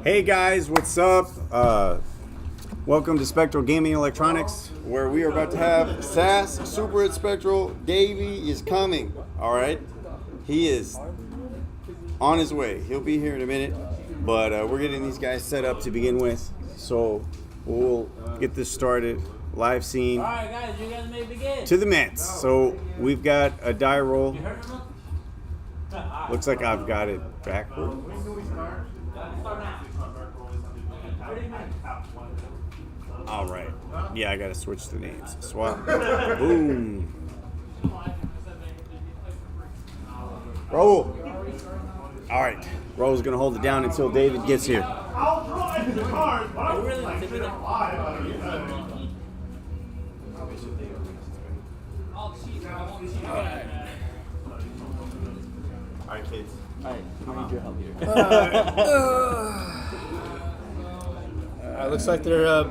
Hey guys, what's up? Welcome to Spectral Gaming Electronics, where we are about to have SAS Super at Spectral. Davey is coming, alright? He is on his way. He'll be here in a minute, but we're getting these guys set up to begin with. So we'll get this started. Live scene. Alright guys, you guys may begin. To the Mets. So we've got a die roll. Looks like I've got it backward. All right. Yeah, I gotta switch the names. Swap. Boom. Roll. All right. Roll's gonna hold it down until David gets here. I'll drive the cars, but I'm Really? like, you're gonna lie about it. All right, kids. Alright, I need your help here. Looks like they're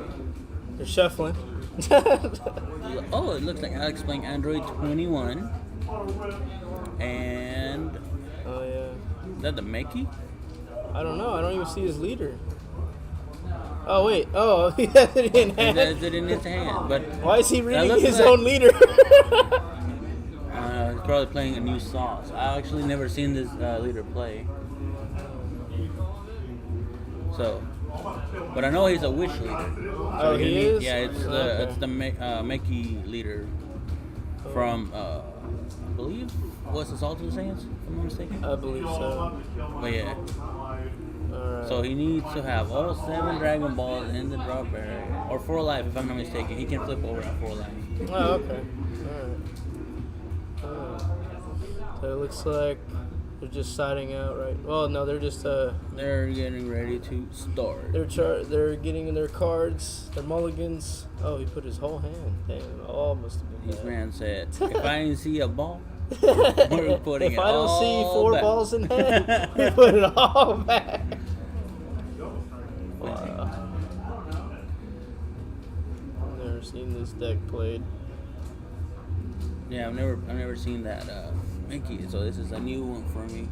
shuffling. Oh, it looks like Alex playing Android 21. And Oh yeah. is that the Mickey? I don't know. I don't even see his leader. Oh wait. Oh, he has it in He hand. has it in his hand, but Why is he reading looks his like- own leader? he's probably playing a new sauce. I actually never seen this leader play. So, but I know he's a wish leader. Oh, he is? Yeah, it's the Mickey leader from I believe what's the Salt of the Sands, if I'm not mistaken. I believe so. But yeah. Alright. So he needs to have all 7 Dragon Balls in the drop area. Or 4 life, if I'm not mistaken. He can flip over at 4 life. Oh, okay. Alright. So it looks like they're just siding out, right? Well, no, they're just They're getting ready to start. they're getting in their cards, their mulligans. Oh, he put his whole hand. Damn, all must have been This bad. man said, if I didn't see a ball, we're putting If it I don't all see 4 back. balls in hand, we put it all back. Wow. I've never seen this deck played. Yeah, I've never seen that Mickey, so this is a new one for me.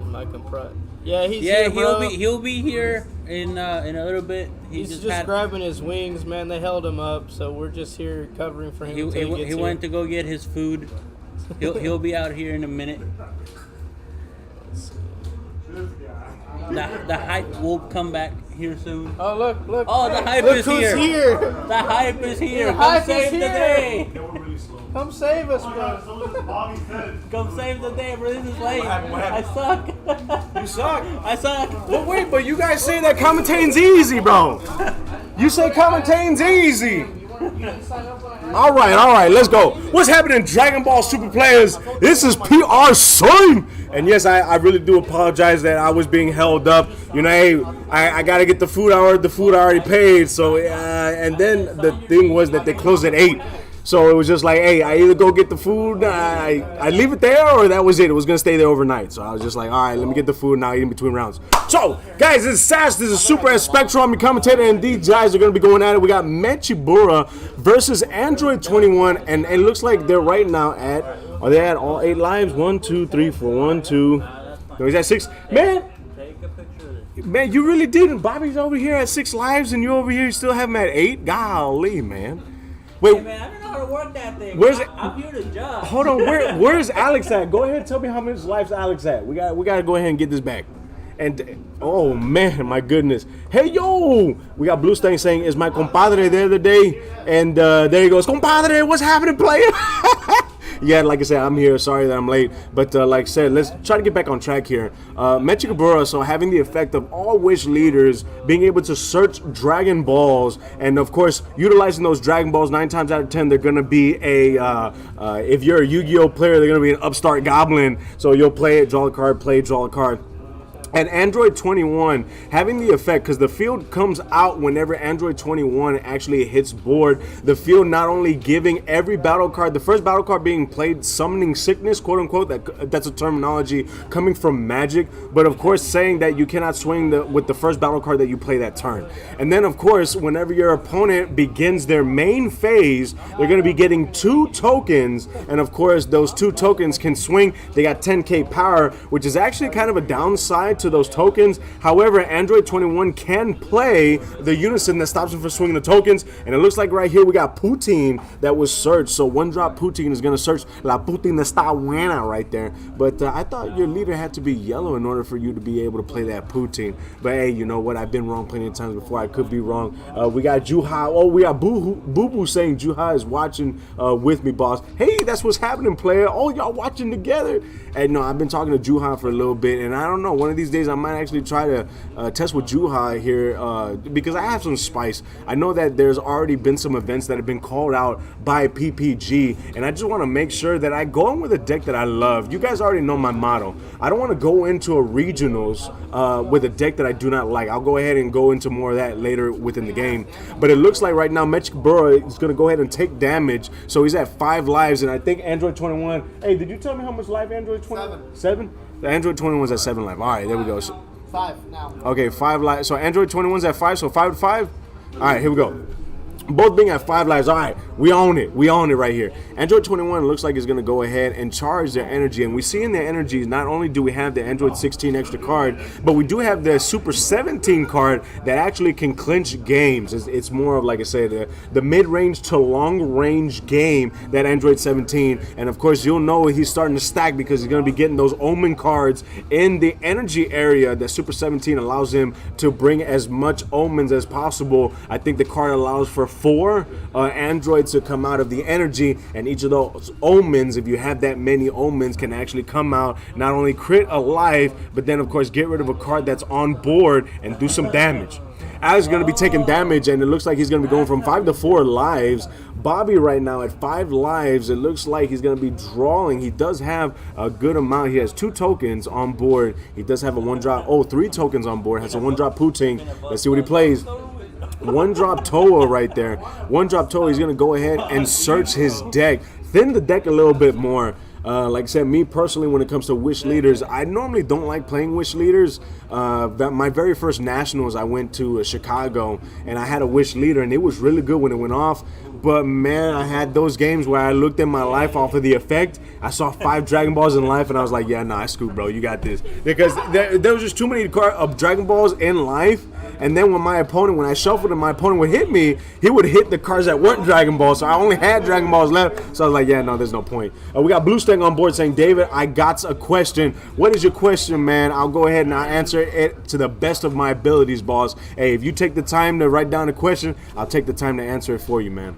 Mike and Pratt. Yeah, he's Yeah, here, bro. he'll be here in a little bit. He's just had, grabbing his wings, man. They held him up, so we're just here covering for him he, until he he, gets he here. went to go get his food. He'll be out here in a minute. The hype will come back here soon. Oh, look. Oh, the hype Look is who's here. here. The hype is here. The Come hype is save the here. day. Come save us, So bro. this Bobby said. Come save the day, bro. This is late. What I happened? suck. You suck. I suck. But wait, but you guys say that commentating's easy, bro. You say commentating's easy. All right, let's go. What's happening, Dragon Ball Super players? This is PR Son. And yes, I really do apologize that I was being held up. You know, hey, I got to get the food. The food I already paid. So, and then the thing was that they closed at 8. So it was just like, hey, I either go get the food, I leave it there, or that was it. It was going to stay there overnight. So I was just like, all right, let me get the food and I'll eat in between rounds. So, guys, this is SAS. This is Super at Spectral. I'm your commentator, and these guys are going to be going at it. We got Mechibura versus Android 21, and it looks like they're right now at, are they at all 8 lives? 1, 2, 3, 4, 1, 2. No, he's at 6. Man, Take a picture of this. man, you really didn't. Bobby's over here at 6 lives, and you over here still have him at 8? Golly, man. Wait, Hey, man, I don't know how to work that thing. Where's it? I'm here to judge. hold on. Where's Alex at? Go ahead and tell me how much lives Alex at. We got to go ahead and get this back. And oh man, my goodness. Hey yo, we got Blue Stain saying, "Is my compadre there today?" And there he goes, compadre. What's happening, player? Yeah, like I said, I'm here. Sorry that I'm late. But like I said, let's try to get back on track here. Mechikabura, so having the effect of all wish leaders being able to search Dragon Balls, and of course, utilizing those Dragon Balls 9 times out of 10, they're going to be if you're a Yu-Gi-Oh player, they're going to be an upstart goblin. So you'll play it, draw a card, play it, draw a card. And Android 21 having the effect, because the field comes out whenever Android 21 actually hits board. The field not only giving every battle card, the first battle card being played, summoning sickness, quote unquote, that's a terminology coming from Magic, but of course saying that you cannot swing with the first battle card that you play that turn. And then of course, whenever your opponent begins their main phase, they're going to be getting 2 tokens, and of course those 2 tokens can swing. They got 10k power, which is actually kind of a downside to to those tokens. However, Android 21 can play the unison that stops him from swinging the tokens. And it looks like right here we got Poutine that was searched. So one drop Poutine is going to search La Poutine está buena right there. But I thought your leader had to be yellow in order for you to be able to play that Poutine. But hey, you know what? I've been wrong plenty of times before. I could be wrong. We got Juha. Oh, we got Boo Boo saying Juha is watching with me, boss. Hey, that's what's happening, player. Oh, y'all watching together. And no, I've been talking to Juha for a little bit, and I don't know. One of these days, I might actually try to test with Juha here because I have some spice. I know that there's already been some events that have been called out by PPG, and I just want to make sure that I go in with a deck that I love. You guys already know my motto. I don't want to go into a regionals with a deck that I do not like. I'll go ahead and go into more of that later within the game. But it looks like right now Mechikabura is going to go ahead and take damage, so he's at 5 lives, and I think Android 21. Hey, did you tell me how much life Android 21? 7? The Android 21's at 7 life. All right, there we go. 5 now. Okay, 5 lives. So Android 21's at 5, so 5 to 5? All right, here we go. Both being at 5 lives. All right, we own it. We own it right here. Android 21 looks like it's going to go ahead and charge their energy. And we see in their energy, not only do we have the Android 16 extra card, but we do have the Super 17 card that actually can clinch games. It's more of, like I said, the mid-range to long-range game that Android 17. And, of course, you'll know he's starting to stack because he's going to be getting those Omen cards in the energy area that Super 17 allows him to bring as much Omens as possible. I think the card allows for 4 androids to come out of the energy, and each of those omens, if you have that many omens, can actually come out, not only crit a life, but then of course get rid of a card that's on board and do some damage. Alex is going to be taking damage, and it looks like he's going to be going from 5 to 4 lives. Bobby right now at 5 lives. It looks like he's going to be drawing. He does have a good amount. He has 2 tokens on board. He does have a 1-drop. Oh, 3 tokens on board. Has a 1-drop Poutine. Let's see what he plays. 1-drop Toa right there. 1-drop Toa. He's going to go ahead and search his deck. Thin the deck a little bit more. Like I said, me personally, when it comes to wish leaders, I normally don't like playing wish leaders. My very first nationals, I went to Chicago, and I had a wish leader, and it was really good when it went off. But man, I had those games where I looked at my life off of the effect. I saw 5 Dragon Balls in life, and I was like, yeah, nah, I scooped, bro. You got this. Because there was just too many Dragon Balls in life. And then when I shuffled and my opponent would hit me, he would hit the cards that weren't Dragon Balls. So I only had Dragon Balls left. So I was like, yeah, no, there's no point. We got Blue Stang on board saying, David, I got a question. What is your question, man? I'll go ahead and I'll answer it to the best of my abilities, boss. Hey, if you take the time to write down a question, I'll take the time to answer it for you, man.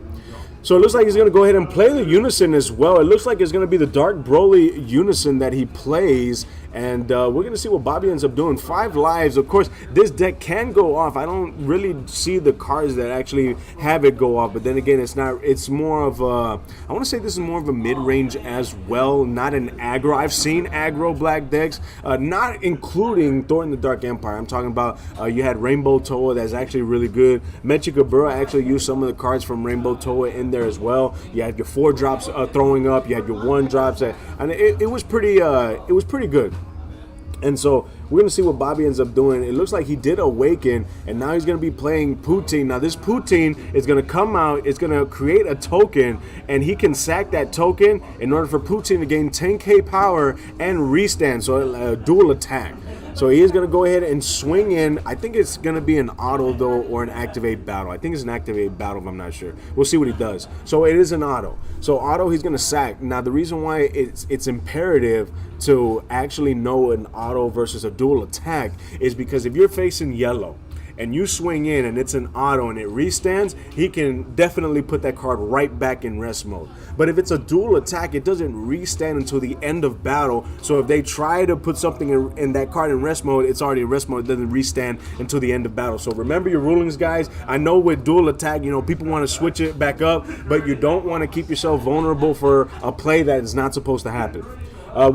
So it looks like he's going to go ahead and play the Unison as well. It looks like it's going to be the Dark Broly Unison that he plays. And we're going to see what Bobby ends up doing. 5 lives. Of course, this deck can go off. I don't really see the cards that actually have it go off. But then again, it's not. It's more of a, I want to say this is more of a mid-range as well, not an aggro. I've seen aggro black decks, not including Thor in the Dark Empire. I'm talking about you had Rainbow Toa that's actually really good. Mechikabura actually used some of the cards from Rainbow Toa in there as well. You had your 4 drops throwing up. You had your 1 drops. And it was pretty. It was pretty good. And so we're going to see what Bobby ends up doing. It looks like he did awaken, and now he's going to be playing Poutine. Now this Poutine is going to come out, it's going to create a token, and he can sack that token in order for Poutine to gain 10k power and restand, so a dual attack. So he is going to go ahead and swing in. I think it's going to be an auto, though, or an activate battle. I think it's an activate battle, I'm not sure. We'll see what he does. So it is an auto. So auto, he's going to sack. Now, the reason why it's imperative to actually know an auto versus a dual attack is because if you're facing yellow, and you swing in and it's an auto and it restands, he can definitely put that card right back in rest mode. But if it's a dual attack, it doesn't restand until the end of battle. So if they try to put something in that card in rest mode, it's already in rest mode. It doesn't restand until the end of battle. So remember your rulings, guys. I know with dual attack, you know, people want to switch it back up, but you don't want to keep yourself vulnerable for a play that is not supposed to happen.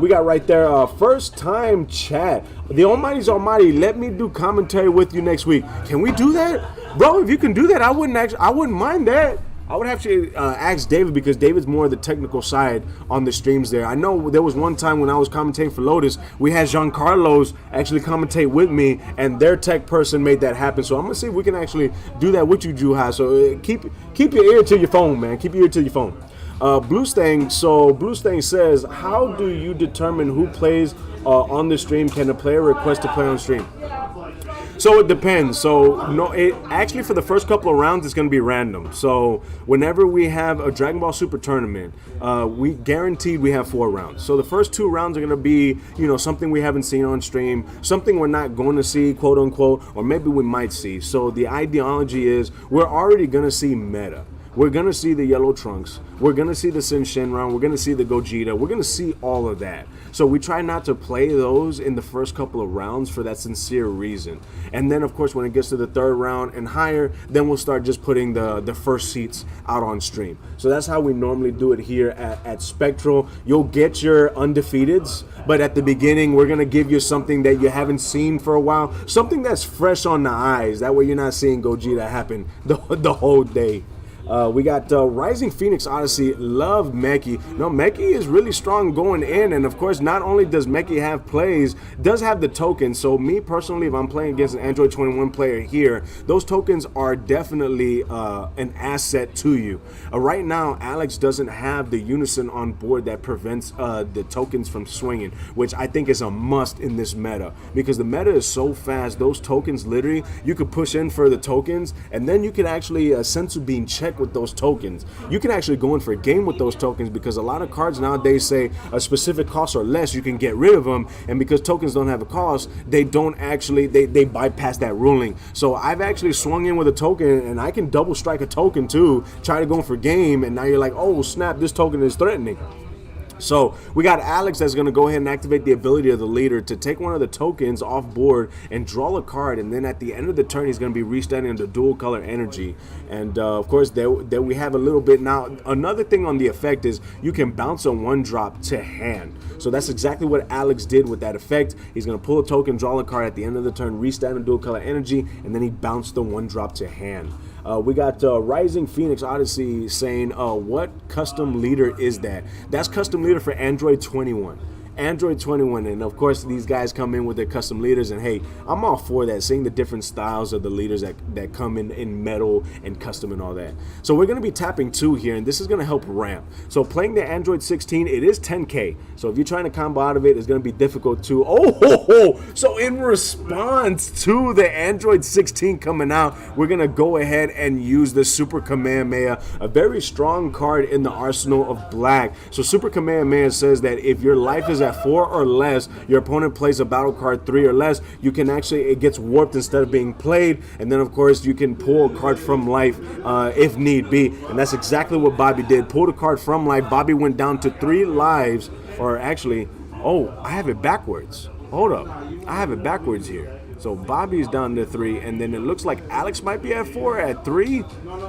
We got right there, first time chat. The Almighty's Almighty, let me do commentary with you next week. Can we do that? Bro, if you can do that, I wouldn't mind that. I would have to ask David, because David's more of the technical side on the streams there. I know there was one time when I was commentating for Lotus, we had Giancarlo's actually commentate with me, and their tech person made that happen. So I'm going to see if we can actually do that with you, Juha. So keep your ear to your phone, man. Keep your ear to your phone. Blue Stang. So Blue Stang says, how do you determine who plays on the stream? Can a player request to play on stream? So it depends. So no, it actually for the first couple of rounds it's going to be random. So whenever we have a Dragon Ball Super tournament, we guaranteed we have 4 rounds. So the first 2 rounds are going to be, something we haven't seen on stream, something we're not going to see, quote unquote, or maybe we might see. So the ideology is we're already going to see meta. We're going to see the Yellow Trunks. We're going to see the Sin Shenron. We're going to see the Gogeta. We're going to see all of that. So we try not to play those in the first couple of rounds for that sincere reason. And then, of course, when it gets to the 3rd round and higher, then we'll start just putting the first seats out on stream. So that's how we normally do it here at Spectral. You'll get your undefeateds, but at the beginning, we're going to give you something that you haven't seen for a while, something that's fresh on the eyes. That way you're not seeing Gogeta happen the whole day. We got Rising Phoenix Odyssey. Love Meki. No, Meki is really strong going in, and of course, not only does Meki have plays, does have the tokens. So me personally, if I'm playing against an Android 21 player here, those tokens are definitely an asset to you. Right now, Alex doesn't have the unison on board that prevents the tokens from swinging, which I think is a must in this meta, because the meta is so fast. Those tokens, literally, you could push in for the tokens, and then you could actually sensu beam check with those tokens. You can actually go in for a game with those tokens, because a lot of cards nowadays say a specific cost or less you can get rid of them, and because tokens don't have a cost, they don't actually they bypass that ruling. So I've actually swung in with a token, and I can double strike a token too, try to go in for game, and now you're like, oh snap, this token is threatening. So we got Alex that's going to go ahead and activate the ability of the leader to take one of the tokens off board and draw a card, and then at the end of the turn he's going to be restarting into dual color energy. And of course there we have a little bit. Now another thing on the effect is you can bounce a 1-drop to hand. So that's exactly what Alex did with that effect. He's going to pull a token, draw a card at the end of the turn, restart into dual color energy, and then he bounced the 1-drop to hand. We got Rising Phoenix Odyssey saying, what custom leader is that? That's custom leader for Android 21. Android 21, and of course these guys come in with their custom leaders, and hey, I'm all for that, seeing the different styles of the leaders that come in metal and custom and all that. So we're going to be tapping 2 here, and this is going to help ramp. So playing the Android 16, it is 10k, so if you're trying to combo out of it, it's going to be difficult too. So in response to the Android 16 coming out, we're going to go ahead and use the Super Kamehameha, a very strong card in the arsenal of black. So Super Kamehameha says that if your life is at 4 or less, your opponent plays a battle card 3 or less, you can actually, it gets warped instead of being played, and then of course you can pull a card from life if need be, and that's exactly what Bobby did. Pulled a card from life. Bobby went down to 3 lives, or actually, I have it backwards. Hold up, I have it backwards here. So Bobby's down to 3, and then it looks like Alex might be at 4, at 3.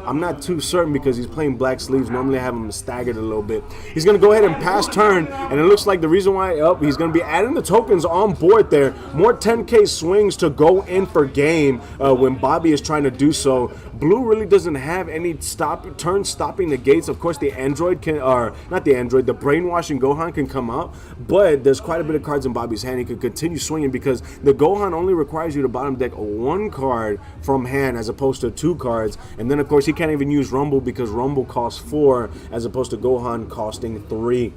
I'm not too certain because he's playing black sleeves. Normally I have him staggered a little bit. He's going to go ahead and pass turn, and it looks like the reason why he's going to be adding the tokens on board there. More 10k swings to go in for game when Bobby is trying to do so. Blue really doesn't have any turn stopping the gates. Of course, the Android can, or not the Android, the Brainwashing Gohan can come out, but there's quite a bit of cards in Bobby's hand. He could continue swinging because the Gohan only requires you to bottom deck 1 card from hand as opposed to 2 cards. And then, of course, he can't even use Rumble because Rumble costs 4 as opposed to Gohan costing 3.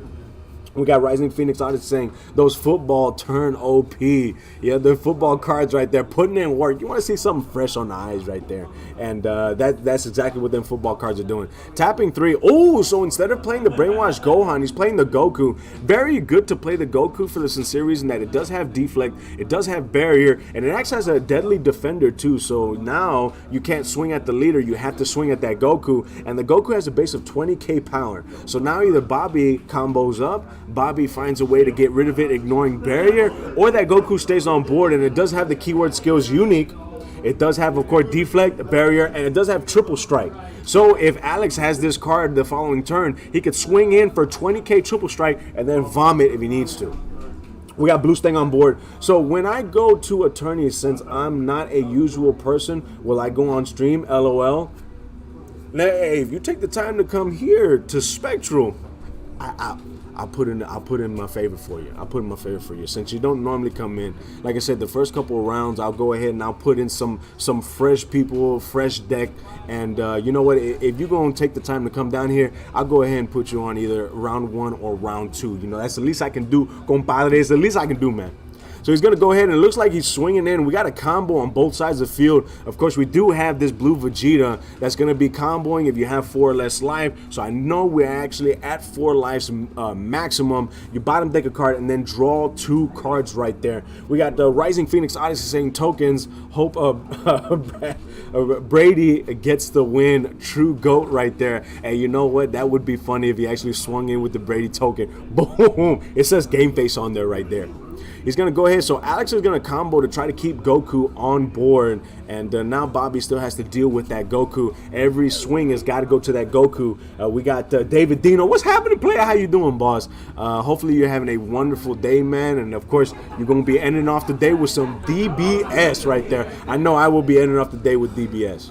We got Rising Phoenix Odyssey saying those football turn OP. Yeah, the football cards right there, putting in work. You want to see something fresh on the eyes right there. And that's exactly what them football cards are doing. Tapping 3. Oh, so instead of playing the Brainwash Gohan, he's playing the Goku. Very good to play the Goku for the sincere reason that it does have deflect, it does have barrier, and it acts as a deadly defender too. So now you can't swing at the leader, you have to swing at that Goku. And the Goku has a base of 20k power. So now either Bobby combos up, Bobby finds a way to get rid of it, ignoring barrier, or that Goku stays on board, and it does have the keyword skills unique. It does have, of course, deflect, barrier, and it does have triple strike. So if Alex has this card the following turn, he could swing in for 20k triple strike and then vomit if he needs to. We got Blue Stang on board. So when I go to attorneys, since I'm not a usual person, will I go on stream? LOL. Now, hey, if you take the time to come here to Spectral, I'll put in my favor for you. I'll put in my favor for you. Since you don't normally come in, like I said, the first couple of rounds, I'll go ahead and I'll put in some fresh people, fresh deck. And you know what? If you're going to take the time to come down here, I'll go ahead and put you on either round 1 or round 2. You know, that's the least I can do, compadre. It's the least I can do, man. So he's going to go ahead, and it looks like he's swinging in. We got a combo on both sides of the field. Of course, we do have this blue Vegeta that's going to be comboing if you have 4 or less life. So I know we're actually at 4 lives maximum. You bottom deck a card and then draw 2 cards right there. We got the Rising Phoenix Odyssey saying tokens. Hope Brady gets the win. True GOAT right there. And you know what? That would be funny if he actually swung in with the Brady token. Boom! It says game face on there right there. He's going to go ahead. So Alex is going to combo to try to keep Goku on board. And now Bobby still has to deal with that Goku. Every swing has got to go to that Goku. We got David Dino. What's happening, player? How you doing, boss? Hopefully you're having a wonderful day, man. And, of course, you're going to be ending off the day with some DBS right there. I know I will be ending off the day with DBS.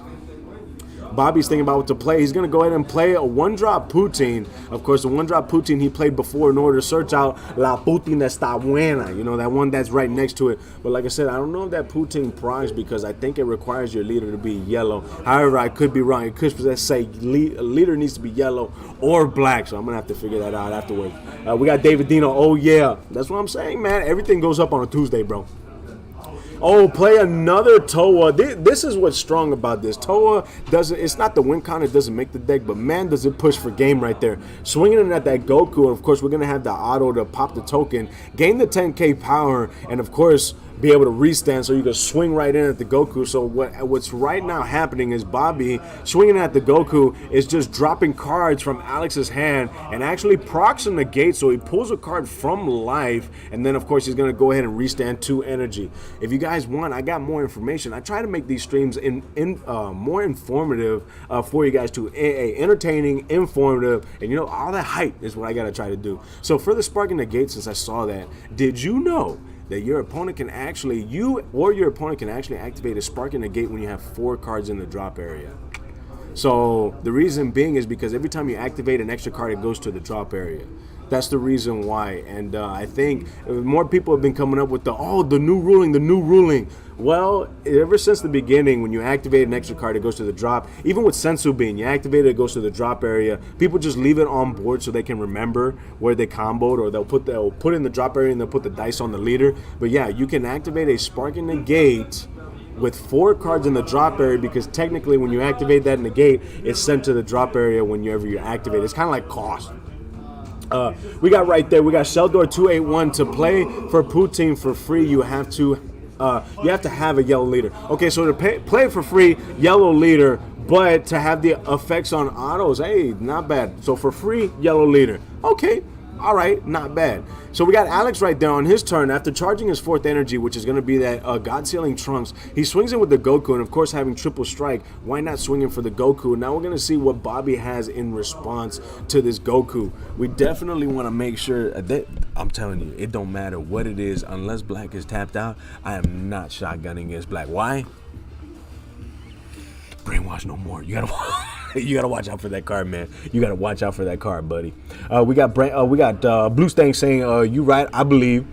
Bobby's thinking about what to play. He's going to go ahead and play a 1-drop Poutine. Of course, the 1-drop Poutine he played before in order to search out La Putina Está Buena. You know, that one that's right next to it. But like I said, I don't know if that Poutine procs because I think it requires your leader to be yellow. However, I could be wrong. It could say a leader needs to be yellow or black. So I'm going to have to figure that out afterwards. We got David Dino. Oh, yeah. That's what I'm saying, man. Everything goes up on a Tuesday, bro. Oh, play another Toa. This is what's strong about this. Toa doesn't, it's not the win con, it doesn't make the deck, but man, does it push for game right there. Swinging in at that Goku, and of course, we're going to have the auto to pop the token, gain the 10k power, and of course, be able to restand so you can swing right in at the Goku. So what's right now happening is Bobby swinging at the Goku is just dropping cards from Alex's hand and actually procs in the gate. So he pulls a card from life, and then of course he's going to go ahead and restand 2 energy. If you guys want, I got more information. I try to make these streams more informative for you guys too. Entertaining, informative, and you know, all that hype is what I got to try to do. So for the spark in the gate, since I saw that, did you know that your opponent can actually, your opponent can actually activate a spark in the gate when you have 4 cards in the drop area? So the reason being is because every time you activate an extra card, it goes to the drop area. That's the reason why. And I think more people have been coming up with the new ruling. Well, ever since the beginning, when you activate an extra card, it goes to the drop. Even with Sensu Bean, you activate it, it goes to the drop area. People just leave it on board so they can remember where they comboed, or they'll put it in the drop area and they'll put the dice on the leader. But yeah, you can activate a Spark and Negate with 4 cards in the drop area, because technically when you activate that negate, it's sent to the drop area whenever you activate it. It's kind of like cost. We got right there, we got Sheldor 281 to play for Poutine for free. You have to have a yellow leader. Okay, so to play for free, yellow leader, but to have the effects on autos, hey, not bad. So for free, yellow leader. Okay, all right, not bad. So we got Alex right there on his turn. After charging his 4th energy, which is going to be that God-Sealing Trunks, he swings in with the Goku, and of course having triple strike, why not swing in for the Goku? Now we're going to see what Bobby has in response to this Goku. We definitely want to make sure that, I'm telling you, it don't matter what it is, unless black is tapped out, I am not shotgunning against black. Why? Brainwash no more. You gotta watch out for that card, man. You gotta watch out for that card, buddy. We got Blue Stang saying, "You right, I believe."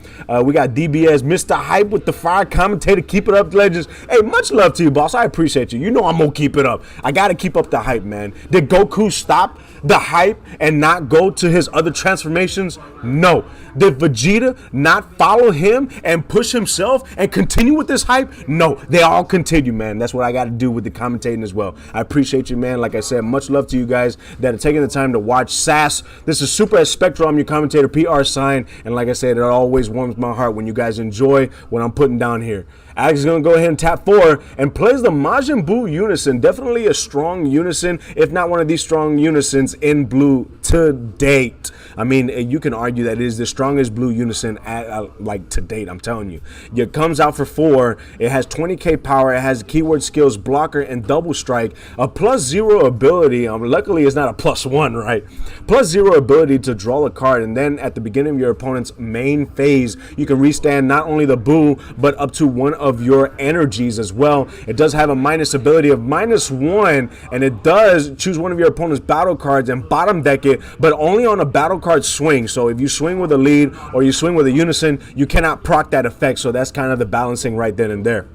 We got DBS, Mr. Hype with the fire commentator. Keep it up, legends. Hey, much love to you, boss. I appreciate you. You know I'm gonna keep it up. I gotta keep up the hype, man. Did Goku stop the hype and not go to his other transformations? No. Did Vegeta not follow him and push himself and continue with this hype? No. They all continue, man. That's what I got to do with the commentating as well. I appreciate you, man. Like I said, much love to you guys that are taking the time to watch SAS. This is Super as Spectral. I'm your commentator, PR sign. And like I said, it always warms my heart when you guys enjoy what I'm putting down here. Alex is going to go ahead and tap 4 and plays the Majin Buu Unison. Definitely a strong unison, if not one of these strong unisons in blue to date. I mean, you can argue that it is the strongest blue unison like to date, I'm telling you. It comes out for 4. It has 20k power. It has keyword skills, blocker, and double strike. A +0 ability. Luckily, it's not a +1, right? +0 ability to draw a card. And then at the beginning of your opponent's main phase, you can restand not only the Buu, but up to one of of your energies as well. It does have a minus ability of -1, and it does choose one of your opponent's battle cards and bottom deck it, but only on a battle card swing. So if you swing with a lead or you swing with a unison, you cannot proc that effect. So that's kind of the balancing right then and there.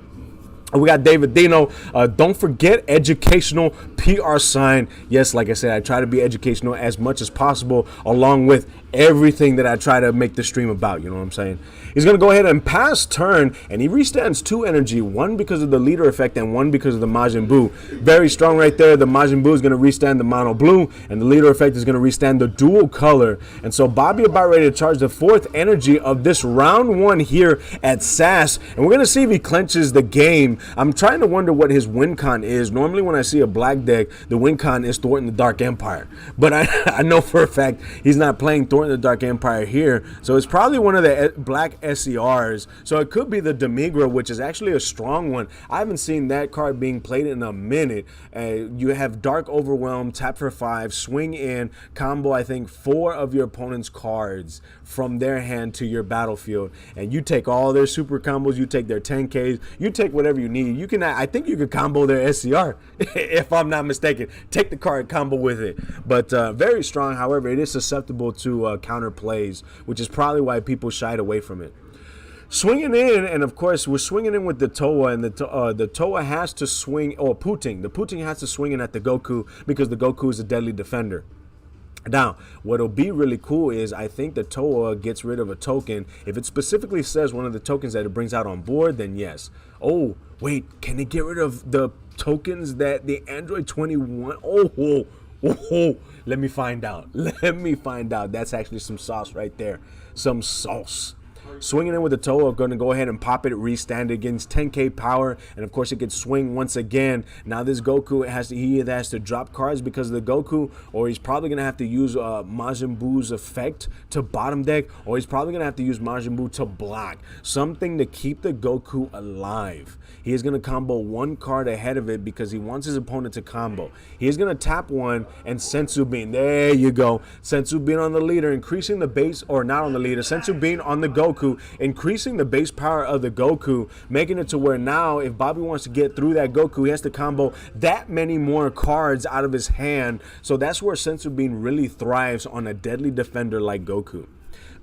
We got David Dino. Don't forget educational PR sign. Yes, like I said, I try to be educational as much as possible, along with everything that I try to make the stream about. You know what I'm saying? He's going to go ahead and pass turn, and he restands 2 energy, 1 because of the leader effect and 1 because of the Majin Buu. Very strong right there. The Majin Buu is going to restand the mono blue, and the leader effect is going to restand the dual color. And so Bobby about ready to charge the 4th energy of this round 1 here at SAS, and we're going to see if he clenches the game. I'm trying to wonder what his win con is. Normally when I see a black deck, the win con is Thornton the Dark Empire. But I know for a fact he's not playing Thornton the Dark Empire here. So it's probably one of the black SCRs. So it could be the Demigra, which is actually a strong one. I haven't seen that card being played in a minute. You have Dark Overwhelm, tap for 5, swing in, combo I think 4 of your opponent's cards from their hand to your battlefield. And you take all their super combos, you take their 10Ks, you take whatever you need. You can, I think you could combo their SCR, if I'm not mistaken. Take the card, combo with it. But very strong. However, it is susceptible to counter plays, which is probably why people shied away from it. Swinging in, and of course, we're swinging in with the Toa, and the Toa has to swing, or Puting. The Puting has to swing in at the Goku because the Goku is a deadly defender. Now, what'll be really cool is I think the Toa gets rid of a token. If it specifically says one of the tokens that it brings out on board, then yes. Oh, wait, can it get rid of the tokens that the Android 21? Oh, let me find out. Let me find out. That's actually some sauce right there. Some sauce. Swinging in with the Toa, going to go ahead and pop it, restand it against 10k power, and of course it can swing once again. Now this Goku he either has to drop cards because of the Goku, or he's probably going to have to use Majin Buu's effect to bottom deck, or he's probably going to have to use Majin Buu to block. Something to keep the Goku alive. He is going to combo 1 card ahead of it because he wants his opponent to combo. He is going to tap 1 and Senzu Bean. There you go. Senzu Bean on the leader, increasing the base, or not on the leader. Senzu Bean on the Goku, increasing the base power of the Goku, making it to where now if Bobby wants to get through that Goku, he has to combo that many more cards out of his hand. So that's where Senzu Bean really thrives on a deadly defender like Goku.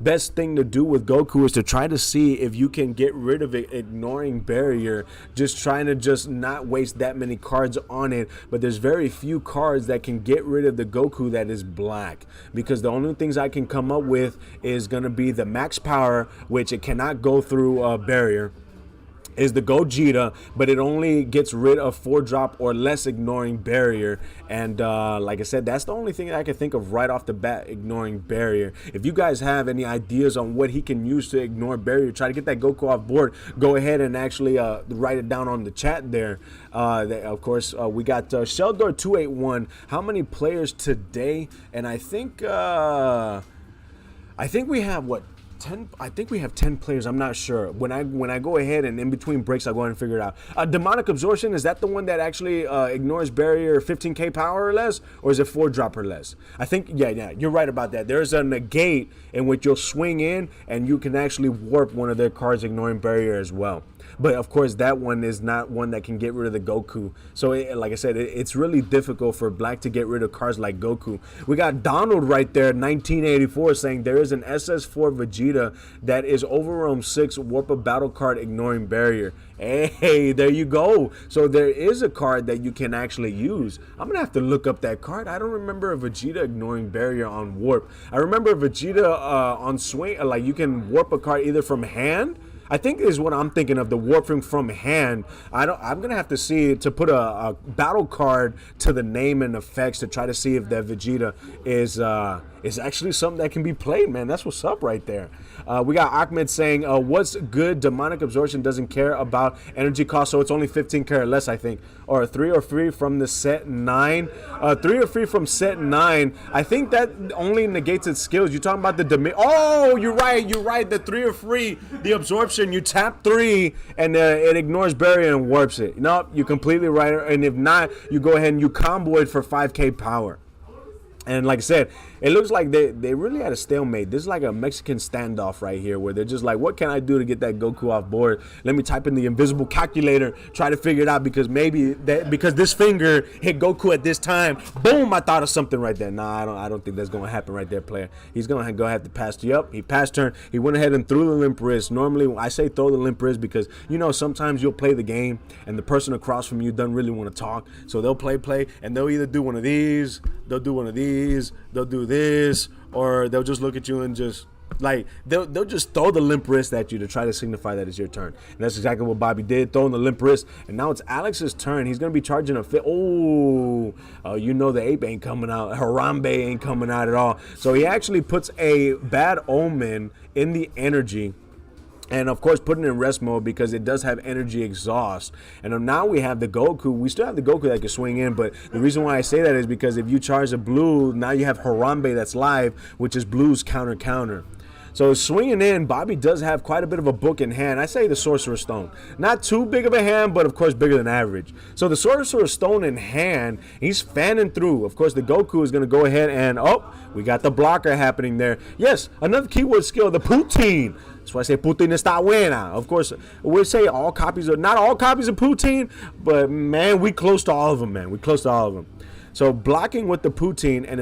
Best thing to do with Goku is to try to see if you can get rid of it, ignoring barrier, just trying to just not waste that many cards on it. But there's very few cards that can get rid of the Goku that is black, because the only things I can come up with is going to be the max power, which it cannot go through a barrier, is the Gogeta, but it only gets rid of 4-drop or less, ignoring barrier. And like I said, that's the only thing that I can think of right off the bat, ignoring barrier. If you guys have any ideas on what he can use to ignore barrier, try to get that Goku off board, go ahead and actually write it down on the chat there. Of course, we got Sheldor 281. How many players today? And I think we have what? 10, I think we have 10 players. I'm not sure. When I go ahead and in between breaks, I'll go ahead and figure it out. Demonic Absorption, is that the one that actually ignores barrier 15k power or less? Or is it 4-drop or less? I think, yeah, you're right about that. There's a negate in which you'll swing in and you can actually warp one of their cards ignoring barrier as well. But of course, that one is not one that can get rid of the Goku. So like I said, it's really difficult for black to get rid of cards like Goku. We got Donald right there, 1984, saying there is an SS4 Vegeta that is Overwhelm 6 warp a battle card ignoring barrier. Hey, there you go. So there is a card that you can actually use. I'm going to have to look up that card. I don't remember a Vegeta ignoring barrier on warp. I remember Vegeta on swing, like you can warp a card either from hand. I think is what I'm thinking of, the warping from hand. I'm gonna have to see to put a battle card to the name and effects to try to see if that Vegeta is actually something that can be played, man. That's what's up right there. We got Ahmed saying, what's good? Demonic Absorption doesn't care about energy cost, so it's only 15k or less, I think. Or 3 or 3 from the set 9. 3 or 3 from set 9. I think that only negates its skills. You're talking about the oh, you're right. The 3 or 3, the absorption. You tap 3 and it ignores barrier and warps it. Nope, you're completely right. And if not, you go ahead and you combo it for 5k power. And like I said, it looks like they really had a stalemate. This is like a Mexican standoff right here where they're just like, what can I do to get that Goku off board? Let me type in the invisible calculator, try to figure it out because because this finger hit Goku at this time. Boom, I thought of something right there. Nah, I don't think that's going to happen right there, player. He's going to go have to pass you up. He passed turn. He went ahead and threw the limp wrist. Normally, when I say throw the limp wrist because, sometimes you'll play the game and the person across from you doesn't really want to talk. So they'll play, and they'll either do one of these, they'll do one of these, they'll do this, or they'll just look at you and just like they'll just throw the limp wrist at you to try to signify that it's your turn. And that's exactly what Bobby did, throwing the limp wrist. And now it's Alex's turn. He's gonna be charging a fit. The ape ain't coming out. Harambe ain't coming out at all. So he actually puts a bad omen in the energy. And, of course, putting it in rest mode because it does have energy exhaust. And now we have the Goku. We still have the Goku that can swing in. But the reason why I say that is because if you charge a blue, now you have Harambe that's live, which is blue's counter. So swinging in, Bobby does have quite a bit of a book in hand. I say the Sorcerer's Stone. Not too big of a hand, but, of course, bigger than average. So the Sorcerer's Stone in hand, he's fanning through. Of course, the Goku is going to go ahead and, we got the blocker happening there. Yes, another keyword skill, the poutine. That's why I say poutine está buena. Of course, we say not all copies of poutine, but, man, we close to all of them, man. We close to all of them. So blocking with the poutine, and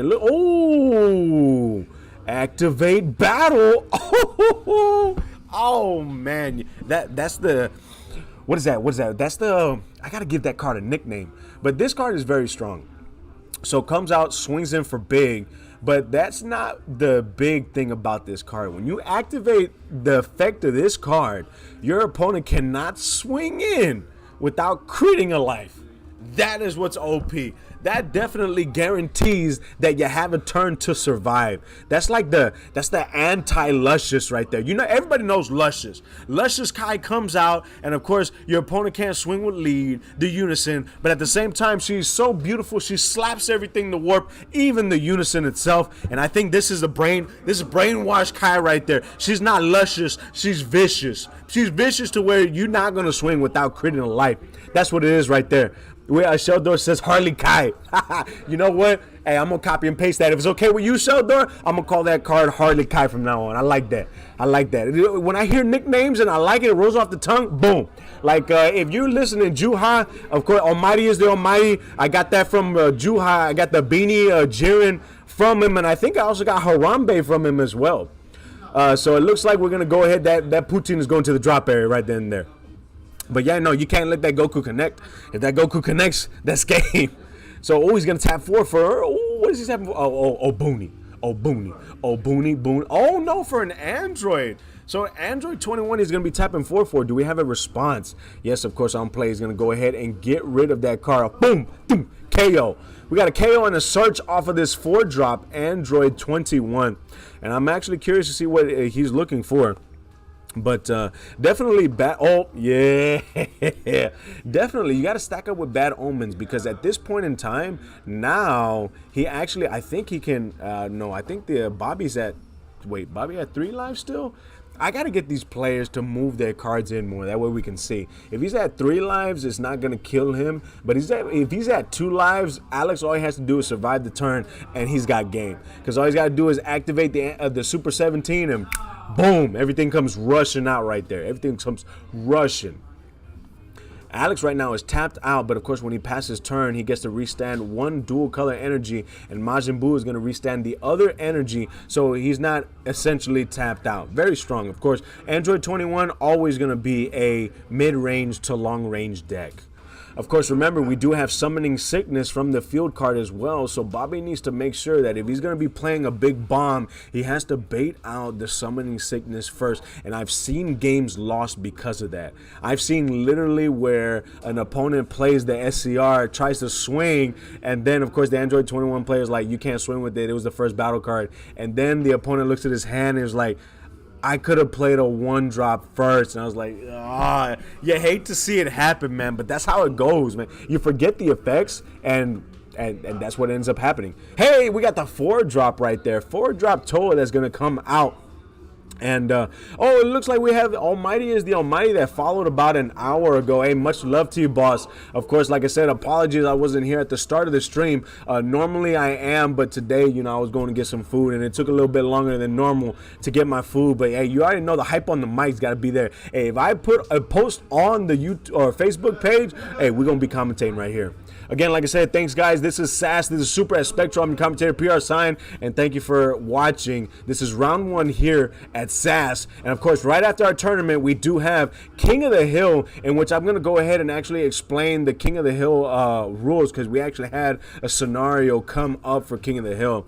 activate battle. Oh man, that's the what is that? That's the I gotta give that card a nickname. But this card is very strong. So comes out, swings in for big, but that's not the big thing about this card. When you activate the effect of this card, your opponent cannot swing in without critting a life. That is what's OP. That definitely guarantees that you have a turn to survive. That's the anti-Luscious right there. Everybody knows Luscious. Luscious Kai comes out, and of course, your opponent can't swing with lead, the unison, but at the same time, she's so beautiful, she slaps everything to warp, even the unison itself. And I think this is brainwashed Kai right there. She's not luscious, she's vicious. She's vicious to where you're not gonna swing without critting a life. That's what it is right there. Sheldor says Harley Kai. You know what? Hey, I'm going to copy and paste that. If it's okay with you, Sheldor, I'm going to call that card Harley Kai from now on. I like that. When I hear nicknames and I like it, it rolls off the tongue, boom. Like, if you're listening, Juha, of course, Almighty is the Almighty. I got that from Juha. I got the Beanie Jiren from him, and I think I also got Harambe from him as well. So it looks like we're going to go ahead. That Putin is going to the drop area right then and there. But yeah, no, you can't let that Goku connect. If that Goku connects, that's game. So, he's going to tap 4 for, what is he tapping for? Booney. Booney. Oh, no, for an Android. So, Android 21 is going to be tapping 4 for. Do we have a response? Yes, of course, On Play is going to go ahead and get rid of that card. Boom, boom, KO. We got a KO and a search off of this 4-drop Android 21. And I'm actually curious to see what he's looking for. But definitely definitely you got to stack up with bad omens because at this point in time now I think he can I think Bobby at 3 lives still. I got to get these players to move their cards in more. That way we can see. If he's at 3 lives, it's not going to kill him. But if he's at 2 lives, Alex, all he has to do is survive the turn, and he's got game. Because all he's got to do is activate the Super 17, and boom, everything comes rushing out right there. Everything comes rushing. Alex right now is tapped out, but of course when he passes turn, he gets to restand 1 dual color energy, and Majin Buu is going to restand the other energy, so he's not essentially tapped out. Very strong, of course. Android 21 always going to be a mid-range to long-range deck. Of course, remember, we do have Summoning Sickness from the field card as well, so Bobby needs to make sure that if he's going to be playing a big bomb, he has to bait out the Summoning Sickness first, and I've seen games lost because of that. I've seen literally where an opponent plays the SCR, tries to swing, and then, of course, the Android 21 player is like, you can't swing with it, it was the first battle card, and then the opponent looks at his hand and is like, I could have played a 1-drop first, and I was like, you hate to see it happen, man, but that's how it goes, man. You forget the effects, and that's what ends up happening. Hey, we got the 4-drop right there. 4-drop Toa that's going to come out. And it looks like we have Almighty is the Almighty that followed about an hour ago. Hey, much love to you, boss. Of course, like I said, apologies I wasn't here at the start of the stream. Normally I am, but today, I was going to get some food, and it took a little bit longer than normal to get my food. But hey, you already know the hype on the mic's got to be there. Hey, if I put a post on the YouTube or Facebook page, hey, we're gonna be commentating right here. Again, like I said, thanks, guys. This is SAS. This is Super at Spectral. I'm your commentator, PR Sign, and thank you for watching. This is round 1 here at SAS. And, of course, right after our tournament, we do have King of the Hill, in which I'm going to go ahead and actually explain the King of the Hill rules, because we actually had a scenario come up for King of the Hill.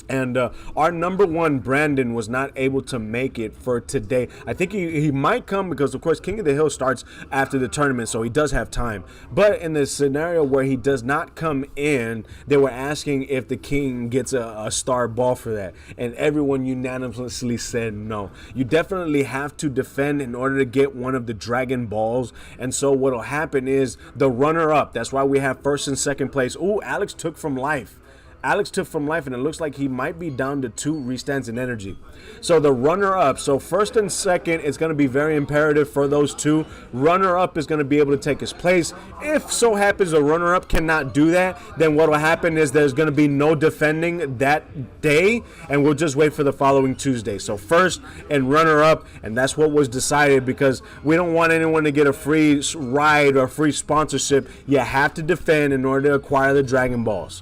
And our number 1, Brandon, was not able to make it for today. I think he might come because, of course, King of the Hill starts after the tournament, so he does have time. But in the scenario where he does not come in, they were asking if the King gets a star ball for that. And everyone unanimously said no. You definitely have to defend in order to get one of the Dragon Balls. And so what will happen is the runner-up. That's why we have first and second place. Ooh, Alex took from life. Alex took from life, and it looks like he might be down to 2 restands in energy. So the runner-up, so first and second, it's going to be very imperative for those 2. Runner-up is going to be able to take his place. If so happens a runner-up cannot do that, then what will happen is there's going to be no defending that day, and we'll just wait for the following Tuesday. So first and runner-up, and that's what was decided, because we don't want anyone to get a free ride or free sponsorship. You have to defend in order to acquire the Dragon Balls.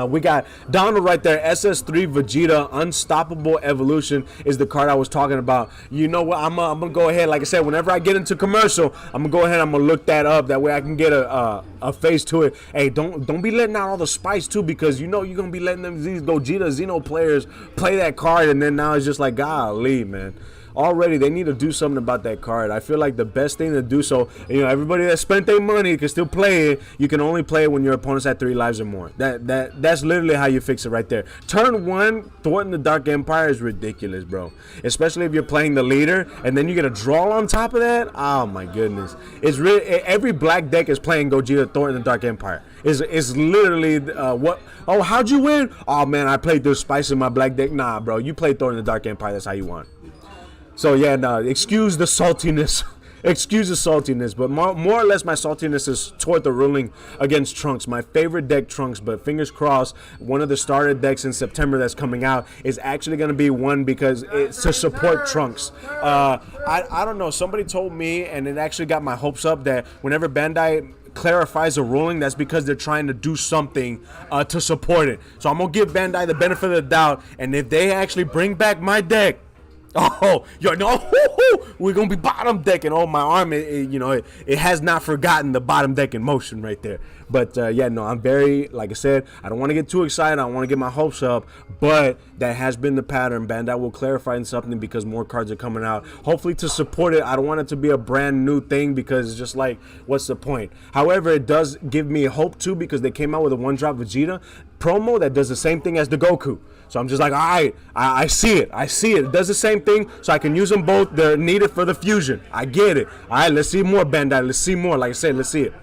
We got Donald right there. SS3 Vegeta Unstoppable Evolution is the card I was talking about. You know what? I'm gonna go ahead. Like I said, whenever I get into commercial, I'm gonna go ahead. I'm gonna look that up. That way I can get a face to it. Hey, don't be letting out all the spice too, because you're gonna be letting these Gogeta Xeno players play that card, and then now it's just like, golly, man. Already they need to do something about that card. I feel like the best thing to do, so everybody that spent their money can still play it. You can only play it when your opponent's at 3 lives or more. That's literally how you fix it right there. Turn 1, thwarting the Dark Empire is ridiculous, bro. Especially if you're playing the leader and then you get a draw on top of that. Oh my goodness, it's really every black deck is playing Gogeta thwarting the Dark Empire. It's literally what? Oh, how'd you win? Oh man, I played the spice in my black deck. Nah, bro, you played thwarting the Dark Empire. That's how you won. So yeah, no, excuse the saltiness. Excuse the saltiness, but more or less my saltiness is toward the ruling against Trunks. My favorite deck, Trunks, but fingers crossed, one of the starter decks in September that's coming out is actually going to be one because it's to support Trunks. I don't know, somebody told me, and it actually got my hopes up, that whenever Bandai clarifies a ruling, that's because they're trying to do something to support it. So I'm going to give Bandai the benefit of the doubt, and if they actually bring back my deck, we're gonna be bottom decking. Oh, my arm, it has not forgotten the bottom deck in motion right there. But I'm very, like I said, I don't want to get too excited. I don't want to get my hopes up, but that has been the pattern. Bandai will clarify something because more cards are coming out, hopefully to support it. I don't want it to be a brand new thing because it's just like, what's the point? However, it does give me hope too, because they came out with a 1-drop Vegeta promo that does the same thing as the Goku. So I'm just like, all right, I see it. It does the same thing, so I can use them both. They're needed for the fusion. I get it. All right, let's see more, Bandai. Let's see more. Like I said, let's see it.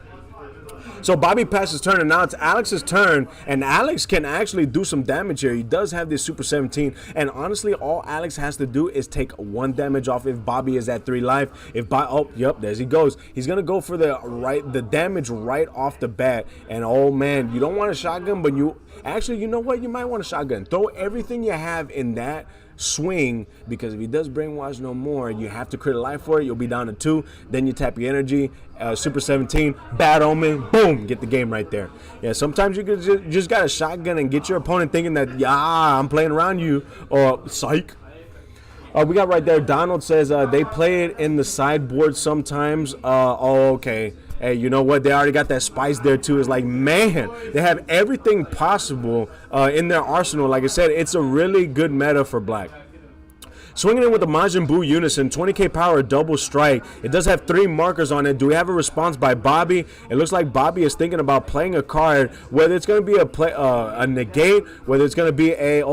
So Bobby passed his turn, and now it's Alex's turn, and Alex can actually do some damage here. He does have this Super 17, and honestly, all Alex has to do is take 1 damage off if Bobby is at 3 life. There he goes. He's gonna go for the damage right off the bat, and oh man, you don't want a shotgun, but you know what? You might want a shotgun. Throw everything you have in that swing, because if he does brainwash no more, you have to crit a life for it. You'll be down to 2. Then you tap your energy. Super 17, bad omen, boom, get the game right there. Yeah, sometimes you just got a shotgun and get your opponent thinking that, I'm playing around you, or psych. We got right there, Donald says they play it in the sideboard sometimes. Okay. Hey, you know what? They already got that spice there too. It's like, man, they have everything possible in their arsenal. Like I said, it's a really good meta for black. Swinging in with the Majin Buu Unison, 20k power, double strike. It does have 3 markers on it. Do we have a response by Bobby? It looks like Bobby is thinking about playing a card, whether it's going to be a negate, whether it's going to be a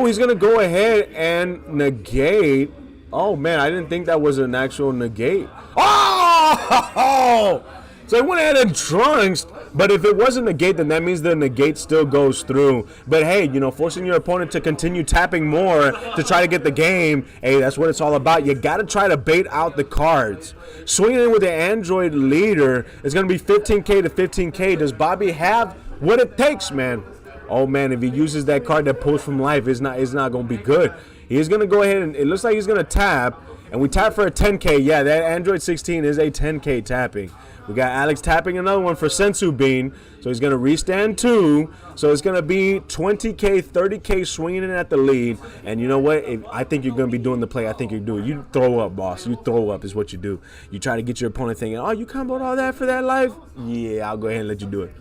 he's going to go ahead and negate. Oh man, I didn't think that was an actual negate. Oh! So he went ahead and Trunks. But if it wasn't negate, then that means the negate still goes through. But hey, forcing your opponent to continue tapping more to try to get the game, hey, that's what it's all about. You got to try to bait out the cards. Swinging in with the Android leader is going to be 15K to 15K. Does Bobby have what it takes, man? Oh, man, if he uses that card that pulls from life, it's not going to be good. He's going to go ahead and it looks like he's going to tap. And we tap for a 10K. Yeah, that Android 16 is a 10K tapping. We got Alex tapping another one for Sensu Bean. So he's going to restand 2. So it's going to be 20K, 30K swinging in at the lead. And you know what? I think you're going to be doing the play I think you're doing. You throw up, boss. You throw up is what you do. You try to get your opponent thinking, oh, you comboed all that for that life? Yeah, I'll go ahead and let you do it.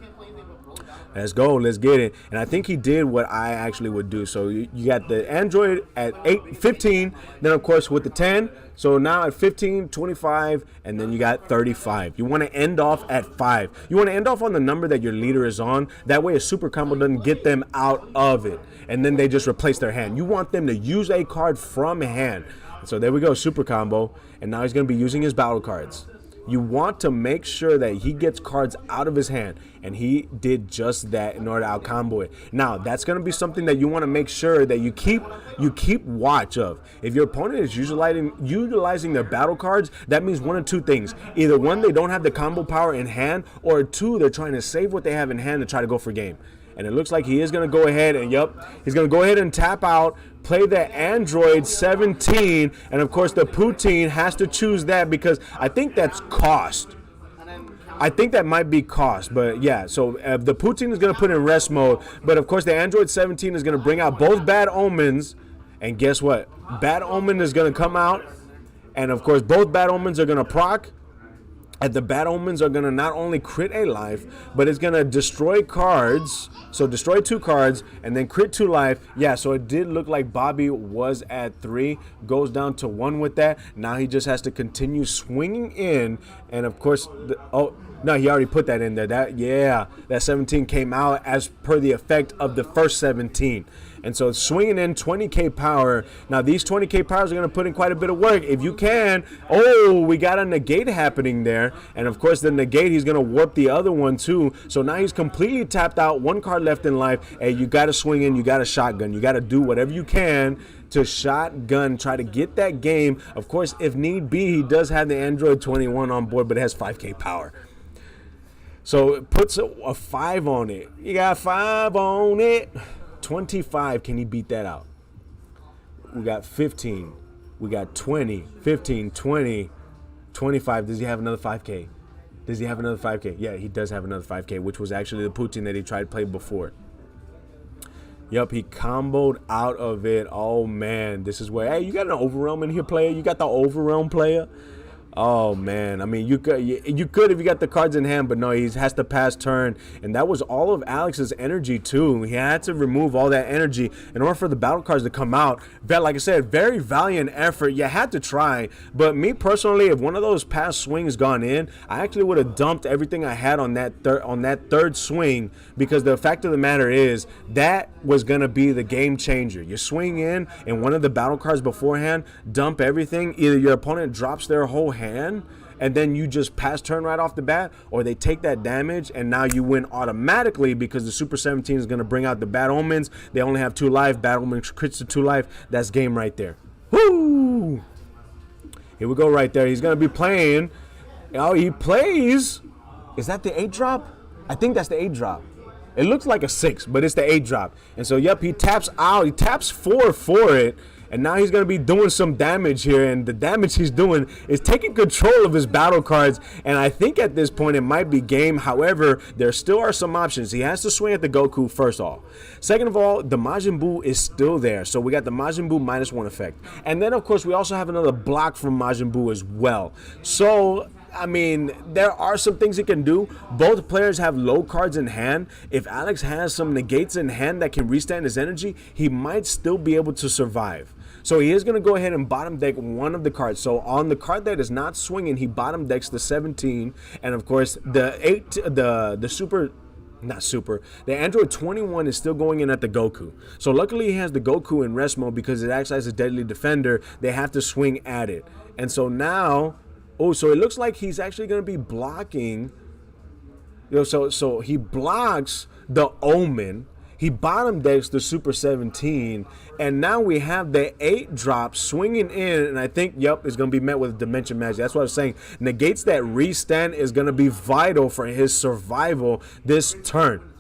Let's go. Let's get it. And I think he did what I actually would do. So you got the Android at 15. Then, of course, with the 10. So now at 15, 25, and then you got 35. You want to end off at 5. You want to end off on the number that your leader is on. That way a super combo doesn't get them out of it. And then they just replace their hand. You want them to use a card from hand. So there we go, super combo. And now he's going to be using his battle cards. You want to make sure that he gets cards out of his hand, and he did just that in order to out-combo it. Now, that's going to be something that you want to make sure that you keep watch of. If your opponent is utilizing their battle cards, that means one of two things. Either one, they don't have the combo power in hand, or two, they're trying to save what they have in hand to try to go for game. And it looks like he is going to go ahead and, he's going to go ahead and tap out, play the Android 17, and of course the Poutine has to choose that because I think that's cost. I think that might be cost, but yeah, so the Poutine is going to put in rest mode, but of course the Android 17 is going to bring out both Bad Omens, and guess what? Bad Omen is going to come out, and of course both Bad Omens are going to proc. And the Bad Omens are going to not only crit a life, but it's going to destroy cards. So destroy 2 cards and then crit 2 life. Yeah, so it did look like Bobby was at 3. Goes down to 1 with that. Now he just has to continue swinging in. And of course, no, he already put that in there. That 17 came out as per the effect of the first 17. And so swinging in 20K power. Now these 20K powers are going to put in quite a bit of work. If you can, we got a negate happening there. And of course the negate, he's going to warp the other one too. So now he's completely tapped out. 1 card left in life. Hey, you got to swing in. You got to shotgun. You got to do whatever you can to shotgun, try to get that game. Of course, if need be, he does have the Android 21 on board, but it has 5K power. So it puts a 5 on it. You got 5 on it. 25, can he beat that out? We got 15. We got 20, 15, 20, 25. Does he have another 5K? Does he have another 5K? Yeah, he does have another 5K, which was actually the Poutine that he tried to play before. Yep, he comboed out of it. Oh, man. This is where, hey, you got an Overwhelm in here, player? You got the Overwhelm player? Oh, man. I mean, you could if you got the cards in hand, but no, he has to pass turn. And that was all of Alex's energy, too. He had to remove all that energy in order for the battle cards to come out. But like I said, very valiant effort. You had to try. But me personally, if one of those past swings gone in, I actually would have dumped everything I had on that third swing, because the fact of the matter is that was going to be the game changer. You swing in and one of the battle cards beforehand, dump everything. Either your opponent drops their whole hand, and then you just pass turn right off the bat, or they take that damage and now you win automatically because the Super 17 is going to bring out the Bad Omens. They only have 2 life. Bad Omens crits to 2 life. That's game right there. Woo! Here we go right there. He's going to be playing. Oh, he plays. Is that the 8 drop? I think that's the 8 drop. It looks like a 6, but it's the 8 drop. And so, yep, he taps out. He taps 4 for it. And now he's going to be doing some damage here. And the damage he's doing is taking control of his battle cards. And I think at this point it might be game. However, there still are some options. He has to swing at the Goku first off. Second of all, the Majin Buu is still there. So we got the Majin Buu -1 effect. And then, of course, we also have another block from Majin Buu as well. So, I mean, there are some things he can do. Both players have low cards in hand. If Alex has some negates in hand that can restand his energy, he might still be able to survive. So he is going to go ahead and bottom deck one of the cards. So on the card that is not swinging, he bottom decks the 17. And of course, the 8, the Super, not Super, the Android 21 is still going in at the Goku. So luckily he has the Goku in rest mode because it acts as a deadly defender. They have to swing at it. And so now, so it looks like he's actually going to be blocking. So he blocks the Omen. He bottom decks the Super 17, and now we have the 8 drop swinging in, and I think, yep, it's going to be met with Dimension Magic. That's what I was saying. Negates that restand is going to be vital for his survival this turn.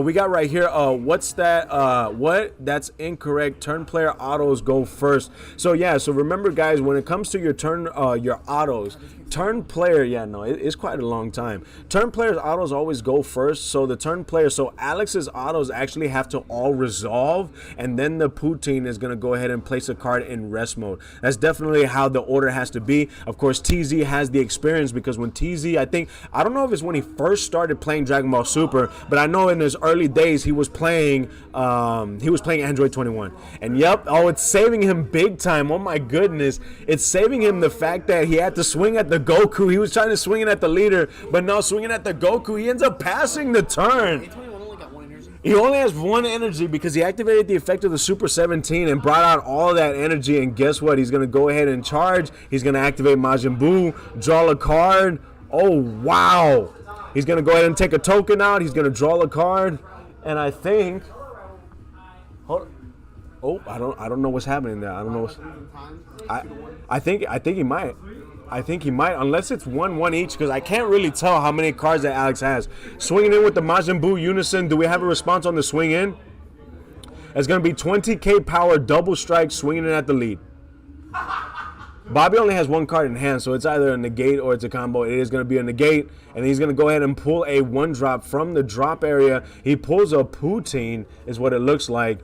We got right here, what's that? What? That's incorrect. Turn player autos go first. So yeah, so remember guys, when it comes to your turn, your autos, turn player, yeah, no, it's quite a long time. Turn player's autos always go first. So the turn player, so Alex's autos actually have to all resolve, and then the Poutine is gonna go ahead and place a card in rest mode. That's definitely how the order has to be. Of course, TZ has the experience because when TZ, I don't know if it's when he first started playing Dragon Ball Super, but I know in his early days he was playing Android 21, and yep, oh, it's saving him big time. Oh my goodness, it's saving him the fact that he had to swing at the Goku. He was trying to swing it at the leader, but no, swinging at the Goku, he ends up passing the turn. He only has 1 energy because he activated the effect of the Super 17 and brought out all that energy, and guess what, he's gonna go ahead and charge. He's gonna activate Majin Buu, draw a card. Oh wow, he's gonna go ahead and take a token out. He's gonna draw a card. And I think, I don't know what's happening there. I don't know. I think he might. I think he might, unless it's 1-1 each, because I can't really tell how many cards that Alex has. Swinging in with the Majin Buu Unison. Do we have a response on the swing in? It's going to be 20k power, double strike, swinging in at the lead. Bobby only has 1 card in hand, so it's either a negate or it's a combo. It is going to be a negate, and he's going to go ahead and pull a 1-drop from the drop area. He pulls a Poutine, is what it looks like.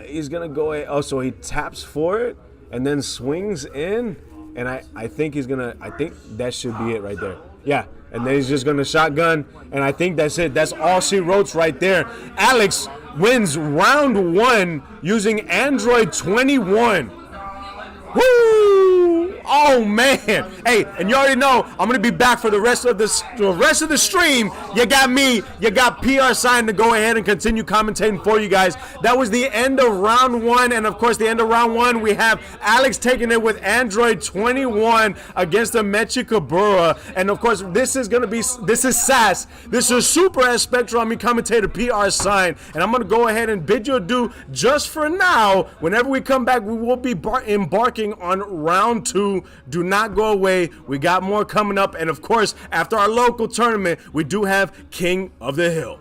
He's going to go ahead. Oh, so he taps for it and then swings in, and I think he's going to, I think that should be it right there. Yeah, and then he's just going to shotgun, and I think that's it. That's all she wrote right there. Alex wins round 1 using Android 21. Woo! Oh man! Hey, and you already know I'm gonna be back for the rest of the stream. You got me. You got PR Sign to go ahead and continue commentating for you guys. That was the end of round 1, and of course, the end of round 1, we have Alex taking it with Android 21 against the Mechi Kabura, and of course, this is SAS. This is Super as Spectral. I'm your commentator, PR Sign, and I'm gonna go ahead and bid you adieu just for now. Whenever we come back, we will be embarking on round 2. Do not go away. We got more coming up. And of course, after our local tournament, we do have King of the Hill.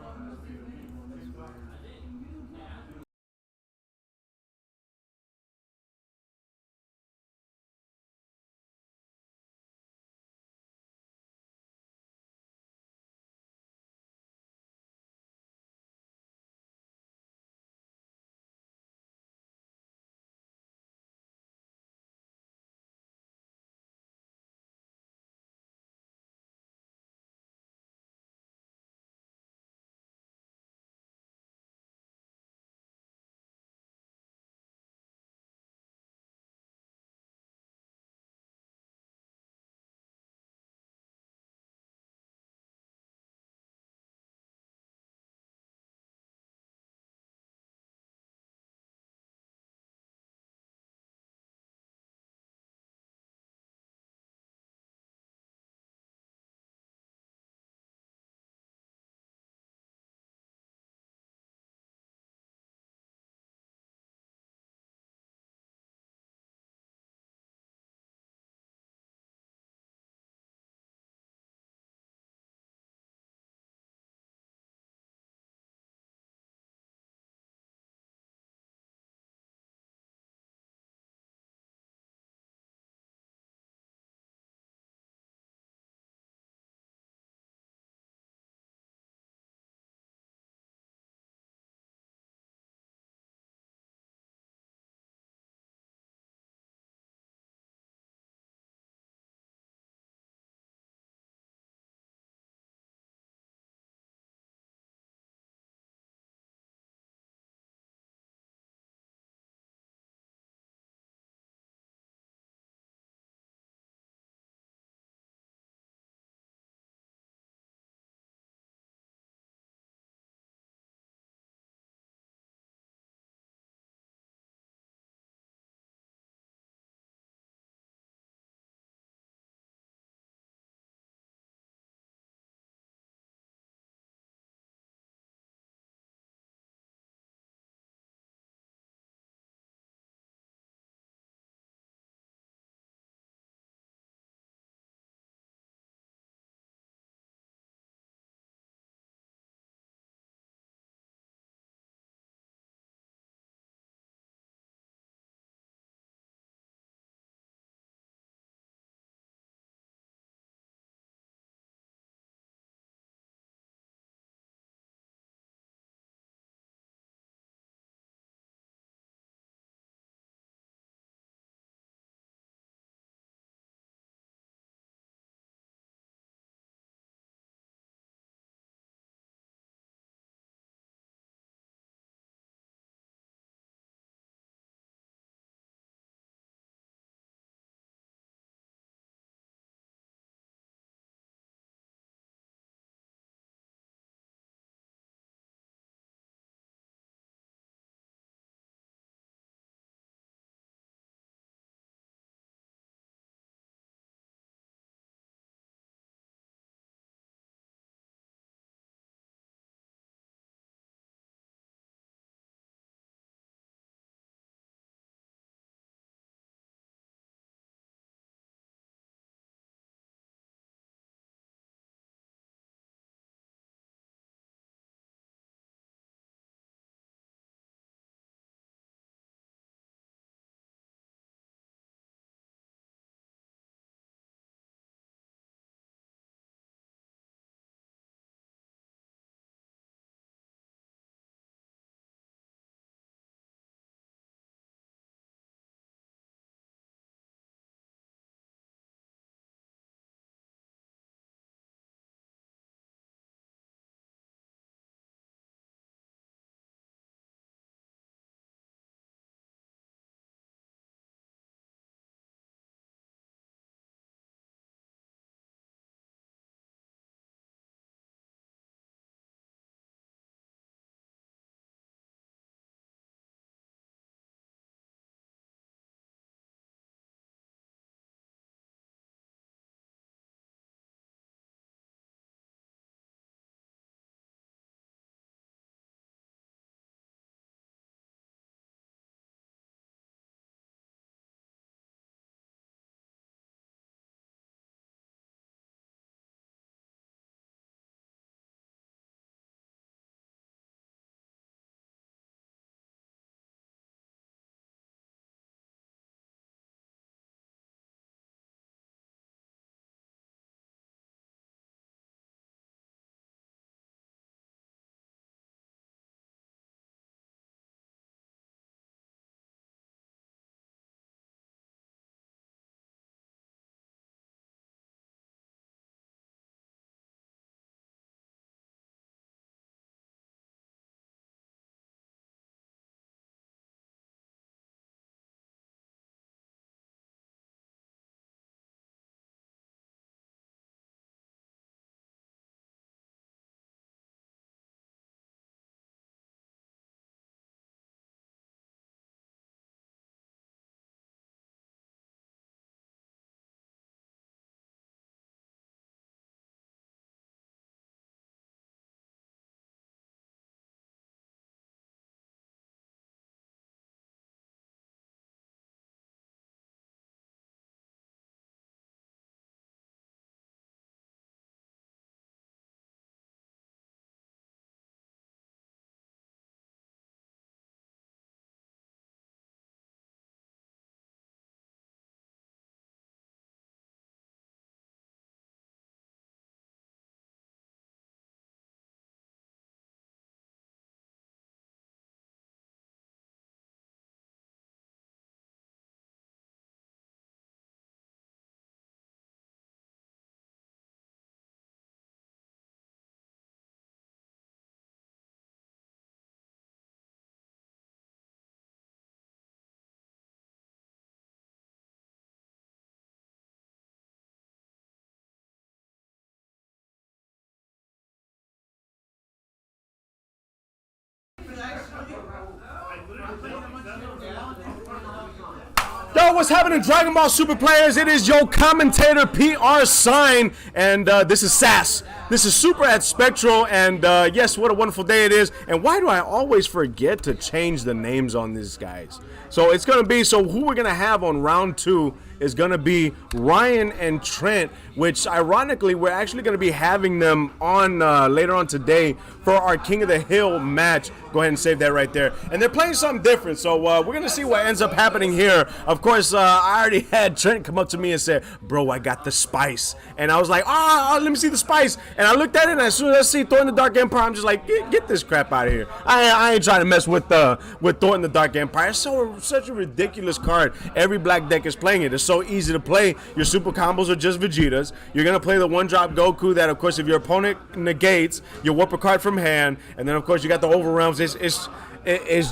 Yo, what's happening, Dragon Ball Super players? It is your commentator, PR Sign, and this is SAS. This is Super at Spectral, and yes, what a wonderful day it is. And why do I always forget to change the names on these guys? So it's going to be, so who we're going to have on round 2 is going to be Ryan and Trent, which ironically we're actually going to be having them on later on today for our King of the Hill match. Go ahead and save that right there. And they're playing something different, so we're going to see what ends up happening here. Of course, I already had Trent come up to me and say, bro, I got the spice. And I was like, let me see the spice. And I looked at it, and as soon as I see Thor in the Dark Empire, I'm just like, get this crap out of here. I ain't trying to mess with Thor in the Dark Empire. It's such a ridiculous card. Every black deck is playing it. It's so easy to play. Your super combos are just Vegetas. You're going to play the one-drop Goku that, of course, if your opponent negates, you whip a card from hand. And then, of course, you got the Overwhelms. It's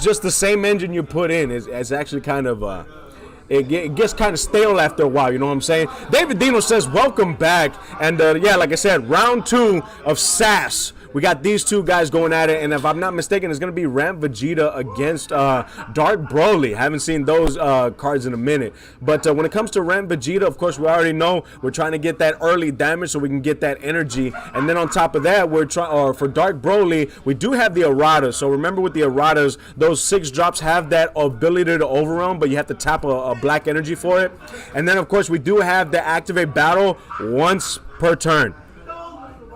just the same engine you put in. It's actually kind of... It gets kind of stale after a while, you know what I'm saying? David Dino says, welcome back. And yeah, like I said, round 2 of SAS. We got these two guys going at it, and if I'm not mistaken, it's going to be Ramp Vegeta against Dark Broly. Haven't seen those cards in a minute. But when it comes to Ramp Vegeta, of course, we already know we're trying to get that early damage so we can get that energy. And then on top of that, we're trying, for Dark Broly, we do have the erratas. So remember with the erratas, those 6 drops have that ability to overwhelm, but you have to tap a black energy for it. And then, of course, we do have the activate battle once per turn.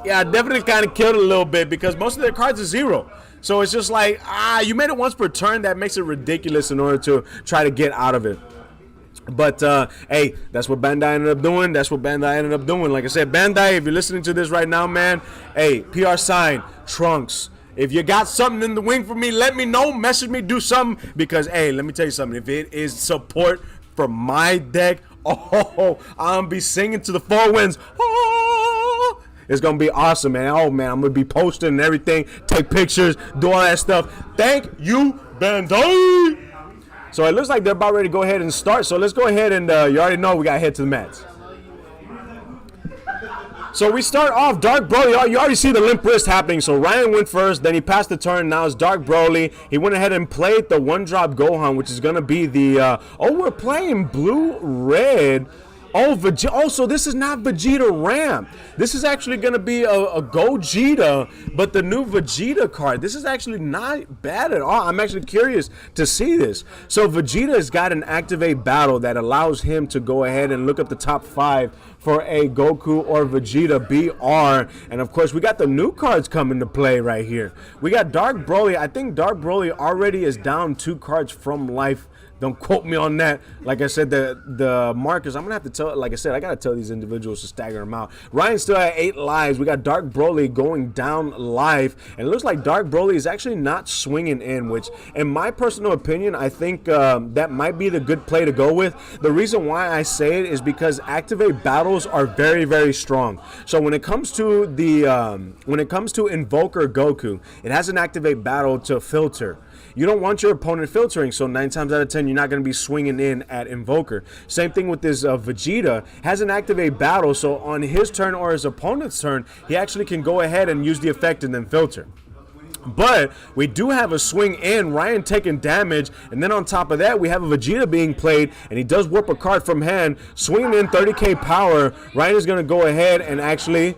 Yeah, definitely kind of killed it a little bit because most of their cards are 0. So it's just like, you made it once per turn. That makes it ridiculous in order to try to get out of it. But, hey, that's what Bandai ended up doing. That's what Bandai ended up doing. Like I said, Bandai, if you're listening to this right now, man, hey, PR Sign, Trunks. If you got something in the wing for me, let me know. Message me, do something. Because, hey, let me tell you something. If it is support for my deck, I'm going to be singing to the 4 winds. It's going to be awesome, man. Oh, man, I'm going to be posting and everything. Take pictures, do all that stuff. Thank you, Bandai. So it looks like they're about ready to go ahead and start. So let's go ahead and, you already know we got to head to the mats. So we start off Dark Broly. You already see the limp wrist happening. So Ryan went first, then he passed the turn. Now it's Dark Broly. He went ahead and played the one-drop Gohan, which is going to be the, we're playing blue-red. So this is not Vegeta Ramp. This is actually going to be a Gogeta, but the new Vegeta card. This is actually not bad at all. I'm actually curious to see this. So Vegeta has got an activate battle that allows him to go ahead and look up the top 5 for a Goku or Vegeta BR. And of course, we got the new cards coming to play right here. We got Dark Broly. I think Dark Broly already is down 2 cards from life. Don't quote me on that. Like I said, the markers, I'm going to have to tell, like I said, I got to tell these individuals to stagger them out. Ryan still at 8 lives. We got Dark Broly going down live. And it looks like Dark Broly is actually not swinging in, which, in my personal opinion, I think that might be the good play to go with. The reason why I say it is because activate battles are very, very strong. So when it comes to Invoker Goku, it has an activate battle to filter. You don't want your opponent filtering, so 9 times out of 10, you're not going to be swinging in at Invoker. Same thing with this Vegeta. Has an activate battle, so on his turn or his opponent's turn, he actually can go ahead and use the effect and then filter. But we do have a swing in, Ryan taking damage, and then on top of that, we have a Vegeta being played, and he does whip a card from hand, swinging in 30k power. Ryan is going to go ahead and actually...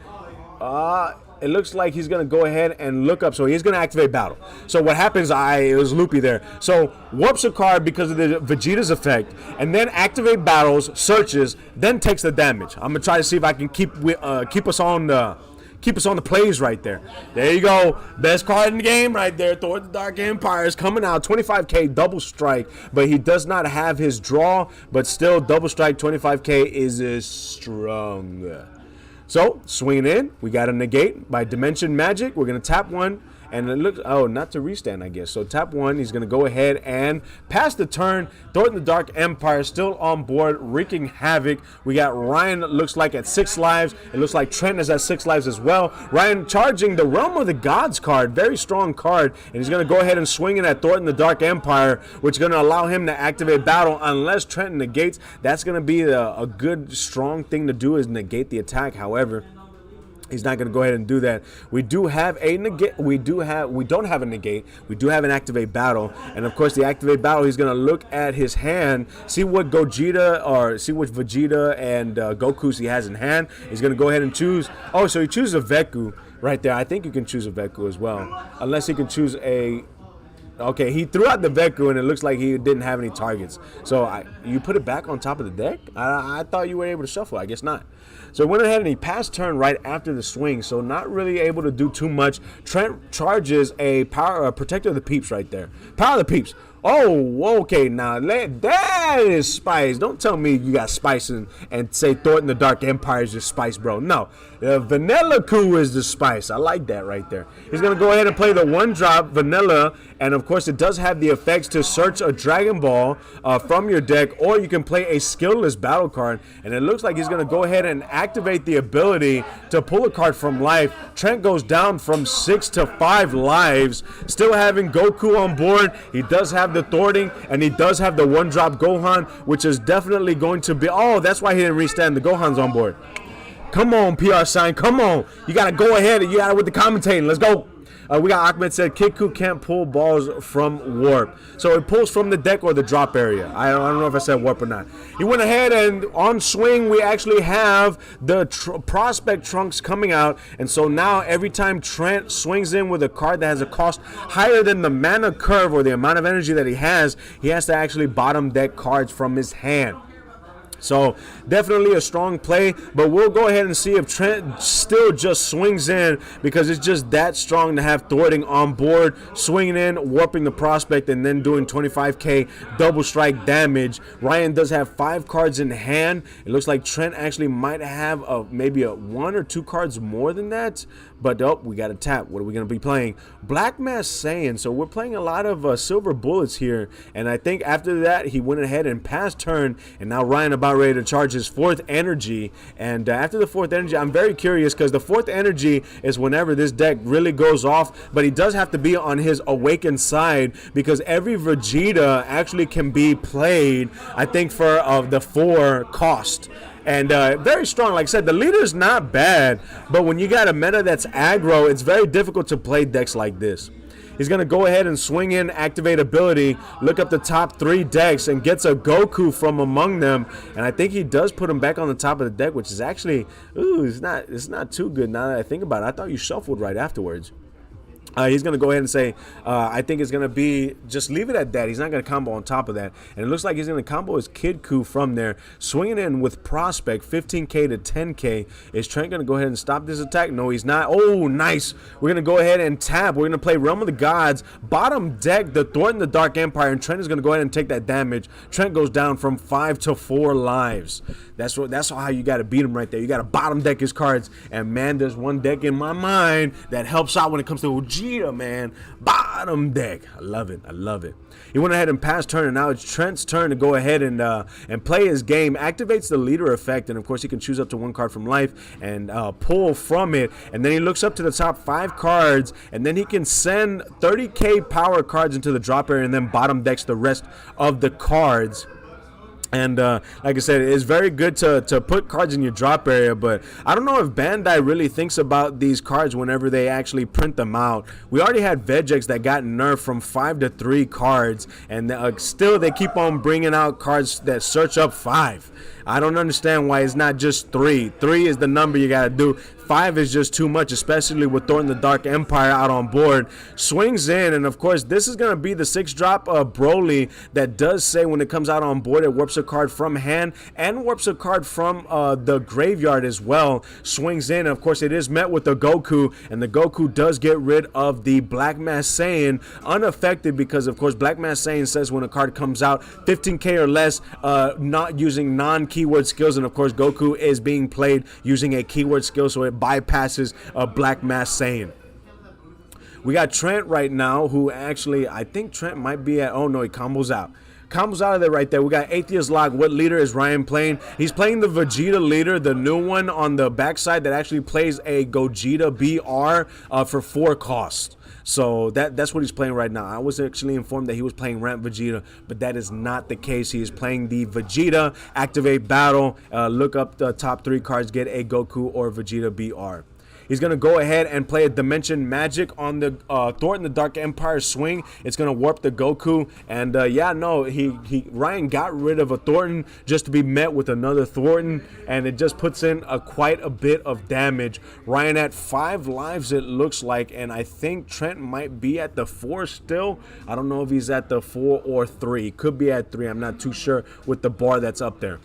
it looks like he's going to go ahead and look up. So he's going to activate battle. So what happens, it was loopy there. So whoops a card because of the Vegeta's effect, and then activate battles, searches, then takes the damage. I'm going to try to see if I can keep us on the plays right there. There you go. Best card in the game right there. Thor the Dark Empire is coming out. 25k double strike, but he does not have his draw, but still double strike 25k is strong. So, swinging in, we got a negate by Dimension Magic. We're going to tap 1, and it looks, not to restand, I guess. So, tap 1, he's going to go ahead and pass the turn. Thor in the Dark Empire still on board, wreaking havoc. We got Ryan, looks like, at 6 lives. It looks like Trent is at 6 lives as well. Ryan charging the Realm of the Gods card, very strong card, and he's going to go ahead and swing in at Thor in the Dark Empire, which is going to allow him to activate battle unless Trent negates. That's going to be a good, strong thing to do is negate the attack, however. He's not going to go ahead and do that. We do have a negate. We don't have a negate. We do have an activate battle. And of course, the activate battle, he's going to look at his hand, see what Gogeta or see which Vegeta and Gokus he has in hand. He's going to go ahead and choose. Oh, so he chooses a Veku right there. I think you can choose a Veku as well. Unless he can choose a... Okay, he threw out the Veku, and it looks like he didn't have any targets. So you put it back on top of the deck? I thought you were able to shuffle. I guess not. So he went ahead and he passed turn right after the swing, so not really able to do too much. Trent charges a Protector of the Peeps right there. Power of the Peeps. Oh, okay, now that is spice. Don't tell me you got spice and say Thornton the Dark Empire is just spice, bro. No, Vanilla Coup is the spice. I like that right there. He's going to go ahead and play the 1-drop Vanilla, and of course it does have the effects to search a Dragon Ball from your deck, or you can play a skillless battle card, and it looks like he's going to go ahead and activate the ability to pull a card from life. Trent goes down from 6 to 5 lives, still having Goku on board. He does have the thwarting, and he does have the 1-drop Gohan, which is definitely going to be... Oh, that's why he didn't restand. The Gohan's on board. Come on, PR sign. Come on. You got to go ahead. You got it with the commentating. Let's go. We got Ahmed said Kiku can't pull balls from warp. So it pulls from the deck or the drop area. I don't know if I said warp or not. He went ahead and on swing we actually have the prospect trunks coming out. And so now every time Trent swings in with a card that has a cost higher than the mana curve or the amount of energy that he has to actually bottom deck cards from his hand. So definitely a strong play, but we'll go ahead and see if Trent still just swings in, because it's just that strong to have thwarting on board, swinging in, warping the prospect, and then doing 25k double strike damage. Ryan does have 5 cards in hand. It looks like Trent actually might have maybe 1 or 2 cards more than that. But we got to tap. What are we going to be playing? Black Mass Saiyan. So we're playing a lot of silver bullets here. And I think after that, he went ahead and passed turn. And now Ryan about ready to charge his 4th energy. And after the 4th energy, I'm very curious, because the 4th energy is whenever this deck really goes off. But he does have to be on his awakened side, because every Vegeta actually can be played, I think, for the 4 cost. And very strong. Like I said, the leader's not bad, but when you got a meta that's aggro, it's very difficult to play decks like this. He's going to go ahead and swing in, activate ability, look up the top 3 decks, and gets a Goku from among them. And I think he does put him back on the top of the deck, which is actually, it's not too good now that I think about it. I thought you shuffled right afterwards. He's going to go ahead and say, I think it's going to be, just leave it at that. He's not going to combo on top of that. And it looks like he's going to combo his Kid Coup from there. Swinging in with Prospect, 15k to 10k. Is Trent going to go ahead and stop this attack? No, he's not. Oh, nice. We're going to go ahead and tap. We're going to play Realm of the Gods. Bottom deck, the Thornton the Dark Empire. And Trent is going to go ahead and take that damage. Trent goes down from 5 to 4 lives. That's how you got to beat him right there. You got to bottom deck his cards. And man, there's one deck in my mind that helps out when it comes to Vegeta, man. Bottom deck. I love it. I love it. He went ahead and passed turn, and now it's Trent's turn to go ahead and play his game. Activates the leader effect, and of course he can choose up to 1 card from life and pull from it. And then he looks up to the top 5 cards, and then he can send 30k power cards into the drop area, and then bottom decks the rest of the cards. And like I said, it's very good to put cards in your drop area, but I don't know if Bandai really thinks about these cards whenever they actually print them out. We already had Vegex that got nerfed from 5 to 3 cards, and still they keep on bringing out cards that search up 5. I don't understand why it's not just 3. 3 is the number you got to do. 5 is just too much, especially with Thornton the Dark Empire out on board. Swings in, and of course, this is going to be the 6-drop Broly that does say when it comes out on board, it warps a card from hand and warps a card from the graveyard as well. Swings in, and of course, it is met with the Goku, and the Goku does get rid of the Black Mass Saiyan unaffected, because, of course, Black Mass Saiyan says when a card comes out, 15k or less, not using non-keyword skills, and of course, Goku is being played using a keyword skill, so it bypasses a Black Mass Saiyan. We got Trent right now, who actually, I think Trent might be at, oh no, he combos out. Combos out of there right there. We got Atheist Lock. What leader is Ryan playing? He's playing the Vegeta leader, the new one on the backside that actually plays a Gogeta BR for 4 costs. So that's what he's playing right now. I was actually informed that he was playing Ramp Vegeta, but that is not the case. He is playing the Vegeta, activate battle, look up the top 3 cards, get a Goku or Vegeta BR. He's going to go ahead and play a Dimension Magic on the Thornton the Dark Empire swing. It's going to warp the Goku. And Ryan got rid of a Thornton just to be met with another Thornton. And it just puts in quite a bit of damage. Ryan at 5 lives, it looks like. And I think Trent might be at the 4 still. I don't know if he's at the 4 or 3. Could be at 3. I'm not too sure with the bar that's up there.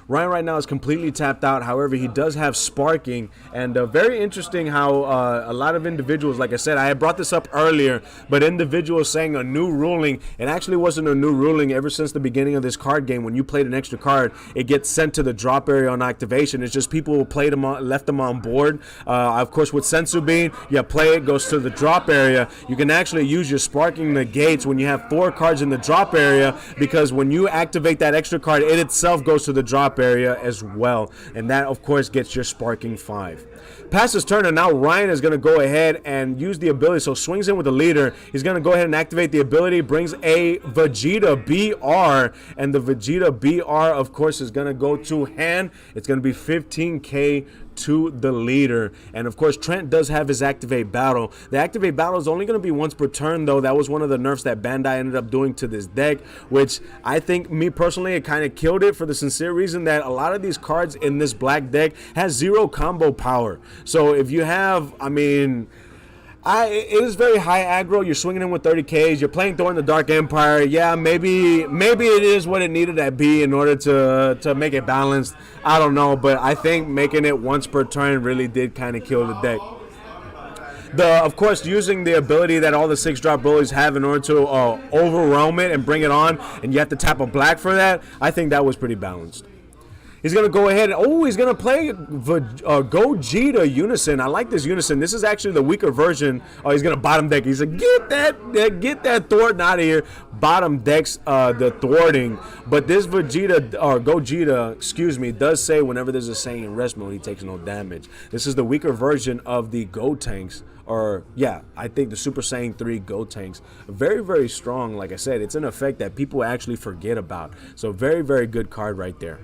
Ryan right now is completely tapped out. However, he does have sparking, and very interesting how a lot of individuals, like I said, I had brought this up earlier, but individuals saying a new ruling. It actually wasn't a new ruling ever since the beginning of this card game. When you played an extra card, it gets sent to the drop area on activation. It's just people who played them left them on board. Of course, with Sensu Bean, you play it, goes to the drop area. You can actually use your sparking negates when you have 4 cards in the drop area, because when you activate that extra card, it itself goes to the drop area as well, and that of course gets your sparking 5. Past his turn, and now Ryan is going to go ahead and use the ability. So swings in with the leader. He's going to go ahead and activate the ability. Brings a Vegeta BR, and the Vegeta BR of course is going to go to hand. It's going to be 15k to the leader. And of course Trent does have his activate battle. The activate battle is only going to be once per turn, though. That was one of the nerfs that Bandai ended up doing to this deck, which I think, me personally, it kind of killed it for the sincere reason that a lot of these cards in this black deck has 0 combo power. So if you have, it is very high aggro. You're swinging in with 30Ks. You're playing Thor in the Dark Empire. Yeah, maybe it is what it needed to be in order to make it balanced. I don't know, but I think making it once per turn really did kind of kill the deck. Of course, using the ability that all the 6-drop bullies have in order to overwhelm it and bring it on, and you have to tap a black for that, I think that was pretty balanced. He's going to go ahead and, he's going to play Gogeta Unison. I like this Unison. This is actually the weaker version. Oh, he's going to bottom deck. He's like, get that Thornton out of here. Bottom decks the thwarting. But this Gogeta, does say whenever there's a Saiyan in rest mode, he takes no damage. This is the weaker version of the Gotenks. I think the Super Saiyan 3 Gotenks. Very, very strong. Like I said, it's an effect that people actually forget about. So very, very good card right there.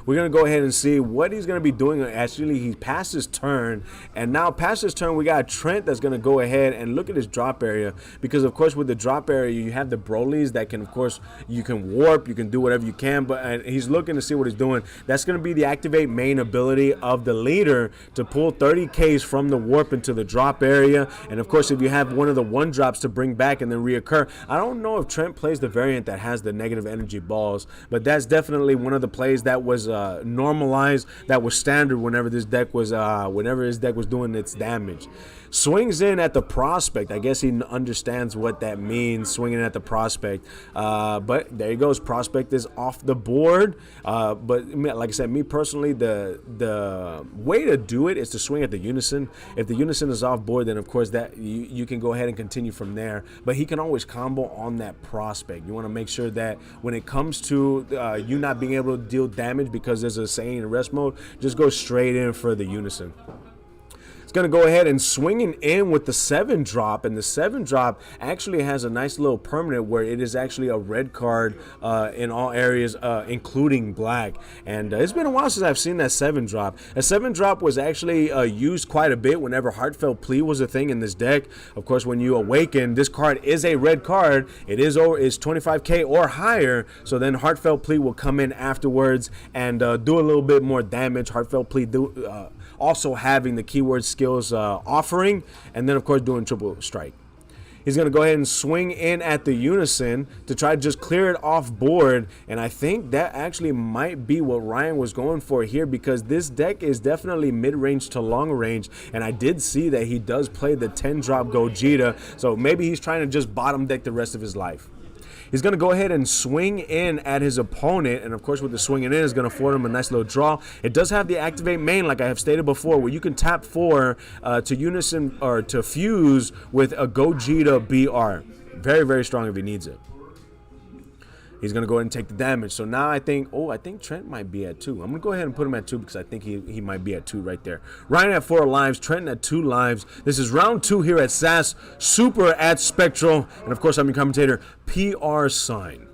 We're going to go ahead and see what he's going to be doing. Actually, he passed his turn, and now past his turn, we got Trent that's going to go ahead and look at his drop area, because, of course, with the drop area, you have the Brolys that can, of course, you can warp, you can do whatever you can, but he's looking to see what he's doing. That's going to be the activate main ability of the leader to pull 30Ks from the warp into the drop area, and, of course, if you have one of the 1-drops to bring back and then reoccur. I don't know if Trent plays the variant that has the negative energy balls, but that's definitely one of the plays that was normalized, that was standard whenever this deck was his deck was doing its damage. Swings in at the prospect. I guess he understands what that means, swinging at the prospect. But there he goes. Prospect is off the board. But like I said, me personally, the way to do it is to swing at the Unison. If the Unison is off board, then of course that you can go ahead and continue from there. But he can always combo on that prospect. You want to make sure that when it comes to you not being able to deal damage because there's a Saiyan in rest mode, just go straight in for the Unison. It's going to go ahead and swinging in with the 7-drop, and the 7-drop actually has a nice little permanent where it is actually a red card in all areas, including black. And it's been a while since I've seen that 7-drop. A 7-drop was actually used quite a bit whenever Heartfelt Plea was a thing in this deck. Of course, when you awaken, this card is a red card. It is 25k or higher, so then Heartfelt Plea will come in afterwards and do a little bit more damage. Heartfelt Plea also having the keyword skills offering, and then of course doing triple strike. He's going to go ahead and swing in at the Unison to try to just clear it off board, and I think that actually might be what Ryan was going for here, because this deck is definitely mid-range to long range, and I did see that he does play the 10-drop Gogeta, so maybe he's trying to just bottom deck the rest of his life. He's going to go ahead and swing in at his opponent, and of course with the swinging in is going to afford him a nice little draw. It does have the activate main, like I have stated before, where you can tap 4 to Unison or to fuse with a Gogeta BR. Very, very strong if he needs it. He's going to go ahead and take the damage. So now I think Trent might be at 2. I'm going to go ahead and put him at 2 because I think he might be at 2 right there. Ryan at 4 lives, Trent at 2 lives. This is round 2 here at SAS Super at Spectral. And of course, I'm your commentator, PR Sign.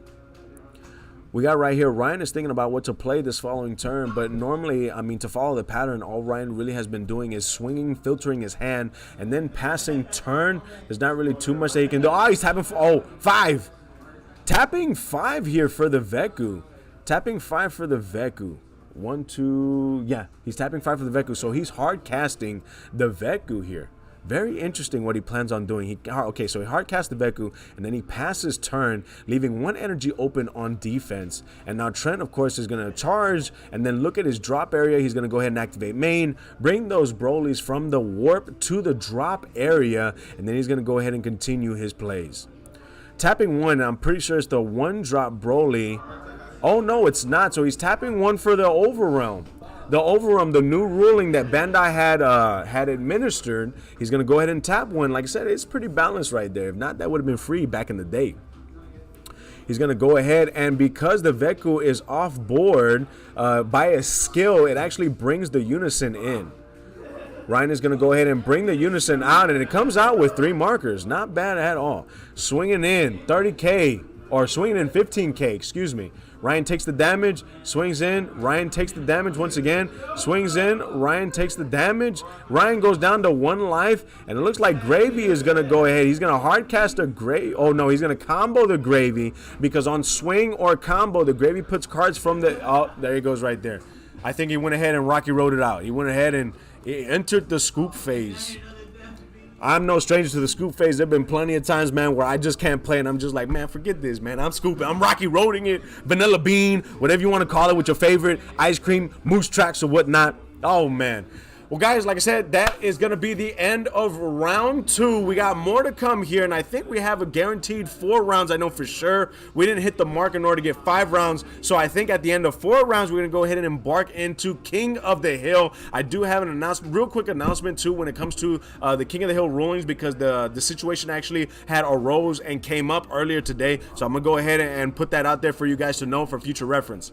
We got right here, Ryan is thinking about what to play this following turn, but normally, I mean, to follow the pattern, all Ryan really has been doing is swinging, filtering his hand, and then passing turn. There's not really too much that he can do. Oh, he's tapping, 5. Tapping 5 here for the Veku. Tapping 5 for the Veku. 1, 2, yeah, he's tapping 5 for the Veku, so he's hard casting the Veku here. Very interesting what he plans on doing. Okay, so he hard casts the Veku, and then he passes turn, leaving 1 energy open on defense. And now Trent, of course, is going to charge, and then look at his drop area. He's going to go ahead and activate main, bring those Brolys from the warp to the drop area, and then he's going to go ahead and continue his plays. Tapping 1, I'm pretty sure it's the 1-drop Broly. Oh, no, it's not. So he's tapping 1 for the Overrealm. The Overrealm, the new ruling that Bandai had administered, he's going to go ahead and tap 1. Like I said, it's pretty balanced right there. If not, that would have been free back in the day. He's going to go ahead, and because the Veku is off board by a skill, it actually brings the Unison in. Ryan is going to go ahead and bring the Unison out, and it comes out with 3 markers. Not bad at all. Swinging in 30K, or swinging in 15K, excuse me. Ryan takes the damage, swings in, Ryan takes the damage once again, swings in, Ryan takes the damage. Ryan goes down to 1 life, and it looks like Gravy is going to go ahead. He's going to hard cast a Gravy. Oh, no, he's going to combo the Gravy, because on swing or combo, the Gravy puts cards from the... Oh, there he goes right there. I think he went ahead and Rocky wrote it out. He went ahead and he entered the scoop phase. I'm no stranger to the scoop phase. There have been plenty of times, man, where I just can't play, and I'm just like, man, forget this, man. I'm scooping. I'm Rocky Roading it, vanilla bean, whatever you want to call it, with your favorite ice cream, moose tracks or whatnot. Oh, man. Well, guys, like I said, that is going to be the end of round 2. We got more to come here, and I think we have a guaranteed 4 rounds. I know for sure we didn't hit the mark in order to get 5 rounds, so I think at the end of 4 rounds, we're going to go ahead and embark into King of the Hill. I do have an announcement, real quick announcement, too, when it comes to the King of the Hill rulings, because the situation actually had arose and came up earlier today, so I'm going to go ahead and put that out there for you guys to know for future reference.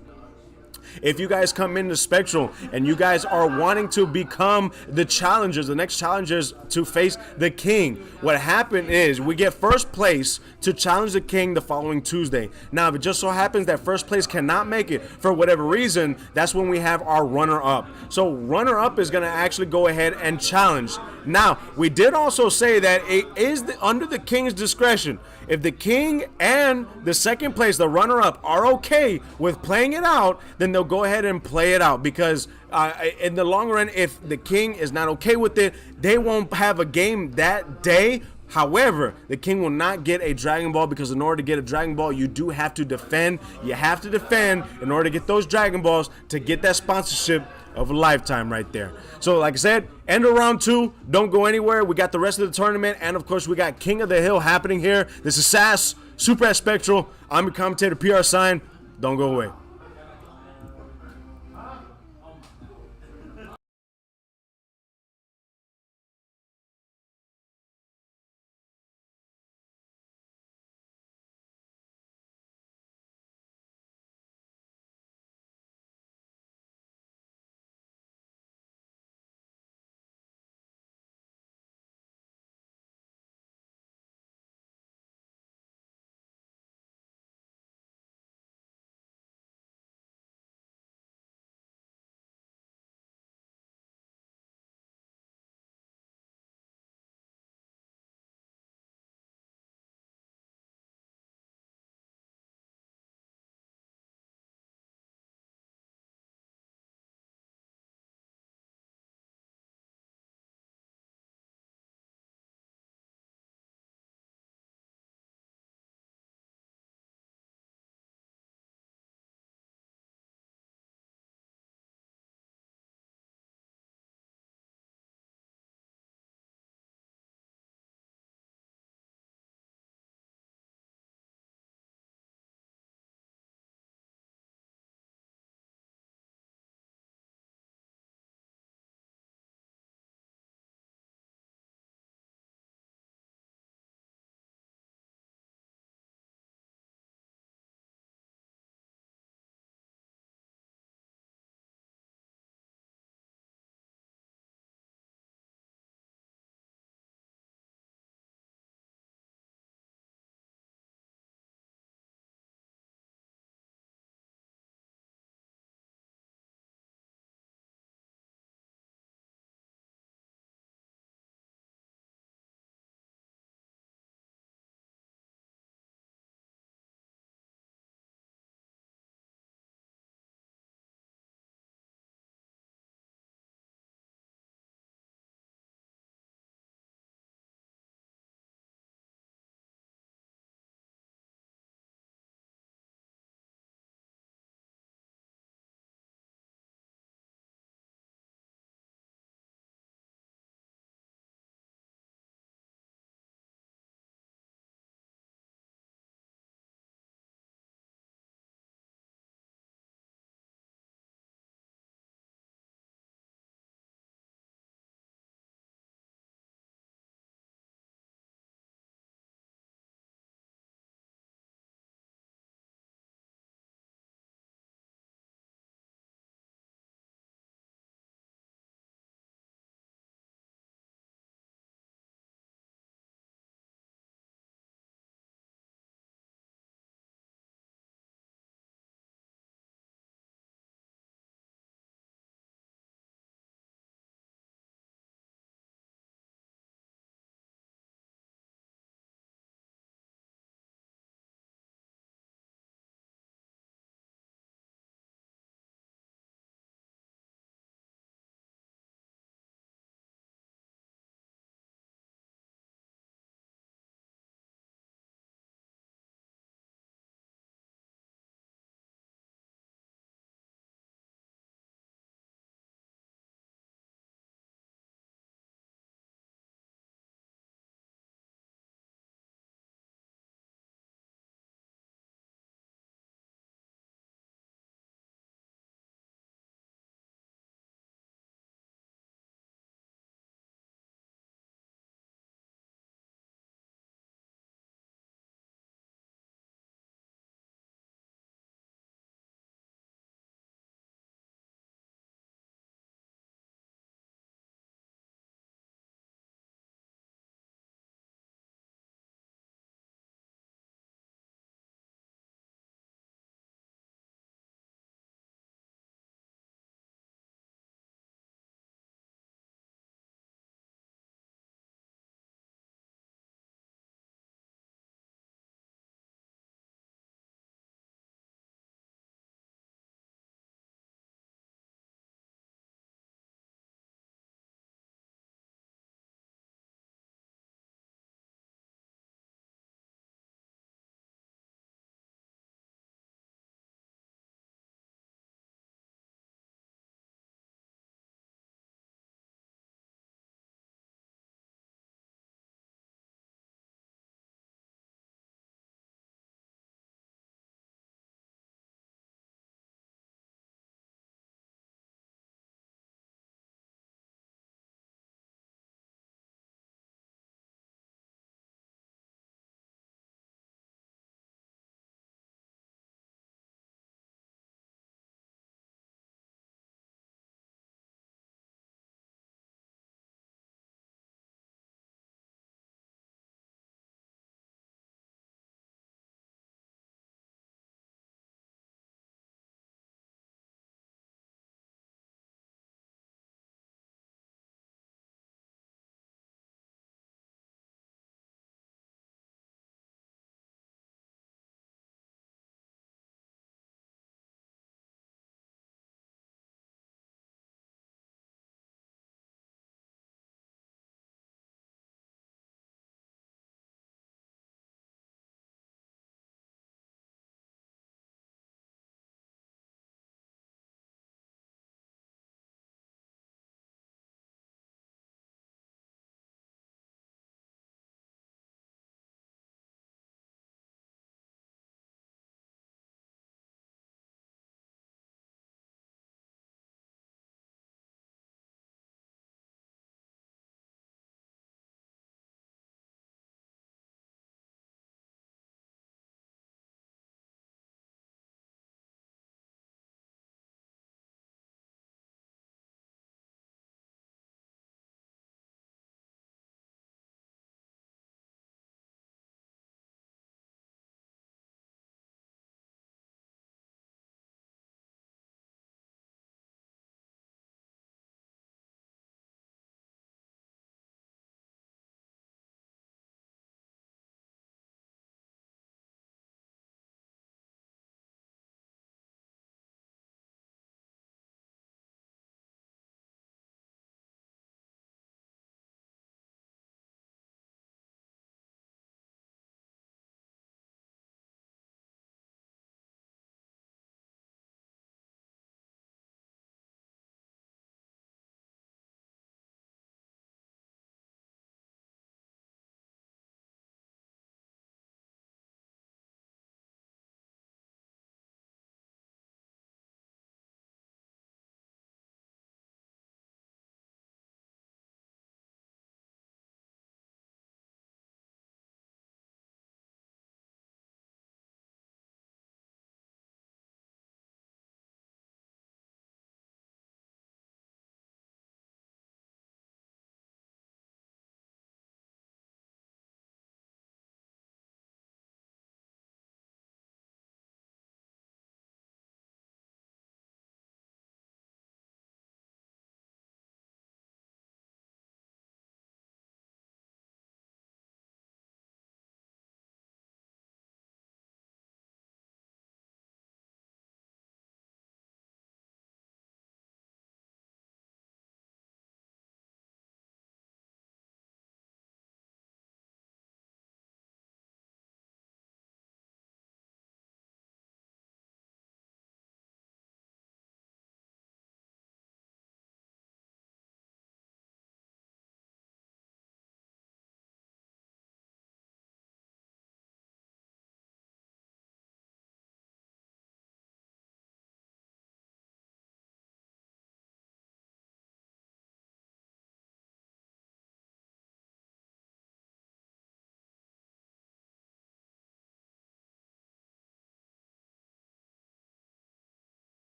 If you guys come into Spectral and you guys are wanting to become the challengers, the next challengers to face the King, what happened is we get first place to challenge the King the following Tuesday. Now, if it just so happens that first place cannot make it for whatever reason, that's when we have our runner-up. So runner-up is going to actually go ahead and challenge. Now, we did also say that it is under the King's discretion. If the King and the second place, the runner-up, are okay with playing it out, then they'll go ahead and play it out, because in the long run, if the King is not okay with it, they won't have a game that day. However, the King will not get a Dragon Ball, because in order to get a Dragon Ball, you do have to defend. You have to defend in order to get those Dragon Balls to get that sponsorship of a lifetime right there. So like I said, end of round 2. Don't go anywhere. We got the rest of the tournament, and of course we got King of the Hill happening here. This is SAS Super at Spectral. I'm your commentator, PR Sign. Don't go away.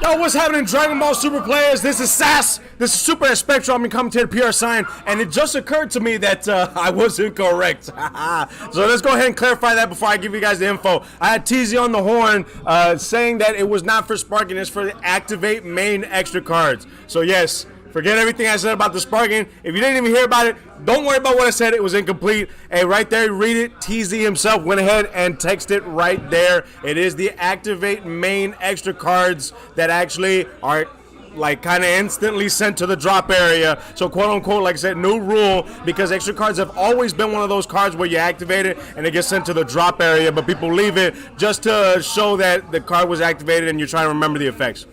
Yo, what's happening, Dragon Ball Super players? This is SAS. This is Super at Spectral. I'm commentator PR Sign, and it just occurred to me that I was incorrect. So let's go ahead and clarify that before I give you guys the info. I had TZ on the horn saying that it was not for sparking, it's for the activate main extra cards. So yes, forget everything I said about the sparking. If you didn't even hear about it, don't worry about what I said. It was incomplete. Hey, right there, read it. TZ himself went ahead and texted it right there. It is the activate main extra cards that actually are like kind of instantly sent to the drop area. So quote unquote, like I said, new rule, because extra cards have always been one of those cards where you activate it and it gets sent to the drop area, but people leave it just to show that the card was activated and you're trying to remember the effects.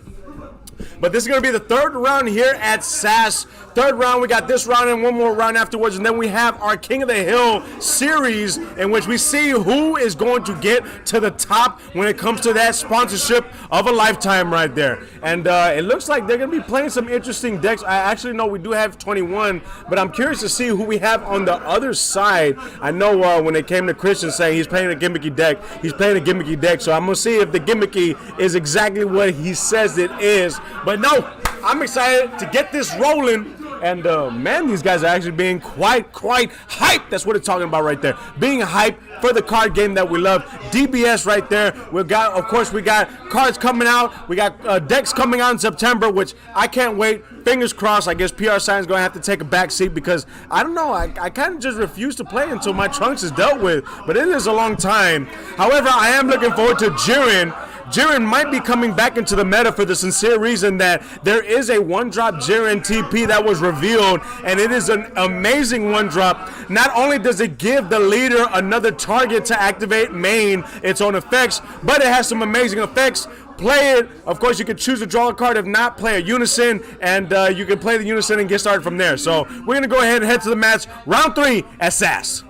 But this is going to be the third round here at SAS. Third round, we got this round and one more round afterwards, and then we have our King of the Hill series in which we see who is going to get to the top when it comes to that sponsorship of a lifetime right there. And it looks like they're going to be playing some interesting decks. I actually know we do have 21, but I'm curious to see who we have on the other side. I know when it came to Christian saying he's playing a gimmicky deck, he's playing a gimmicky deck, so I'm going to see if the gimmicky is exactly what he says it is. But no, I'm excited to get this rolling. And man, these guys are actually being quite hyped. That's what it's talking about right there. Being hyped for the card game that we love. DBS right there. We got, of course, we got cards coming out. We got decks coming out in September, which I can't wait. Fingers crossed. I guess PR Sign's going to have to take a back seat because I don't know. I kind of just refuse to play until my trunks is dealt with. But it is a long time. However, I am looking forward to Jiren. Jiren might be coming back into the meta for the sincere reason that there is a one-drop Jiren TP that was revealed, and it is an amazing one-drop. Not only does it give the leader another target to activate main its own effects, but it has some amazing effects. Play it. Of course, you can choose to draw a card. If not, play a Unison, and you can play the Unison and get started from there. So we're going to go ahead and head to the match. Round 3 at SAS.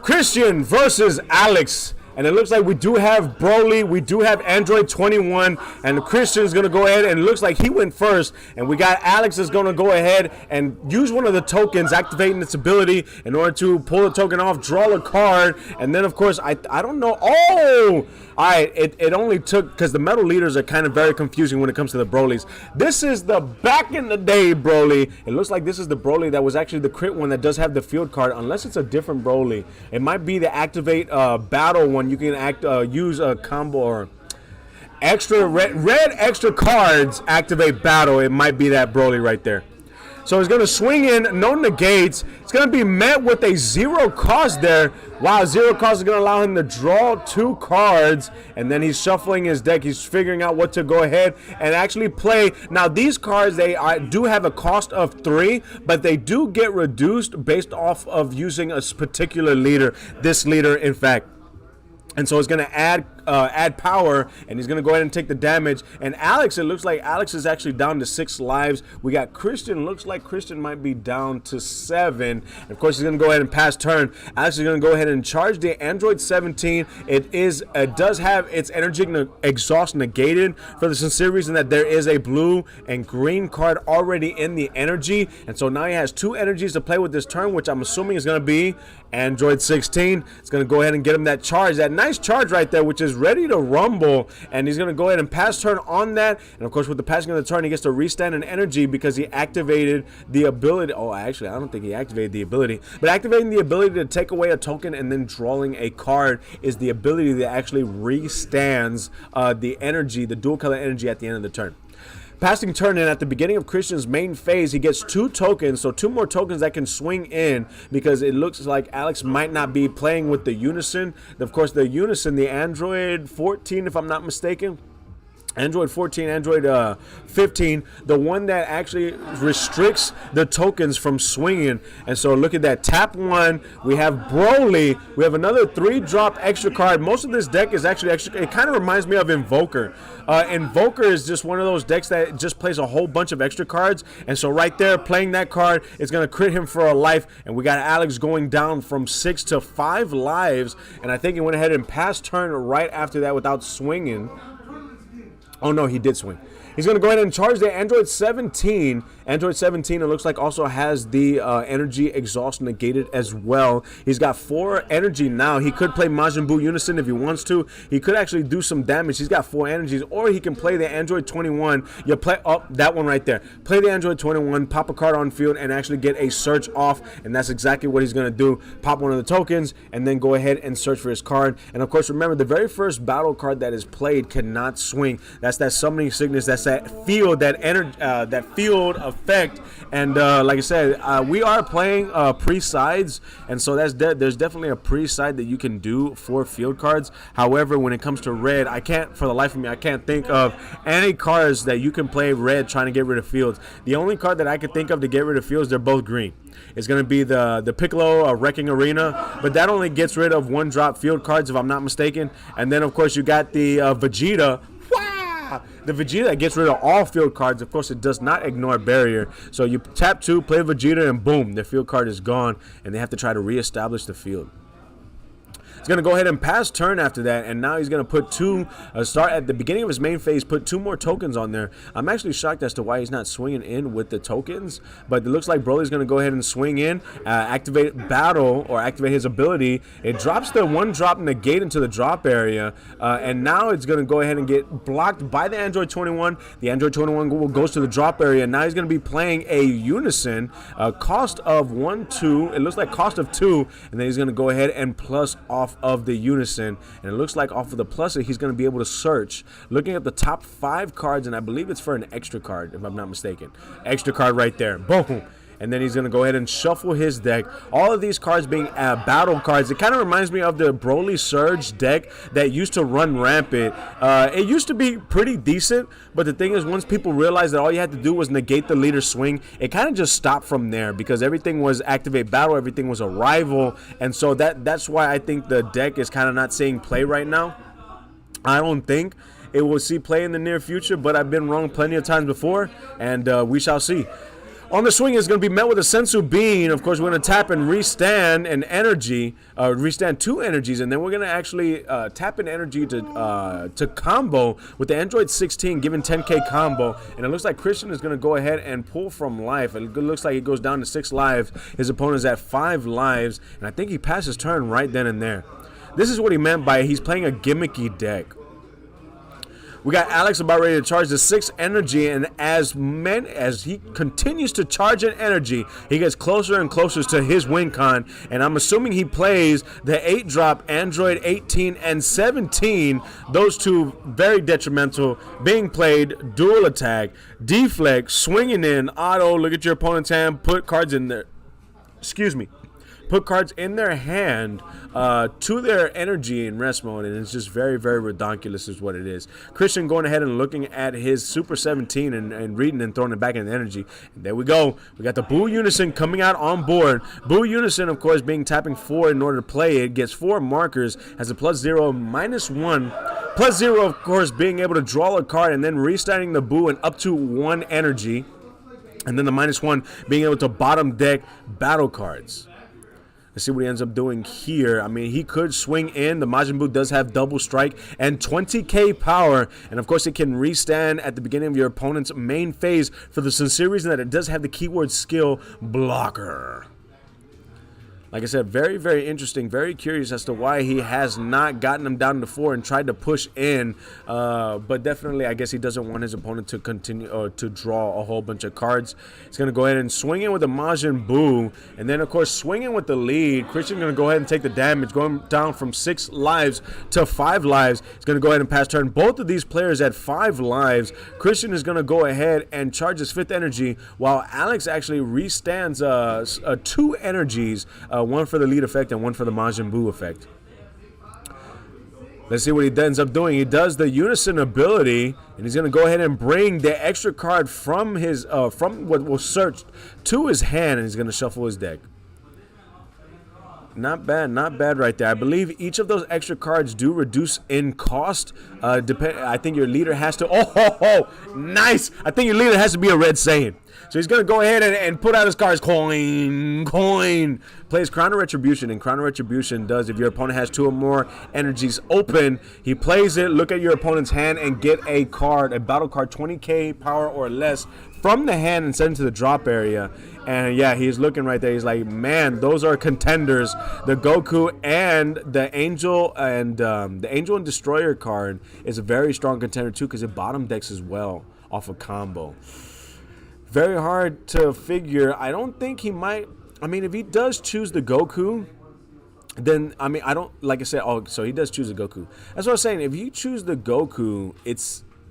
Christian versus Alex. And it looks like we do have Broly, we do have Android 21, and Christian's going to go ahead, and it looks like he went first. And we got Alex is going to go ahead and use one of the tokens, activating its ability in order to pull the token off, draw a card, and then, of course, I don't know. Oh! All right, it only took, because the metal leaders are kind of very confusing when it comes to the Brolys. This is the back in the day Broly. It looks like this is the Broly that was actually the crit one that does have the field card, unless it's a different Broly. It might be the activate battle one. You can use a combo or extra red extra cards activate battle. It might be that Broly right there. So he's going to swing in, no negates. It's going to be met with a 0 cost there. Wow, 0 cost is going to allow him to draw 2 cards. And then he's shuffling his deck. He's figuring out what to go ahead and actually play. Now, these cards, they do have a cost of 3, but they do get reduced based off of using a particular leader. This leader, in fact. And so it's going to add power, and he's going to go ahead and take the damage. And Alex, it looks like Alex is actually down to 6 lives. We got Christian. Looks like Christian might be down to 7. And of course, he's going to go ahead and pass turn. Alex is going to go ahead and charge the Android 17. It does have its energy exhaust negated for the sincere reason that there is a blue and green card already in the energy. And so now he has 2 energies to play with this turn, which I'm assuming is going to be Android 16. It's going to go ahead and get him that charge, that nice charge right there, which is ready to rumble. And he's going to go ahead and pass turn on that. And of course, with the passing of the turn, he gets to restand an energy because he activated the ability. Oh, actually, I don't think he activated the ability. But activating the ability to take away a token and then drawing a card is the ability that actually restands the energy, the dual color energy at the end of the turn. Passing turn in at the beginning of Christian's main phase, he gets 2 tokens, so 2 more tokens that can swing in because it looks like Alex might not be playing with the Unison. Of course, the Unison, the Android 14, if I'm not mistaken. Android 14, Android 15, the one that actually restricts the tokens from swinging. And so look at that. Tap 1, we have Broly. We have another 3-drop extra card. Most of this deck is actually extra. It kind of reminds me of Invoker. Invoker is just one of those decks that just plays a whole bunch of extra cards. And so right there, playing that card, it's going to crit him for a life. And we got Alex going down from 6 to 5 lives. And I think he went ahead and passed turn right after that without swinging. Oh, no, he did swing. He's going to go ahead and charge the Android 17. Android 17, it looks like, also has the energy exhaust negated as well. He's got 4 energy now. He could play Majin Buu Unison if he wants to. He could actually do some damage. He's got 4 energies, or he can play the Android 21. You play that one right there. Play the Android 21, pop a card on field, and actually get a search off, and that's exactly what he's going to do. Pop one of the tokens, and then go ahead and search for his card. And of course, remember, the very first battle card that is played cannot swing. That's that summoning sickness. That's that field, that field effect. And like I said, we are playing pre-sides, and so there's definitely a pre-side that you can do for field cards. However, when it comes to red, for the life of me, I can't think of any cards that you can play red trying to get rid of fields. The only card that I could think of to get rid of fields, they're both green. It's going to be the Piccolo Wrecking Arena, but that only gets rid of 1-drop field cards, if I'm not mistaken. And then, of course, you got the Vegeta. The Vegeta that gets rid of all field cards. Of course, it does not ignore barrier. So you tap 2, play Vegeta, and boom, the field card is gone, and they have to try to reestablish the field. He's going to go ahead and pass turn after that, and now he's going to put 2, start at the beginning of his main phase, put 2 more tokens on there. I'm actually shocked as to why he's not swinging in with the tokens, but it looks like Broly's going to go ahead and swing in, activate battle, or activate his ability. It drops the 1-drop negate into the drop area, and now it's going to go ahead and get blocked by the Android 21. The Android 21 goes to the drop area. Now he's going to be playing a Unison, cost of 1, 2. It looks like cost of 2, and then he's going to go ahead and plus off of the Unison, and it looks like off of the plus he's going to be able to search, looking at the top 5 cards, and I believe it's for an extra card, if I'm not mistaken. Extra card right there. Boom. And then he's going to go ahead and shuffle his deck. All of these cards being battle cards. It kind of reminds me of the Broly Surge deck that used to run rampant. It used to be pretty decent, but the thing is, once people realized that all you had to do was negate the leader swing, it kind of just stopped from there, because everything was activate battle, everything was a rival, and so that's why I think the deck is kind of not seeing play right now. I don't think it will see play in the near future, but I've been wrong plenty of times before, and we shall see. On the swing is going to be met with a Sensu Bean. Of course, we're going to tap and restand an energy, restand 2 energies, and then we're going to actually tap an energy to combo with the Android 16, giving 10k combo. And it looks like Christian is going to go ahead and pull from life. It looks like he goes down to 6 lives. His opponent's at 5 lives, and I think he passes turn right then and there. This is what he meant by he's playing a gimmicky deck. We got Alex about ready to charge the 6 energy, and as he continues to charge an energy, he gets closer and closer to his win con, and I'm assuming he plays the 8-drop Android 18 and 17, those 2 very detrimental, being played, dual attack, deflect, swinging in, auto, look at your opponent's hand, put cards in there, put cards in their hand to their energy in rest mode, and it's just very, very redonkulous is what it is. Christian going ahead and looking at his Super 17 and reading and throwing it back in the energy. And there we go. We got the Buu Unison coming out on board. Buu Unison, of course, being tapping 4 in order to play it, gets 4 markers, has a +0, -1. +0, of course, being able to draw a card and then restarting the Buu and up to 1 energy. And then the -1 being able to bottom deck battle cards. Let's see what he ends up doing here. I mean, he could swing in. The Majin Buu does have double strike and 20k power. And, of course, it can restand at the beginning of your opponent's main phase for the sincere reason that it does have the keyword skill blocker. Like I said, very, very interesting. Very curious as to why he has not gotten him down to 4 and tried to push in. But definitely, I guess he doesn't want his opponent to continue to draw a whole bunch of cards. He's going to go ahead and swing in with the Majin Buu. And then, of course, swinging with the lead. Christian's going to go ahead and take the damage, going down from 6 lives to 5 lives. He's going to go ahead and pass turn. Both of these players at 5 lives. Christian is going to go ahead and charge his 5th energy, while Alex actually restands 2 energies. One for the lead effect and one for the Majin Buu effect. Let's see what he ends up doing. He does the Unison ability, and he's going to go ahead and bring the extra card from his from what was searched to his hand, and he's going to shuffle his deck. Not bad right there. I believe each of those extra cards do reduce in cost. I think your leader has to. Nice. I think your leader has to be a red Saiyan. So he's going to go ahead and put out his cards. Coin. Plays Crown of Retribution, and Crown of Retribution does, if your opponent has 2 or more energies open, he plays it, look at your opponent's hand, and get a card, a battle card, 20k power or less, from the hand and send it to the drop area. And yeah, he's looking right there. He's like, man, those are contenders. The Goku and the Angel and Destroyer card is a very strong contender too, because it bottom decks as well off a combo. Very hard to figure. I don't think he might. I mean, if he does choose the Goku, then, I mean, I don't, like I said, so he does choose the Goku. That's what I was saying. If you choose the Goku,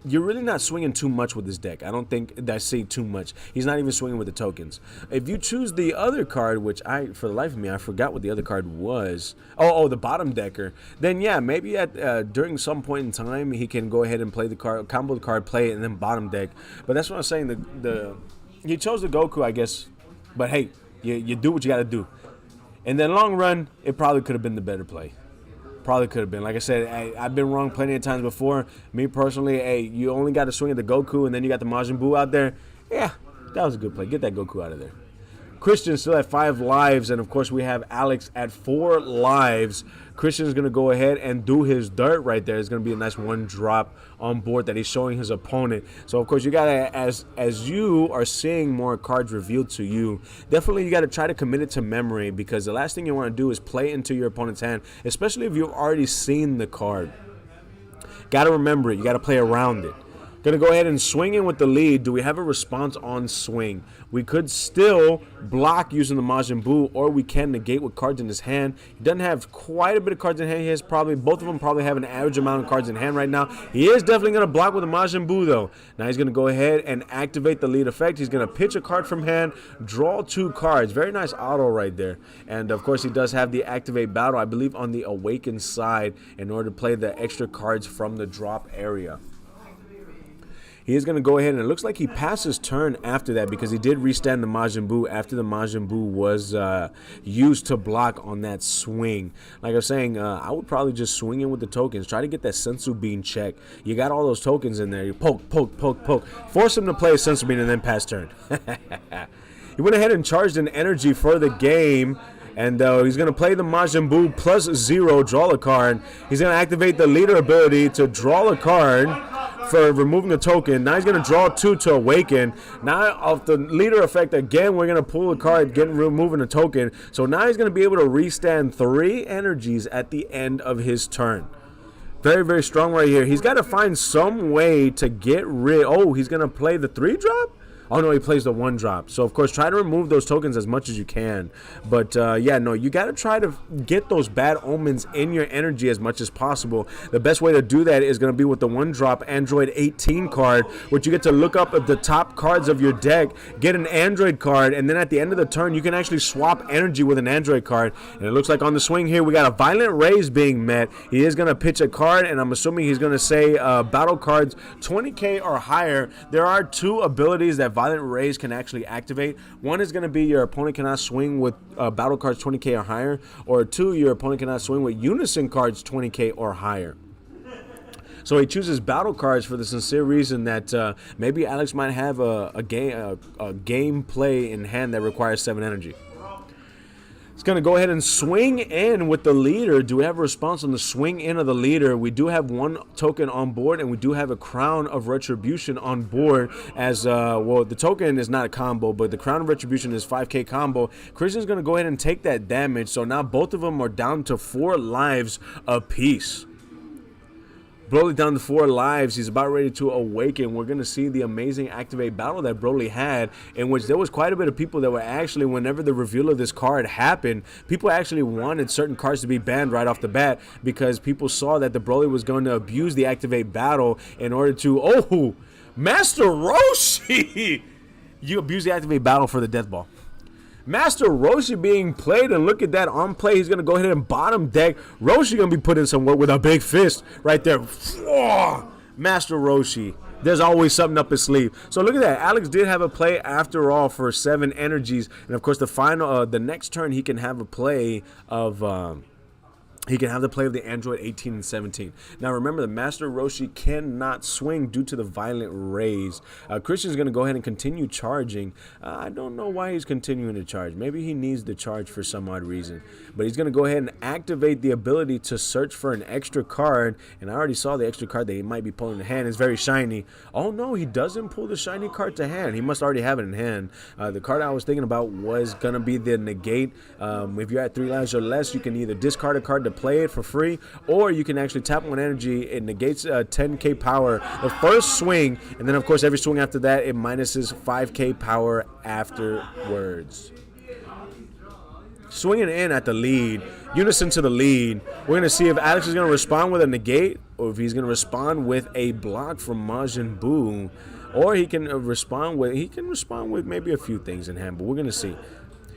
you're really not swinging too much with this deck. I don't think I say too much. He's not even swinging with the tokens. If you choose the other card, which for the life of me, I forgot what the other card was. The bottom decker. Then yeah, maybe during some point in time, he can go ahead and play the card, combo the card, play it, and then bottom deck. But that's what I'm saying. He chose the Goku, I guess. But hey, you do what you got to do. In the long run, it probably could have been the better play. Probably could have been. Like I said, I've been wrong plenty of times before. Me personally, you only got to swing at the Goku, and then you got the Majin Buu out there. Yeah, that was a good play. Get that Goku out of there. Christian's still at 5 lives, and of course we have Alex at 4 lives. Christian's going to go ahead and do his dirt right there. It's going to be a nice 1-drop on board that he's showing his opponent. So of course you got to, as you are seeing more cards revealed to you, definitely you got to try to commit it to memory, because the last thing you want to do is play into your opponent's hand, especially if you've already seen the card. Got to remember it. You got to play around it. Going to go ahead and swing in with the lead. Do we have a response on swing? We could still block using the Majin Buu, or we can negate with cards in his hand. He doesn't have quite a bit of cards in hand. He has both of them probably have an average amount of cards in hand right now. He is definitely going to block with the Majin Buu though. Now he's going to go ahead and activate the lead effect. He's going to pitch a card from hand, draw 2 cards. Very nice auto right there. And of course he does have the activate battle, I believe, on the awakened side in order to play the extra cards from the drop area. He is going to go ahead, and it looks like he passed his turn after that, because he did restand the Majin Buu after the Majin Buu was used to block on that swing. Like I was saying, I would probably just swing in with the tokens. Try to get that Sensu Bean check. You got all those tokens in there. You poke. Force him to play a Sensu Bean and then pass turn. He went ahead and charged an energy for the game. And he's going to play the Majin Buu plus 0, draw a card. He's going to activate the leader ability to draw a card for removing a token. Now he's going to draw 2 to awaken. Now off the leader effect, again, we're going to pull a card, removing a token. So now he's going to be able to restand 3 energies at the end of his turn. Very, very strong right here. He's got to find some way to get rid. Oh, he's going to play the 3-drop? Oh, no, he plays the 1-drop. So, of course, try to remove those tokens as much as you can. But, yeah, no, you got to try to get those bad omens in your energy as much as possible. The best way to do that is going to be with the 1-drop Android 18 card, which you get to look up at the top cards of your deck, get an Android card, and then at the end of the turn, you can actually swap energy with an Android card. And it looks like on the swing here, we got a Violent Raise being met. He is going to pitch a card, and I'm assuming he's going to say battle cards 20k or higher. There are 2 abilities that Violent Raise can actually activate. One is going to be your opponent cannot swing with battle cards 20k or higher, or 2, your opponent cannot swing with unison cards 20k or higher. So he chooses battle cards for the sincere reason that maybe Alex might have a game play in hand that requires 7 energy. He's going to go ahead and swing in with the leader. Do we have a response on the swing in of the leader? We do have 1 token on board, and we do have a Crown of Retribution on board. As well, the token is not a combo, but the Crown of Retribution is 5k combo. Christian's going to go ahead and take that damage. So now both of them are down to 4 lives apiece. Broly down to 4 lives. He's about ready to awaken. We're going to see the amazing activate battle that Broly had, in which there was quite a bit of people that were actually, whenever the reveal of this card happened, people actually wanted certain cards to be banned right off the bat, because people saw that the Broly was going to abuse the activate battle in order to, oh, Master Roshi! You abuse the activate battle for the death ball. Master Roshi being played, and look at that on play. He's going to go ahead and bottom deck. Roshi going to be put in some work with a big fist right there. Master Roshi. There's always something up his sleeve. So look at that. Alex did have a play after all for 7 energies. And, of course, the next turn he can have a play of... he can have the play of the Android 18 and 17. Now, remember, the Master Roshi cannot swing due to the violent rays. Christian's going to go ahead and continue charging. I don't know why he's continuing to charge. Maybe he needs the charge for some odd reason. But he's going to go ahead and activate the ability to search for an extra card. And I already saw the extra card that he might be pulling to hand. It's very shiny. Oh, no, he doesn't pull the shiny card to hand. He must already have it in hand. The card I was thinking about was going to be the negate. If you're at 3 lives or less, you can either discard a card to play it for free, or you can actually tap 1 energy. It negates 10k power the first swing, and then of course every swing after that it minuses 5k power afterwards. Swinging in at the lead, unison to the lead. We're going to see if Alex is going to respond with a negate, or if he's going to respond with a block from Majin Buu, or he can respond with maybe a few things in hand, but we're going to see.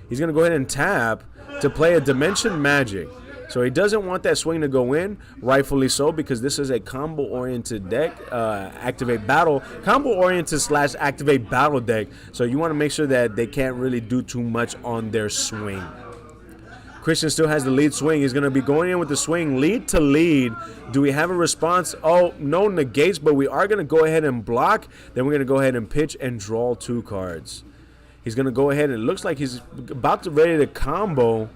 He's going to go ahead and tap to play a Dimension Magic. So he doesn't want that swing to go in, rightfully so, because this is a combo-oriented deck, activate battle, combo-oriented / activate battle deck. So you want to make sure that they can't really do too much on their swing. Christian still has the lead swing. He's going to be going in with the swing, lead to lead. Do we have a response? Oh, no negates, but we are going to go ahead and block. Then we're going to go ahead and pitch and draw 2 cards. He's going to go ahead, and it looks like he's about to ready to combo.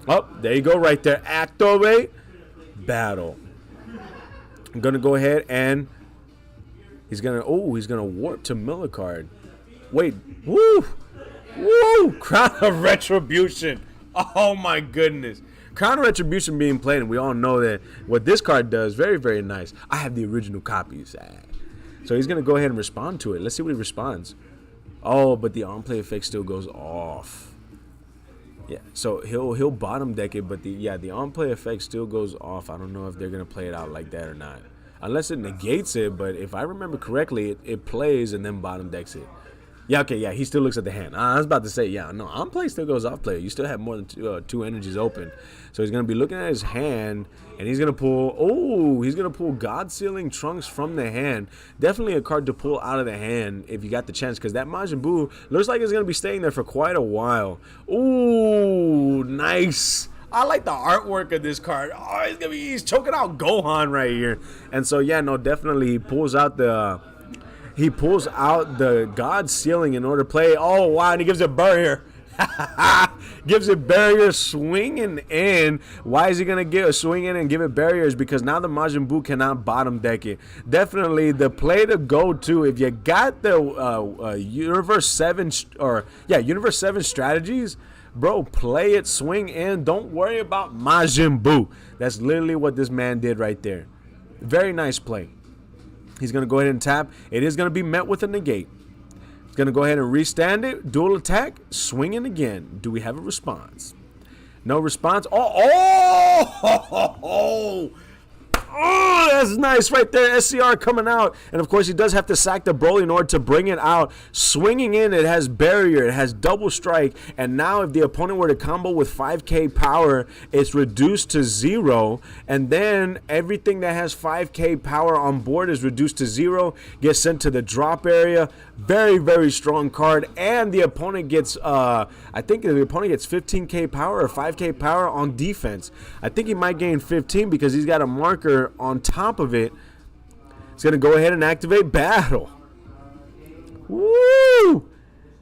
Oh, there you go right there. Activate battle. I'm going to go ahead and he's going to warp to Millicard. Wait. Woo! Woo! Crown of Retribution. Oh, my goodness. Crown of Retribution being played, and we all know that what this card does, very, very nice. I have the original copies. So he's going to go ahead and respond to it. Let's see what he responds. Oh, but the on-play effect still goes off. Yeah, so he'll bottom deck it, but the on-play effect still goes off. I don't know if they're going to play it out like that or not. Unless it negates it, but if I remember correctly, it plays and then bottom decks it. Yeah, okay, yeah, he still looks at the hand. I was about to say, yeah, no, on-play still goes off-play. You still have more than two energies open. So he's going to be looking at his hand, and he's going to pull God Sealing Trunks from the hand. Definitely a card to pull out of the hand if you got the chance, because that Majin Buu looks like it's going to be staying there for quite a while. Ooh, nice. I like the artwork of this card. Oh, he's choking out Gohan right here. And so, yeah, no, definitely he pulls out the God Sealing in order to play. Oh, wow, and he gives it barrier. Gives it barrier, swinging in. Why is he going to get a swing in and give it barriers? Because now the Majin Buu cannot bottom deck it. Definitely the play to go to if you got the Universe 7 Universe 7 strategies, bro, play it, swing in. Don't worry about Majin Buu. That's literally what this man did right there. Very nice play. He's going to go ahead and tap. It is going to be met with a negate. He's going to go ahead and restand it. Dual attack. Swinging again. Do we have a response? No response. Oh, that's nice right there. SCR coming out. And, of course, he does have to sack the Broly in order to bring it out. Swinging in, it has barrier. It has double strike. And now if the opponent were to combo with 5k power, it's reduced to 0. And then everything that has 5k power on board is reduced to 0. Gets sent to the drop area. Very, very strong card. And the opponent gets, I think the opponent gets 15k power or 5k power on defense. I think he might gain 15 because he's got a marker on top of it. He's going to go ahead and activate battle. Woo!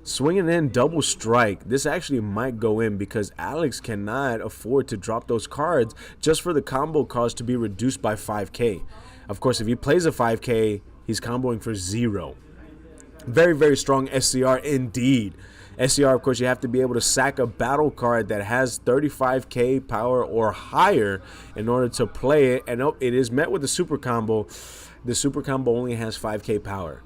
Swinging in double strike. This actually might go in because Alex cannot afford to drop those cards just for the combo cost to be reduced by 5k. Of course, if he plays a 5k, he's comboing for 0. Very, very strong SCR indeed. SCR, of course, you have to be able to sack a battle card that has 35k power or higher in order to play it. And it is met with the super combo. The super combo only has 5k power.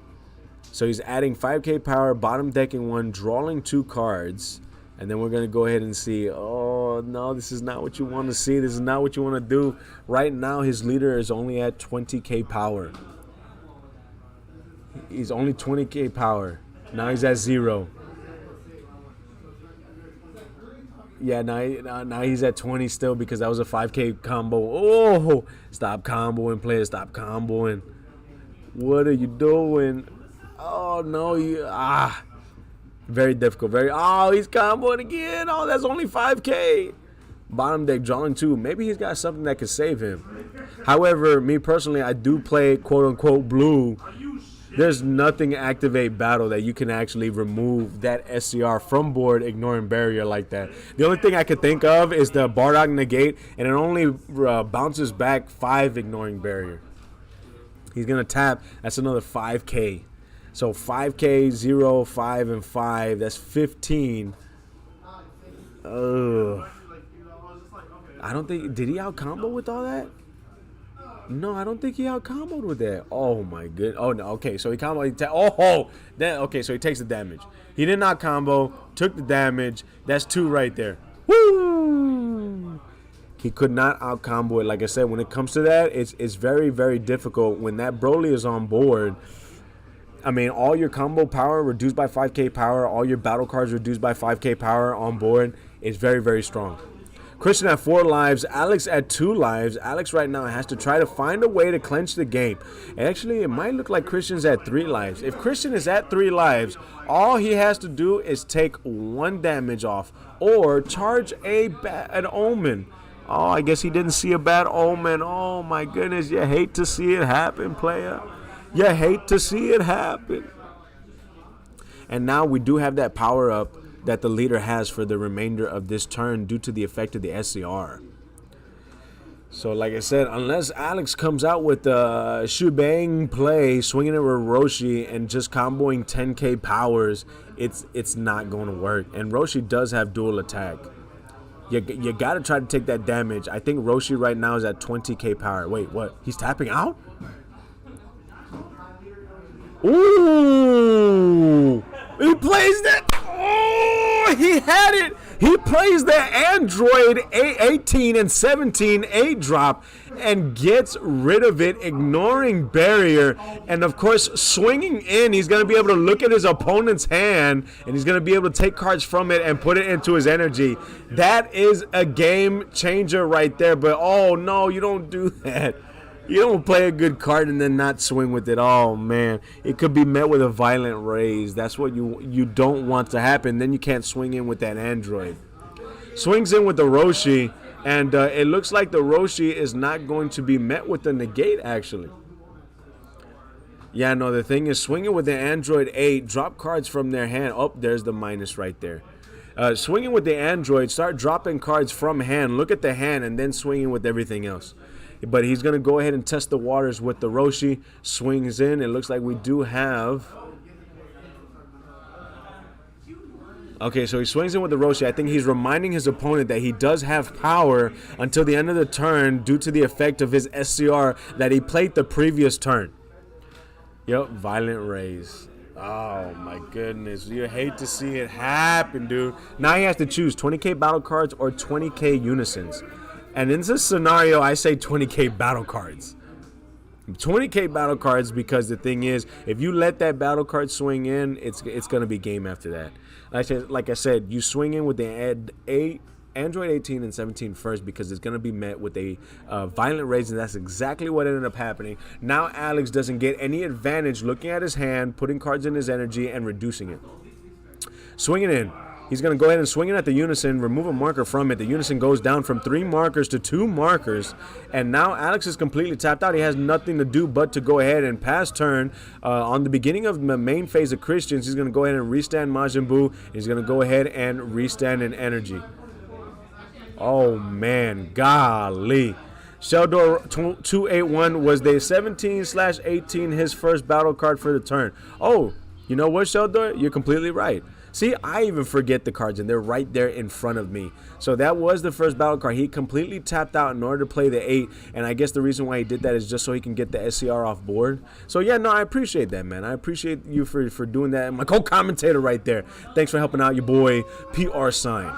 So he's adding 5k power, bottom decking 1, drawing 2 cards. And then we're going to go ahead and see. Oh, no, this is not what you want to see. This is not what you want to do. Right now, his leader is only at 20k power. He's only 20k power. Now he's at 0. Yeah, now he's at 20 still because that was a 5k combo. Oh, stop comboing, player. Stop comboing. What are you doing? Oh no, very difficult. He's comboing again. Oh, that's only 5K. Bottom deck drawing 2. Maybe he's got something that could save him. However, me personally, I do play quote unquote blue. There's nothing activate battle that you can actually remove that SCR from board, ignoring barrier like that. The only thing I could think of is the Bardock negate, and it only bounces back 5 ignoring barrier. He's gonna tap. That's another 5K. So 5K, 0, 5, and 5. That's 15. I don't think. Did he out combo with all that? No, I don't think he out comboed with that. Oh my good. Oh no. Okay, so he combo. Okay, so he takes the damage. He did not combo. Took the damage. That's 2 right there. Woo! He could not out combo it. Like I said, when it comes to that, it's very, very difficult when that Broly is on board. I mean, all your combo power reduced by 5K power, all your battle cards reduced by 5K power on board is very, very strong. Christian at 4 lives, Alex at 2 lives. Alex right now has to try to find a way to clinch the game. Actually, it might look like Christian's at 3 lives. If Christian is at 3 lives, all he has to do is take 1 damage off or charge an omen. Oh, I guess he didn't see a bad omen. Oh my goodness, you hate to see it happen, player. You hate to see it happen. And now we do have that power up that the leader has for the remainder of this turn due to the effect of the SCR. So like I said, unless Alex comes out with a shebang play, swinging it with Roshi and just comboing 10K powers, it's not going to work. And Roshi does have dual attack. You got to try to take that damage. I think Roshi right now is at 20K power. Wait, what? He's tapping out? Ooh! He plays that. Oh, he had it. He plays the Android 18 and 17 8 drop and gets rid of it, ignoring barrier. And of course, swinging in, he's going to be able to look at his opponent's hand and he's going to be able to take cards from it and put it into his energy. That is a game changer right there. But oh no, you don't do that. You don't play a good card and then not swing with it. Oh, man. It could be met with a violent raise. That's what you don't want to happen. Then you can't swing in with that Android. Swings in with the Roshi, and it looks like the Roshi is not going to be met with the negate, actually. Yeah, no, the thing is, swinging with the Android 8, drop cards from their hand. Oh, there's the minus right there. Swinging with the Android, start dropping cards from hand. Look at the hand, and then swinging with everything else. But he's going to go ahead and test the waters with the Roshi. Swings in. It looks like we do have... Okay, so he swings in with the Roshi. I think he's reminding his opponent that he does have power until the end of the turn due to the effect of his SCR that he played the previous turn. Yep, violent raise. Oh, my goodness. You hate to see it happen, dude. Now he has to choose 20K battle cards or 20K unisons. And in this scenario, I say 20K battle cards. 20K battle cards because the thing is, if you let that battle card swing in, it's going to be game after that. Like I said, you swing in with the Android 18 and 17 first because it's going to be met with a violent raise, and that's exactly what ended up happening. Now Alex doesn't get any advantage looking at his hand, putting cards in his energy, and reducing it. Swinging in. He's going to go ahead and swing it at the unison, remove a marker from it. The unison goes down from 3 markers to 2 markers. And now Alex is completely tapped out. He has nothing to do but to go ahead and pass turn. On the beginning of the main phase of Christians, he's going to go ahead and restand Majin Buu. He's going to go ahead and restand an energy. Oh, man. Golly. Sheldor 281 was the 17/18 his first battle card for the turn. Oh, you know what, Sheldor? You're completely right. See, I even forget the cards, and they're right there in front of me. So that was the first battle card. He completely tapped out in order to play the 8, and I guess the reason why he did that is just so he can get the SCR off board. So, yeah, no, I appreciate that, man. I appreciate you for doing that. And my co-commentator right there. Thanks for helping out your boy, PR Sign.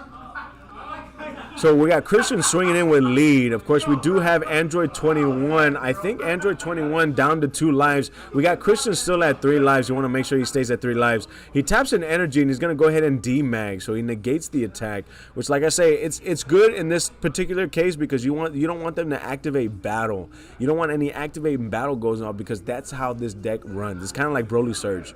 So we got Christian swinging in with lead. Of course, we do have Android 21. I think Android 21 down to 2 lives. We got Christian still at 3 lives. You want to make sure he stays at 3 lives. He taps in energy, and he's going to go ahead and demag. So he negates the attack, which, like I say, it's good in this particular case because you don't want them to activate battle. You don't want any activating battle goes on because that's how this deck runs. It's kind of like Broly Surge.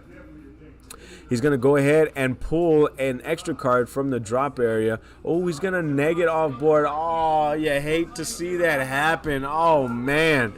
He's going to go ahead and pull an extra card from the drop area. Oh, he's going to neg it off board. Oh, you hate to see that happen. Oh, man.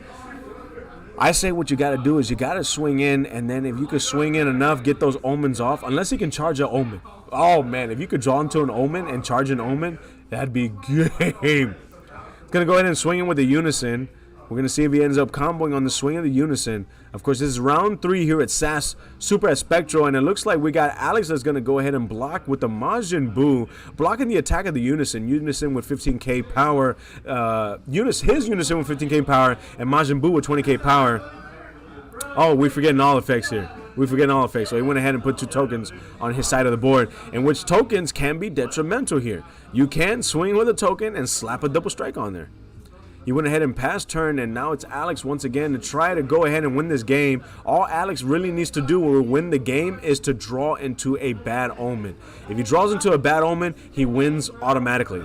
I say what you got to do is you got to swing in, and then if you could swing in enough, get those omens off, unless he can charge an omen. Oh, man, if you could draw into an omen and charge an omen, that'd be game. He's going to go ahead and swing in with the unison. We're going to see if he ends up comboing on the swing of the unison. Of course, this is round 3 here at SAS Super at Spectral, and it looks like we got Alex that's going to go ahead and block with the Majin Buu, blocking the attack of the unison. Unison with 15k power. His unison with 15k power, and Majin Buu with 20k power. Oh, we're forgetting all effects here. We're forgetting all effects. So he went ahead and put 2 tokens on his side of the board, in which tokens can be detrimental here. You can swing with a token and slap a double strike on there. He went ahead and passed turn, and now it's Alex once again to try to go ahead and win this game. All Alex really needs to do to win the game is to draw into a bad omen. If he draws into a bad omen, he wins automatically.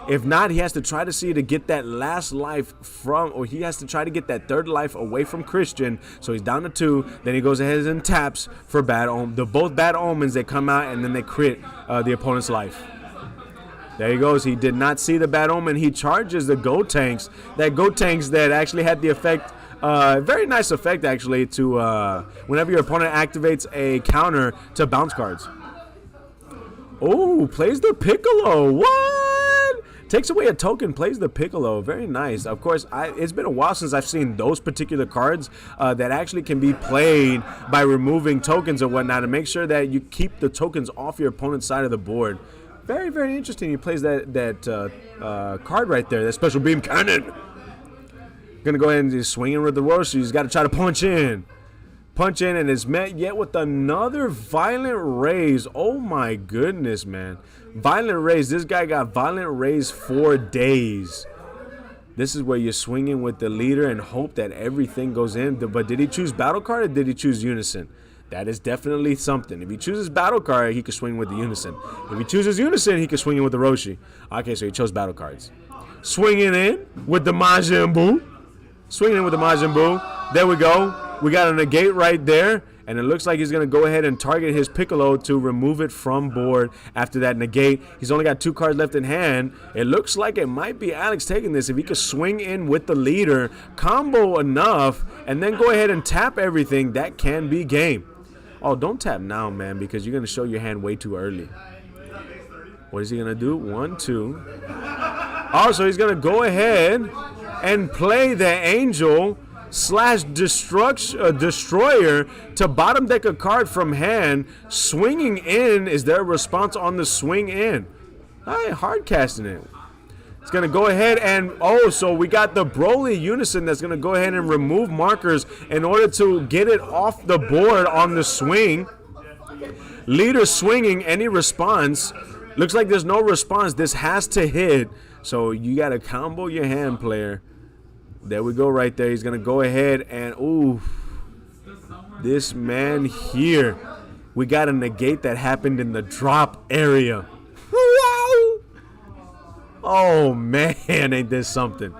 If not, he has to try to see to get that last life from, or he has to try to get that 3rd life away from Christian. So he's down to 2. Then he goes ahead and taps for bad omen. Both bad omens, they come out and then they crit the opponent's life. There he goes. He did not see the bad omen. He charges the Go Tanks. That Go Tanks that actually had the effect, very nice effect actually, to whenever your opponent activates a counter to bounce cards. Oh, plays the Piccolo. What? Takes away a token, plays the Piccolo. Very nice. Of course, it's been a while since I've seen those particular cards that actually can be played by removing tokens or whatnot, and make sure that you keep the tokens off your opponent's side of the board. Very, very interesting. He plays that card right there, that special beam cannon. Gonna go ahead and just swing in with the Roshi. He's got to try to punch in. Punch in, and is met yet with another violent raise. Oh my goodness, man. Violent raise. This guy got violent raise for days. This is where you're swinging with the leader and hope that everything goes in. But did he choose battle card or did he choose unison? That is definitely something. If he chooses battle card, he can swing with the unison. If he chooses unison, he can swing in with the Roshi. Okay, so he chose battle cards. Swinging in with the Majin Buu. Swinging in with the Majin Buu. There we go. We got a negate right there. And it looks like he's going to go ahead and target his Piccolo to remove it from board after that negate. He's only got 2 cards left in hand. It looks like it might be Alex taking this. If he could swing in with the leader, combo enough, and then go ahead and tap everything, that can be game. Oh, don't tap now, man, because you're going to show your hand way too early. What is he going to do? 1, 2. Oh, so he's going to go ahead and play the Angel / Destroyer to bottom deck a card from hand. Swinging in is their response on the swing in. All right, hard casting it. It's going to go ahead and, so we got the Broly Unison that's going to go ahead and remove markers in order to get it off the board on the swing. Leader swinging, any response. Looks like there's no response. This has to hit. So you got to combo your hand, player. There we go right there. He's going to go ahead and, this man here. We got a negate that happened in the drop area. Oh, man, ain't this something.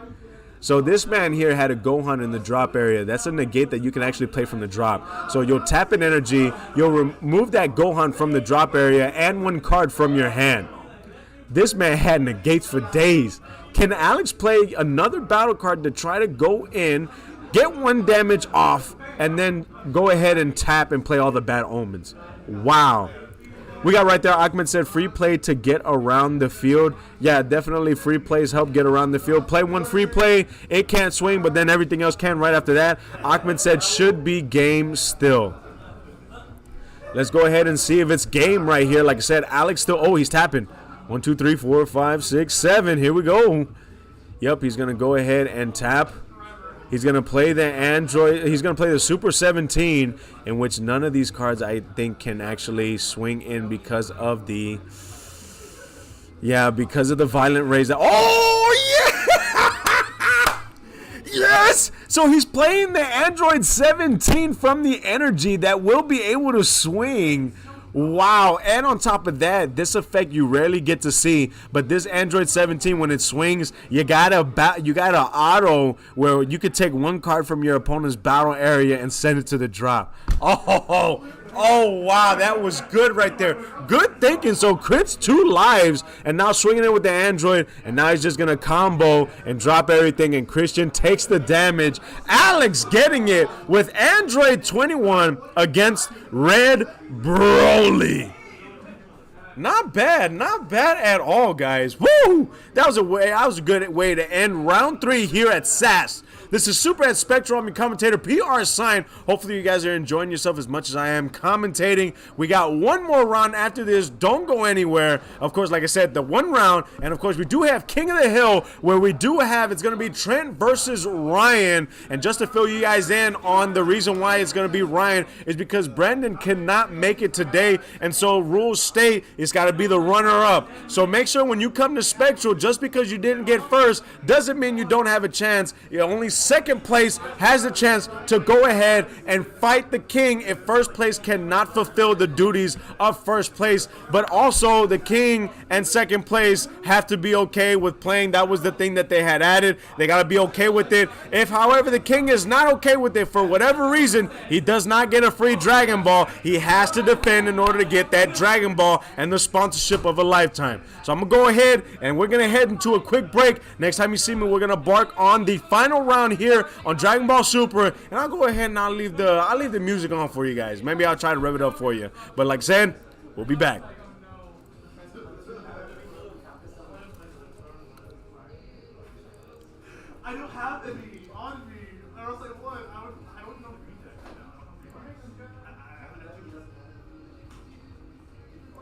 So this man here had a Gohan in the drop area. That's a negate that you can actually play from the drop. So you'll tap in energy. You'll remove that Gohan from the drop area and 1 card from your hand. This man had negates for days. Can Alex play another battle card to try to go in, get 1 damage off, and then go ahead and tap and play all the bad omens? Wow. We got right there, Ahmed said free play to get around the field. Yeah, definitely free plays help get around the field. Play 1 free play, it can't swing, but then everything else can right after that. Ahmed said should be game still. Let's go ahead and see if it's game right here. Like I said, Alex still, he's tapping. 1, 2, 3, 4, 5, 6, 7. Here we go. Yep, he's going to go ahead and tap. He's going to play the Android. He's going to play the Super 17, in which none of these cards I think can actually swing in because of the Yeah, because of the violent rays. Oh, yeah! Yes! So he's playing the Android 17 from the Energy that will be able to swing. Wow. And on top of that, this effect you rarely get to see. But this Android 17, when it swings, you got a auto where you could take one card from your opponent's battle area and send it to the drop. Oh, wow, that was good right there. Good thinking. So crits 2 lives, and now swinging it with the Android, and now he's just going to combo and drop everything, and Christian takes the damage. Alex getting it with Android 21 against Red Broly. Not bad at all, guys. Woo! That was a good way to end round 3 here at SAS. This is Super at Spectral. I'm your commentator, PR Sign. Hopefully you guys are enjoying yourself as much as I am commentating. We got one more round after this. Don't go anywhere. Of course, like I said, the one round. And of course, we do have King of the Hill, where we do have, it's going to be Trent versus Ryan. And just to fill you guys in on the reason why it's going to be Ryan is because Brandon cannot make it today. And so rules state it's got to be the runner-up. So make sure when you come to Spectral, just because you didn't get first doesn't mean you don't have a chance. You only second place has a chance to go ahead and fight the king if first place cannot fulfill the duties of first place. But also the king and second place have to be okay with playing. That was the thing that they had added. They got to be okay with it. If, however, the king is not okay with it for whatever reason, he does not get a free Dragon Ball. He has to defend in order to get that Dragon Ball and the sponsorship of a lifetime. So I'm going to go ahead and we're going to head into a quick break. Next time you see me, we're going to embark on the final round here on Dragon Ball Super, and I'll go ahead and I'll leave the music on for you guys. Maybe I'll try to rev it up for you. But like I said, we'll be back. I don't have any on me. I was like, what? I don't know read that right now.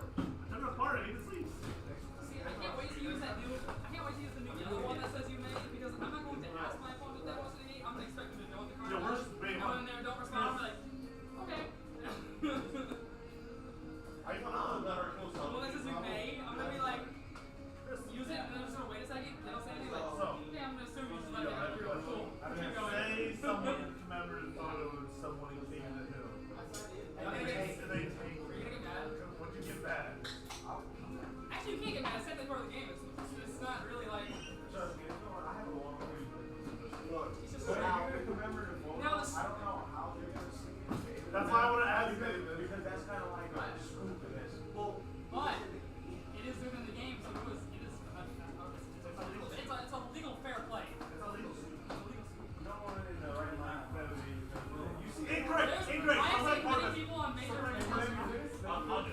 I took it apart. I need to sleep. See, I can't wait to use that new. I can't wait to use the new yellow one that says you made, because I'm not going to ask my opponent if that was an 8. I'm gonna expect them to know what the card Yo, is. where's the big Go one? in there, don't respond. I'm like, okay. I don't know that are close The one that says you may, I'm gonna be like, use it, and then I'm just gonna wait a second. They don't say anything. Like, okay, I'm gonna assume you just let it go. You're like, cool. Keep going. Say someone commemorative photo of someone in King of the Hill. And they take. And they take. Are you gonna get mad? What'd you get back? Actually, you can't get mad. It's technically part of the game. It's not really like. Trust me, I have a long way. It's just But like. you're gonna commemorate photo. Now this. I don't know how they're gonna see it. That's why I want to ask you, because that's kind of like a scoop in this. Well, But it is within the game, so it's a legal fair play. it's a legal scoop. It's a legal scoop. No one in the right mind family. You see, incorrect. Why I'm is like it part many of it. people on major I'll do it.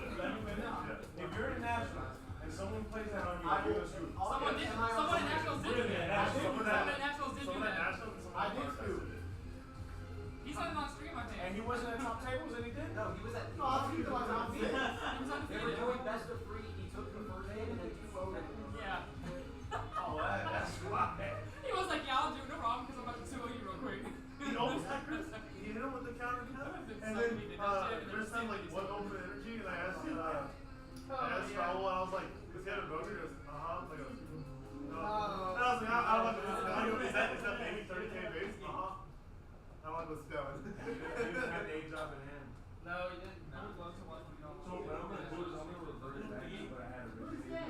If you're in nationals and someone plays that on you, I do a scoop. Someone in Nationals did do that. Someone at Nationals did do that. I did scoop. He said it on stream, I think. And he wasn't at top tables and he did? No, he was at. No, I think he was on He was They were undefeated. doing best of 3. He took the first game and then 2 voted. Yeah. Oh, that's why. He was like, yeah, I'll do no problem because I'm about to 2-0 you real quick. He almost had Chris. He hit him with the counter cut. And then Chris had like one open energy, and I asked Raul, and I was like, "This guy a voter?" He goes, "Uh-huh." I go, "No." And I was like, "I don't know. Is that maybe 30K base?" Uh-huh. I want to go sit down. He had 8 job in hand. No, he didn't. I would love to watch him. So what I'm gonna do is I'm gonna revert it back to what I had originally.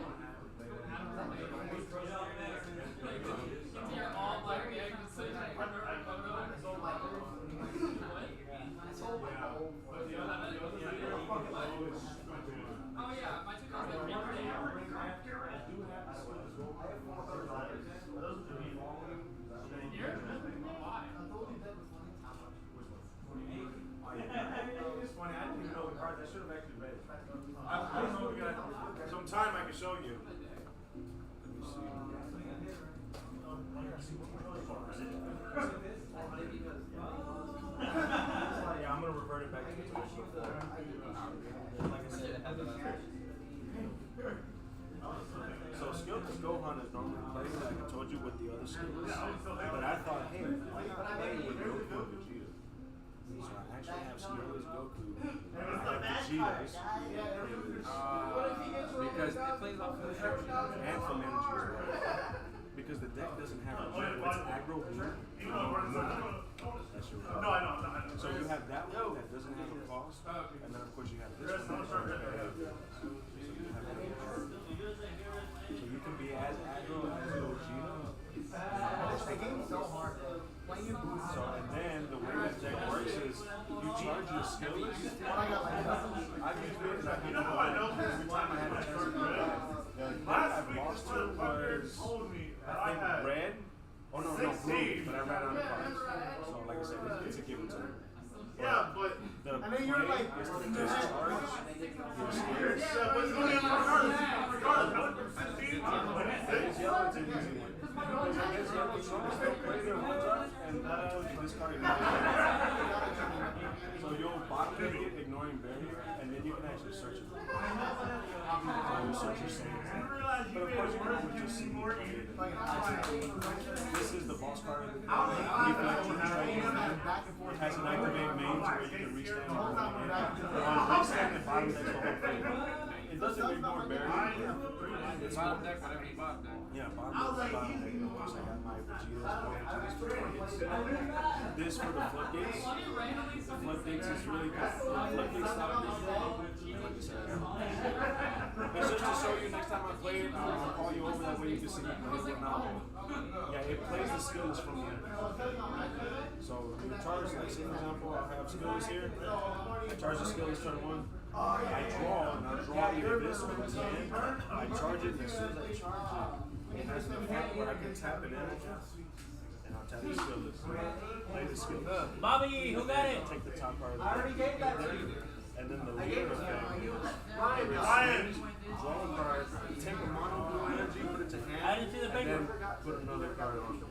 Into your all black bag and sit in front of a photo. Oh yeah, my 2 cards that Why? It's funny, I didn't even know the cards. I should have actually read it. I don't know if we got some time I can show you. Yeah, I'm gonna revert it back to the traditional form. Like I said, so Skilled Gohan is normally played, like I told you, with the other skills. But I thought, hey, why not play with Goku and Vegeta? So I actually have skill is Goku. I have Vegeta's Because it plays off of the energy. and from energy as well. Because the deck doesn't have a blue, it's aggro blue. That's your No, I know. So you have that one that doesn't have a cost, and then of course you have this one. So you can be as aggro as Gogeta. The game's so hard. Playing your boots. So and then the way that deck works is you charge your skills. I've used it and I You know how I know this? every time I had a chance to do that. The deck Last I've week, lost this to motherfucker was told me that I I think had red. Oh no, blue, 16. but I ran out of cards. So like I said, it's a give and take. Yeah, but The And then you're like, is to discharge your skills. yeah, but it's only regardless. Regardless, I went from 16 to 26. It's an easy one. Because I guess you have the strongest still play their one drop, and that was discarding. So you'll bottom deck it, ignoring barrier, and then you can actually search it. So you search your saves. But of course, you can just see more. This is the boss card of the game. It has an activate main to where you can reach down and go in. Restand and bottom deck the whole thing. It doesn't ignore barrier. It's Bottom deck, whatever you bottom deck. yeah, bottom deck. Of course, I got my Vegeta's for floodgates. This for the floodgates. The floodgates is really good. Floodgates stop this game. Like I said, it's just to show you next time I play it, I'll call you over that way you can see me play it. Yeah, it plays the skills from the end. So you charge, like say for example, I have skills here. I charge the skills turn 1. I draw, and I draw either this or this hand. I charge it, and as soon as I charge it, it has an effect where I can tap it in, and I'll tap the skill list. Play the skill list. Bobby, who got it? Take the top part of the I already gave that to you. and then the I gave leader it to effect. you. Ryan, Ryan! Draw a card, take a mono blue energy, put it to hand, I didn't see the and then paper. put another card on it.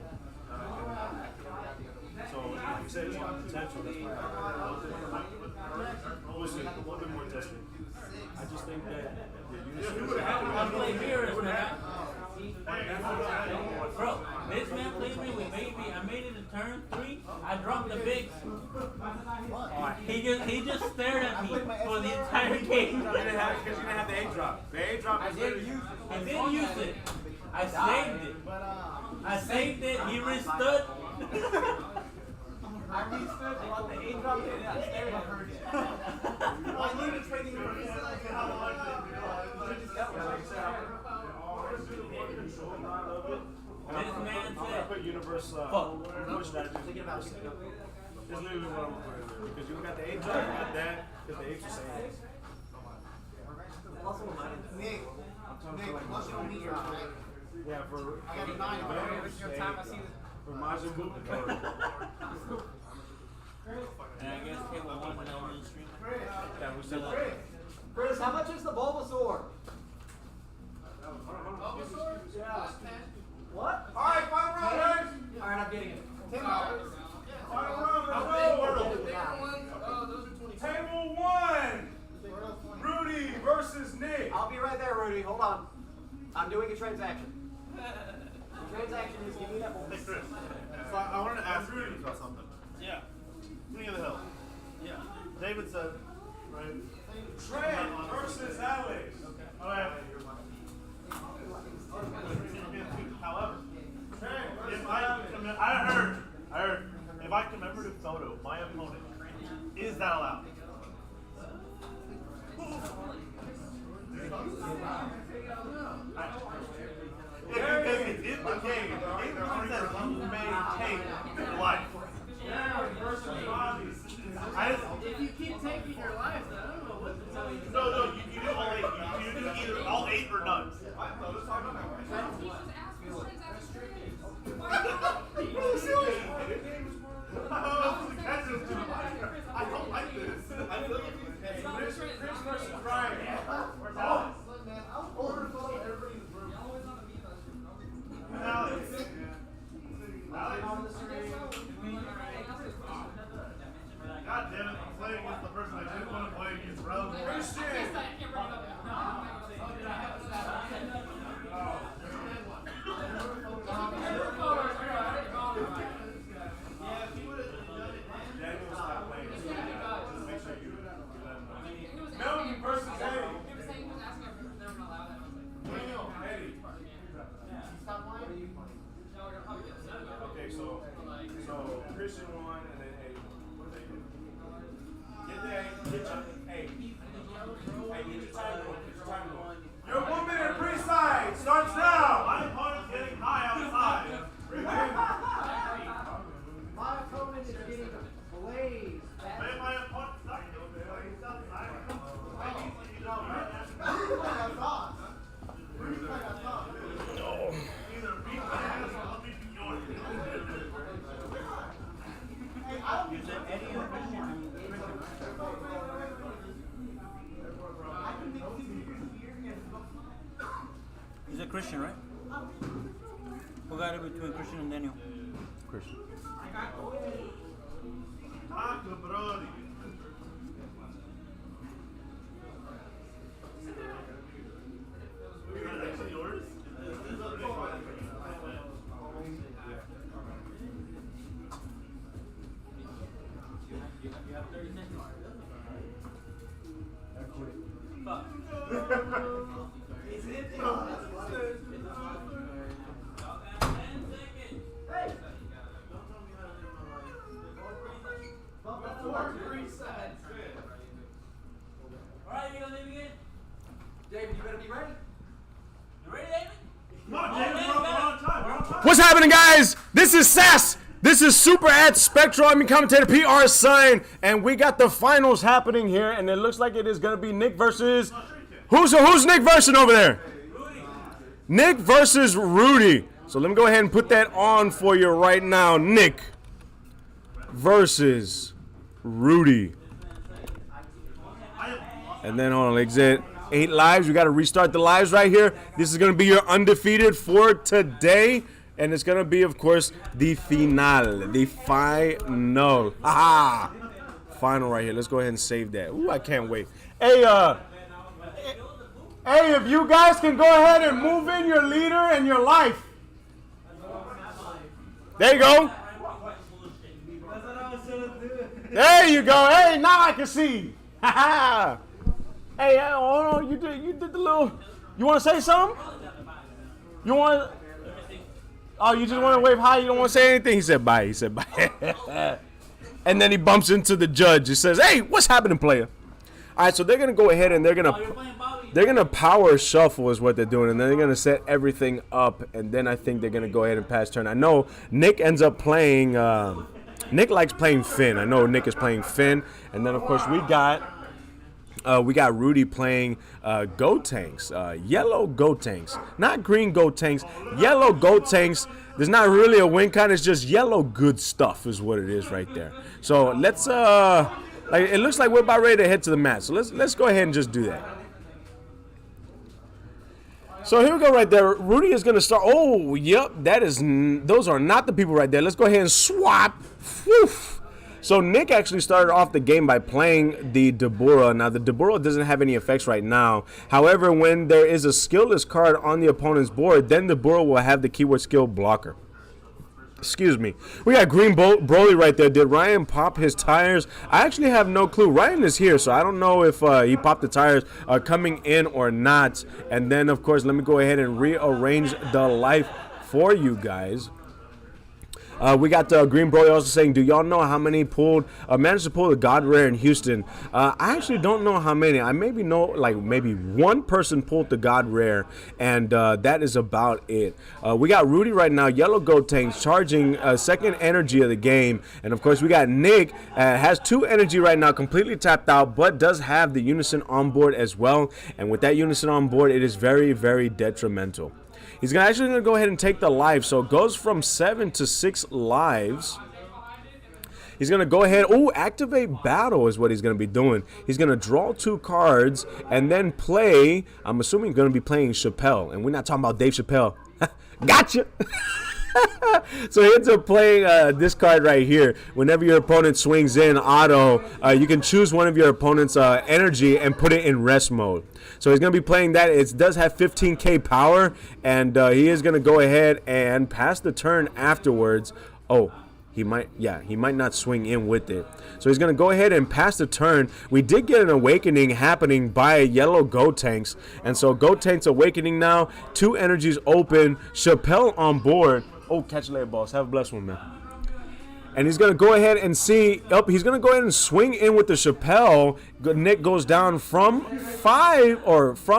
So, like you said, it's got potential. That's why we'll see. A little bit more testing. I just think that the unit I play mirrors, man. Bro, this man played me with baby. I made it to turn 3. I dropped the big. He just stared at me for the entire game. because you didn't have the A drop. The A drop is literally. I didn't use it. I saved it. I saved it. He restood. I restood what the A drop did. I stared at her. I needed trading for Like I said, This man I'm gonna said, put universe strategies. thinking about it. That's literally what I'm gonna put in there. Because you got the A drop, you got that, because the apes are saying. Nick, what's your meter, right? Yeah, for I got 9. Every single time I see this. for Majin Buu. and I guess Cable 1 went over the stream. Yeah, we said Chris, how much is the Bulbasaur? What? Alright, final round. Alright, I'm getting it. $10. Table 1! Rudy versus Nick! I'll be right there, Rudy. Hold on. I'm doing a transaction. The transaction is give me that Bulbasaur. So I wanted to ask Rudy about something. Yeah. King of the Hill. Yeah. David said, right? Trent versus Alex. Alright. However, if I heard, if I commemorative photo my opponent, is that allowed? Because it's in the game. The game says you may take your life. If you keep taking your life, then I don't know what to tell you. No, you do all 8. You do either all 8 or none. He just asked for transaction. I don't like this. I feel like Chris versus Ryan. Where's Alex? Alex. Christian one, and then hey, what they do? Get your time going. Get your time going. Your 1 minute pre-side starts now. My opponent's getting high outside. My opponent is getting blazed. Man, my opponent's not doing it. He's outside. Either beat my ass or I'll beat yours. He's a Christian, right? Who got it between Christian and Daniel? Christian. Taco, brody. Is that actually yours? Alright, you gonna leave again? David, you better be ready. You ready, David? Come on, James, we're on time. We're on time. What's happening, guys? This is SAS. This is Super at Spectral. I'm your commentator, PR Sign, and we got the finals happening here, and it looks like it is going to be Nick versus... Who's Nick versing over there? Nick versus Rudy. So let me go ahead and put that on for you right now. Nick versus Rudy. And then on exit 8 lives. We got to restart the lives right here. This is going to be your undefeated for today. And it's going to be, of course, the final. The final. Aha! Final right here. Let's go ahead and save that. Ooh, I can't wait. Hey, if you guys can go ahead and move in your leader and your life. There you go. There you go. Hey, now I can see. Ha Hey, hold on. You did the little. You want to say something? You want? Oh, you just want to wave hi. You don't want to say anything. He said bye. He said bye. And then he bumps into the judge. He says, "Hey, what's happening, player?" All right, so they're gonna go ahead and they're gonna power shuffle is what they're doing, and then they're gonna set everything up, and then I think they're gonna go ahead and pass turn. I know Nick ends up playing. Nick likes playing Finn. I know Nick is playing Finn, and then of course we got Rudy playing Goat Tanks, yellow Goat Tanks, not green Goat Tanks, yellow Goat Tanks. There's not really a win count. It's just yellow good stuff is what it is right there. So let's like it looks like we're about ready to head to the mat. So let's go ahead and just do that. So here we go right there. Rudy is going to start. Oh, yep, those are not the people right there. Let's go ahead and swap. Whew. So Nick actually started off the game by playing the Deborah. Now the Deborah doesn't have any effects right now. However, when there is a skillless card on the opponent's board, then the Deborah will have the keyword skill blocker. Excuse me. We got Green Broly right there. Did Ryan pop his tires? I actually have no clue. Ryan is here, so I don't know if he popped the tires coming in or not. And then, of course, let me go ahead and rearrange the life for you guys. We got Green Broly also saying, do y'all know how many managed to pull the God Rare in Houston? I actually don't know how many. I maybe know, like, maybe one person pulled the God Rare, and that is about it. We got Rudy right now, yellow Goat Tanks, charging second energy of the game. And, of course, we got Nick, has 2 energy right now, completely tapped out, but does have the Unison on board as well. And with that Unison on board, it is very, very detrimental. He's actually going to go ahead and take the life. So it goes from 7 to 6 lives. He's going to go ahead. Oh, activate battle is what he's going to be doing. He's going to draw 2 cards and then play. I'm assuming he's going to be playing Chappelle. And we're not talking about Dave Chappelle. Gotcha. So he ends up playing this card right here. Whenever your opponent swings in auto, you can choose one of your opponent's energy and put it in rest mode. So he's going to be playing that. It does have 15k power, and he is going to go ahead and pass the turn afterwards. Oh, he might not swing in with it. So he's going to go ahead and pass the turn. We did get an awakening happening by yellow Goat Tanks. And so Goat Tanks awakening now. 2 energies open. Chappelle on board. Oh, catch later, boss. Have a blessed one, man. And he's going to go ahead and see. He's going to go ahead and swing in with the Chappelle. Nick goes down from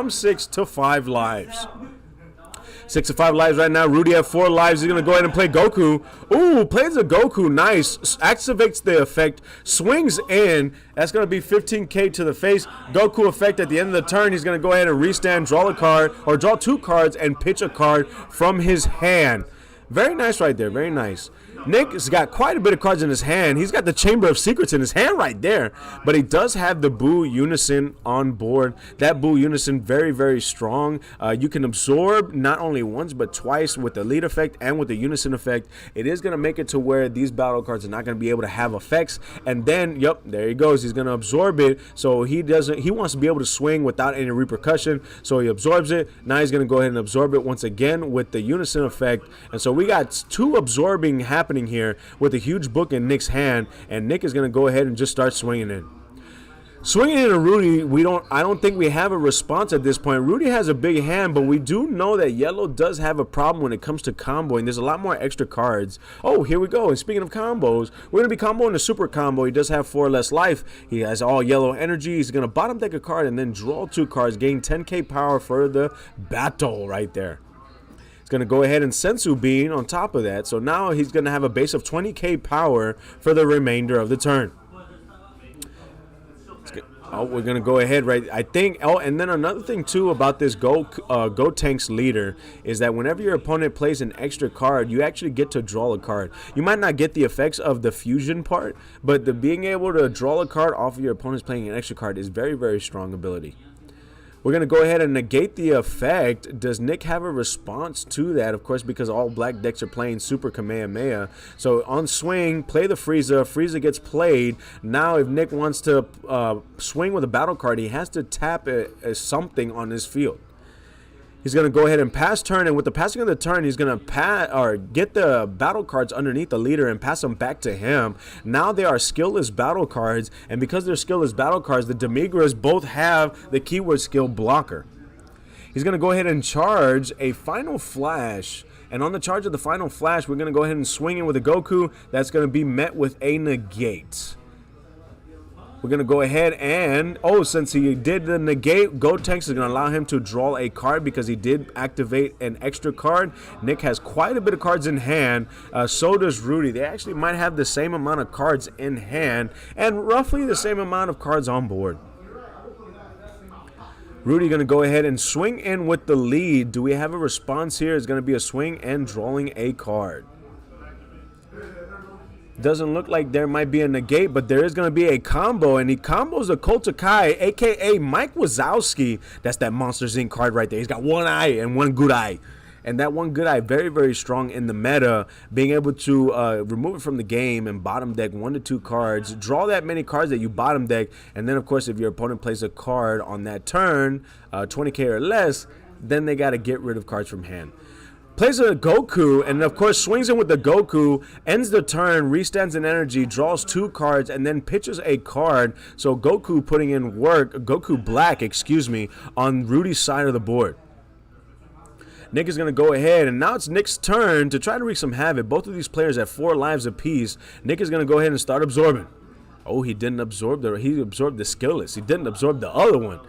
6 to 5 lives. 6 to 5 lives right now. Rudy at 4 lives. He's going to go ahead and play Goku. Ooh, plays a Goku. Nice. Activates the effect. Swings in. That's going to be 15K to the face. Goku effect at the end of the turn. He's going to go ahead and restand, draw a card, or draw 2 cards, and pitch a card from his hand. Very nice right there. Very nice. Nick has got quite a bit of cards in his hand. He's got the Chamber of Secrets in his hand right there. But he does have the Boo Unison on board. That Boo Unison, very, very strong. You can absorb not only once, but twice with the lead effect and with the Unison effect. It is going to make it to where these battle cards are not going to be able to have effects. And then, yep, there he goes. He's going to absorb it. So he wants to be able to swing without any repercussion. So he absorbs it. Now he's going to go ahead and absorb it once again with the Unison effect. And so we got 2 absorbing happening here with a huge book in Nick's hand, and Nick is going to go ahead and just start swinging in. Swinging in a Rudy, I don't think we have a response at this point. Rudy has a big hand, but we do know that yellow does have a problem when it comes to comboing. There's a lot more extra cards. Oh, here we go. And speaking of combos, we're going to be comboing the super combo. He does have 4 less life. He has all yellow energy. He's going to bottom deck a card and then draw 2 cards, gain 10k power for the battle right there. He's going to go ahead and Sensu Bean on top of that. So now he's going to have a base of 20k power for the remainder of the turn. Oh, we're going to go ahead, right? I think, and then another thing, too, about this Go Tank's leader is that whenever your opponent plays an extra card, you actually get to draw a card. You might not get the effects of the fusion part, but the being able to draw a card off of your opponent's playing an extra card is very, very strong ability. We're going to go ahead and negate the effect. Does Nick have a response to that? Of course, because all black decks are playing Super Kamehameha. So on swing, play the Frieza. Frieza gets played. Now, if Nick wants to swing with a battle card, he has to tap something on his field. He's going to go ahead and pass turn, and with the passing of the turn, he's going to get the battle cards underneath the leader and pass them back to him. Now they are skillless battle cards, and because they're skillless battle cards, the Demigras both have the keyword skill blocker. He's going to go ahead and charge a Final Flash, and on the charge of the Final Flash, we're going to go ahead and swing in with a Goku. That's going to be met with a negate. We're going to go ahead and, since he did the negate, Gotenks is going to allow him to draw a card because he did activate an extra card. Nick has quite a bit of cards in hand. So does Rudy. They actually might have the same amount of cards in hand and roughly the same amount of cards on board. Rudy going to go ahead and swing in with the lead. Do we have a response here? It's going to be a swing and drawing a card. Doesn't look like there might be a negate, but there is going to be a combo, and he combos a Koltakai, a.k.a. Mike Wazowski. That's that Monsters Inc. card right there. He's got one eye and one good eye. And that one good eye, very, very strong in the meta, being able to remove it from the game and bottom deck 1 to 2 cards, draw that many cards that you bottom deck, and then, of course, if your opponent plays a card on that turn, 20k or less, then they got to get rid of cards from hand. Plays a Goku, and of course swings in with the Goku, ends the turn, restands an energy, draws 2 cards, and then pitches a card. So Goku putting in work, Goku Black, on Rudy's side of the board. Nick is going to go ahead, and now it's Nick's turn to try to wreak some havoc. Both of these players have 4 lives apiece. Nick is going to go ahead and start absorbing. Oh, he didn't absorb he absorbed the skillless. He didn't absorb the other one.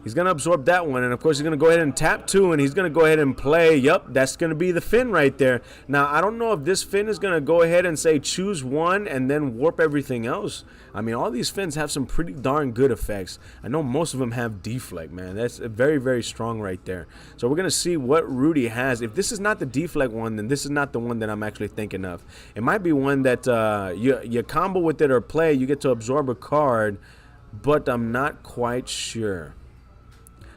He's going to absorb that one, and of course he's going to go ahead and tap 2, and he's going to go ahead and play. Yep, that's going to be the Finn right there. Now, I don't know if this Finn is going to go ahead and say choose one and then warp everything else. I mean, all these Finns have some pretty darn good effects. I know most of them have deflect, man. That's very, very strong right there. So we're going to see what Rudy has. If this is not the deflect one, then this is not the one that I'm actually thinking of. It might be one that you combo with it or play, you get to absorb a card, but I'm not quite sure.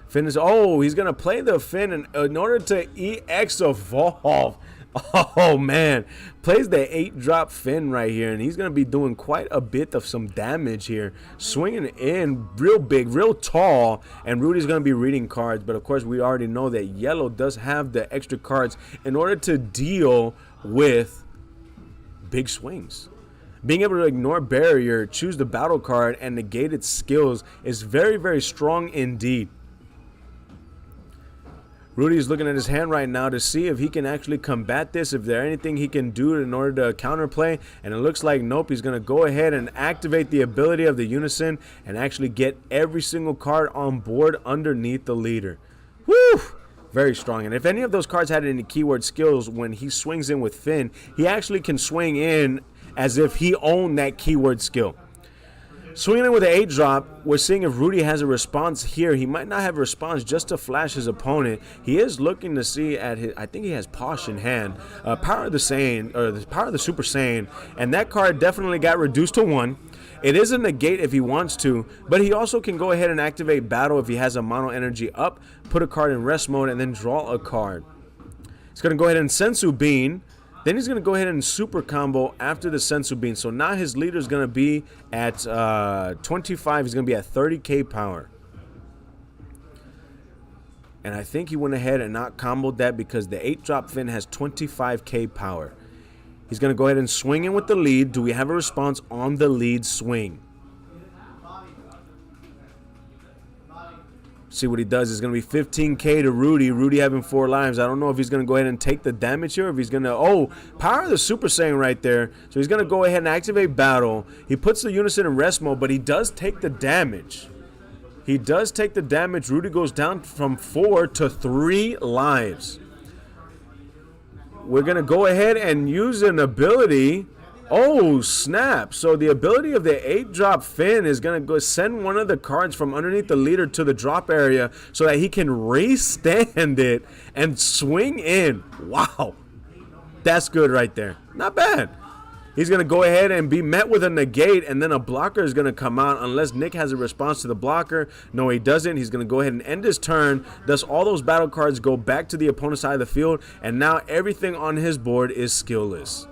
Finn is, he's going to play the Finn in order to EX evolve. Oh, man. Plays the 8-drop Finn right here, and he's going to be doing quite a bit of some damage here. Swinging in real big, real tall, and Rudy's going to be reading cards. But, of course, we already know that yellow does have the extra cards in order to deal with big swings. Being able to ignore barrier, choose the battle card, and negate its skills is very, very strong indeed. Rudy's looking at his hand right now to see if he can actually combat this, if there's anything he can do in order to counterplay. And it looks like nope, he's going to go ahead and activate the ability of the Unison and actually get every single card on board underneath the leader. Woo! Very strong. And if any of those cards had any keyword skills, when he swings in with Finn, he actually can swing in as if he owned that keyword skill. Swinging in with an 8-drop, we're seeing if Rudy has a response here. He might not have a response just to flash his opponent. He is looking to see at his, I think he has Posh in hand. Power of the Saiyan, or the Power of the Super Saiyan, and that card definitely got reduced to 1. It is a negate if he wants to, but he also can go ahead and activate battle if he has a mono energy up, put a card in rest mode, and then draw a card. He's going to go ahead and Sensu Bean. Then he's going to go ahead and super combo after the Sensu Bean. So now his leader is going to be at 25. He's going to be at 30k power. And I think he went ahead and not comboed that because the 8-drop Finn has 25k power. He's going to go ahead and swing in with the lead. Do we have a response on the lead swing? See what he does. Is going to be 15k to Rudy. Rudy having 4 lives. I don't know if he's going to go ahead and take the damage here, or if he's going to... Oh, Power of the Super Saiyan right there. So he's going to go ahead and activate battle. He puts the Unison in rest mode, but he does take the damage. He does take the damage. Rudy goes down from 4 to 3 lives. We're going to go ahead and use an ability... Oh, snap. So the ability of the 8-drop Finn is going to go send one of the cards from underneath the leader to the drop area so that he can re-stand it and swing in. Wow. That's good right there. Not bad. He's going to go ahead and be met with a negate, and then a blocker is going to come out unless Nick has a response to the blocker. No, he doesn't. He's going to go ahead and end his turn. Thus, all those battle cards go back to the opponent's side of the field, and now everything on his board is skillless.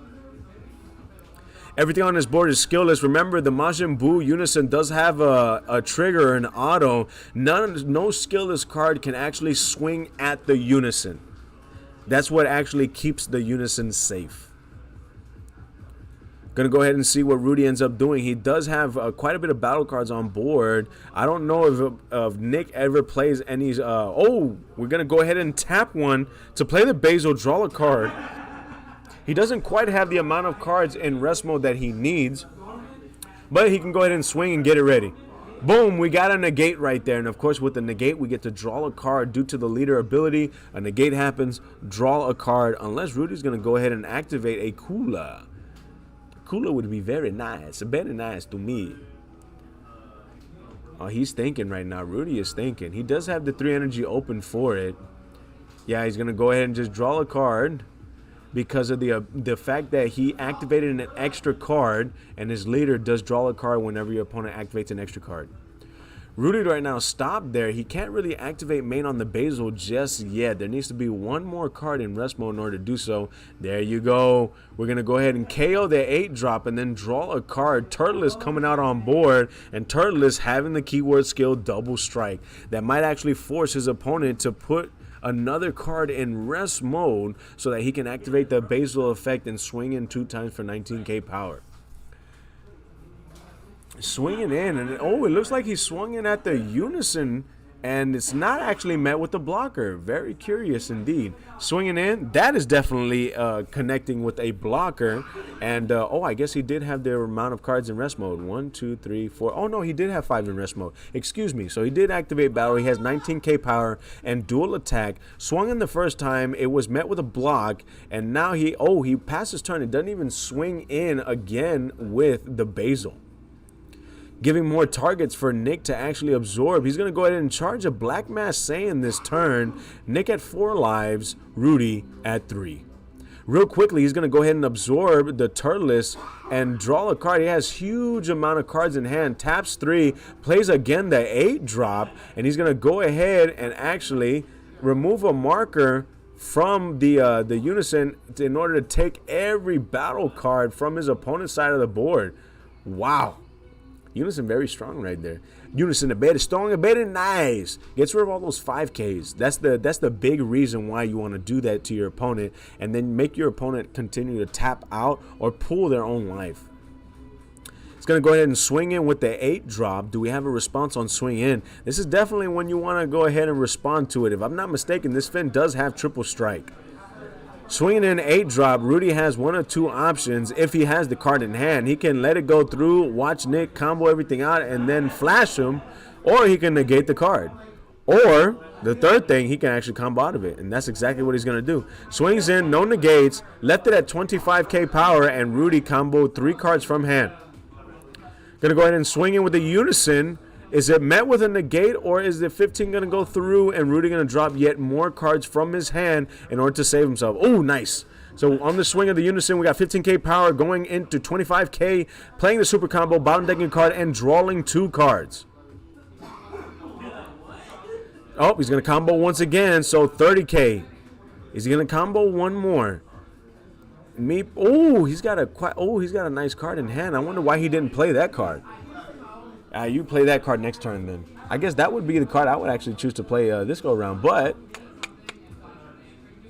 Everything on his board is skillless. Remember, the Majin Buu Unison does have a trigger, an auto. No skillless card can actually swing at the Unison. That's what actually keeps the Unison safe. Gonna go ahead and see what Rudy ends up doing. He does have quite a bit of battle cards on board. I don't know if Nick ever plays any... oh, we're gonna go ahead and tap one to play the Basil, draw a card. He doesn't quite have the amount of cards in rest mode that he needs, but he can go ahead and swing and get it ready. Boom, we got a negate right there. And of course, with the negate, we get to draw a card due to the leader ability. A negate happens, draw a card, unless Rudy's going to go ahead and activate a Kula. Kula would be very nice, very nice to me. Oh, he's thinking right now. Rudy is thinking. He does have the 3 energy open for it. Yeah, he's going to go ahead and just draw a card, because of the fact that he activated an extra card, and his leader does draw a card whenever your opponent activates an extra card. Rudy right now stopped there. He can't really activate main on the Basil just yet. There needs to be one more card in rest mode in order to do so. There you go. We're going to go ahead and KO the 8-drop and then draw a card. Turtle is coming out on board, and Turtle is having the keyword skill Double Strike. That might actually force his opponent to put another card in rest mode so that he can activate the Basil effect and swing in 2 times for 19k power. Swinging in, and oh, it looks like he swung in at the Unison, and it's not actually met with the blocker. Very curious indeed. Swinging in, that is definitely connecting with a blocker. And oh, I guess he did have the amount of cards in rest mode. 1, 2, 3, 4. Oh no, he did have 5 in rest mode. Excuse me. So he did activate battle. He has 19k power and dual attack. Swung in the first time. It was met with a block, and now he passed his turn. It doesn't even swing in again with the Basil, giving more targets for Nick to actually absorb. He's going to go ahead and charge a Black Mass Saiyan this turn. Nick at 4 lives, Rudy at 3. Real quickly, he's going to go ahead and absorb the Turles and draw a card. He has huge amount of cards in hand. Taps 3, plays again the 8-drop, and he's going to go ahead and actually remove a marker from the Unison in order to take every battle card from his opponent's side of the board. Wow. Unison very strong right there. Unison a better strong, a better nice. Gets rid of all those 5Ks. That's the big reason why you want to do that to your opponent, and then make your opponent continue to tap out or pull their own life. It's going to go ahead and swing in with the 8 drop. Do we have a response on swing in? This is definitely when you want to go ahead and respond to it. If I'm not mistaken, this fin does have triple strike. Swinging in 8 drop, Rudy has one or two options. If he has the card in hand, he can let it go through, watch Nick combo everything out, and then flash him, or he can negate the card. Or the third thing, he can actually combo out of it, and that's exactly what he's going to do. Swings in, no negates, left it at 25k power, and Rudy comboed 3 cards from hand. Going to go ahead and swing in with a unison. Is it met with a negate, or is the 15 going to go through and Rudy going to drop yet more cards from his hand in order to save himself? Oh, nice. So on the swing of the unison, we got 15k power going into 25k, playing the super combo, bottom decking card, and drawing 2 cards. Oh, he's going to combo once again, so 30k. Is he going to combo one more? Oh, he's got a nice card in hand. I wonder why he didn't play that card. You play that card next turn then. I guess that would be the card I would actually choose to play this go around. But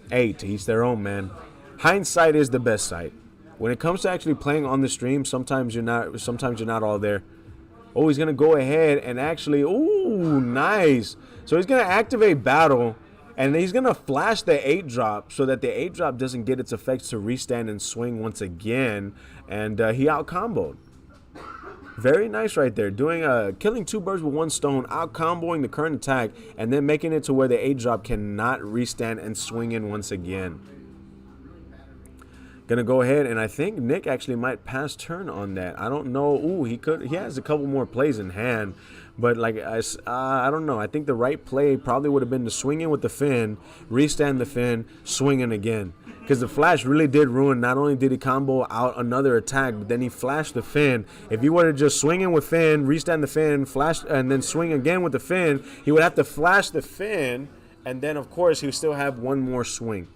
hey, to each their own, man. Hindsight is the best sight. When it comes to actually playing on the stream, sometimes you're not all there. Oh, he's gonna go ahead and actually, ooh, nice. So he's gonna activate battle, and he's gonna flash the 8 drop so that the 8 drop doesn't get its effects to restand and swing once again. And he out comboed. Very nice right there. Killing 2 birds with 1 stone, out comboing the current attack, and then making it to where the 8 drop cannot restand and swing in once again. Gonna go ahead, and I think Nick actually might pass turn on that. I don't know. Ooh, he has a couple more plays in hand, but like I don't know. I think the right play probably would have been to swing in with the fin, restand the fin, swing in again. Because the flash really did ruin. Not only did he combo out another attack, but then he flashed the fin. If he were to just swing in with fin, restand the fin, flash, and then swing again with the fin, he would have to flash the fin, and then of course he would still have one more swing.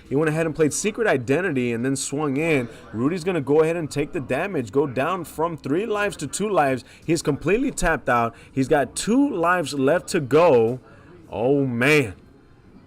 He went ahead and played Secret Identity and then swung in. Rudy's going to go ahead and take the damage, go down from 3 lives to 2 lives. He's completely tapped out. He's got 2 lives left to go. Oh, man.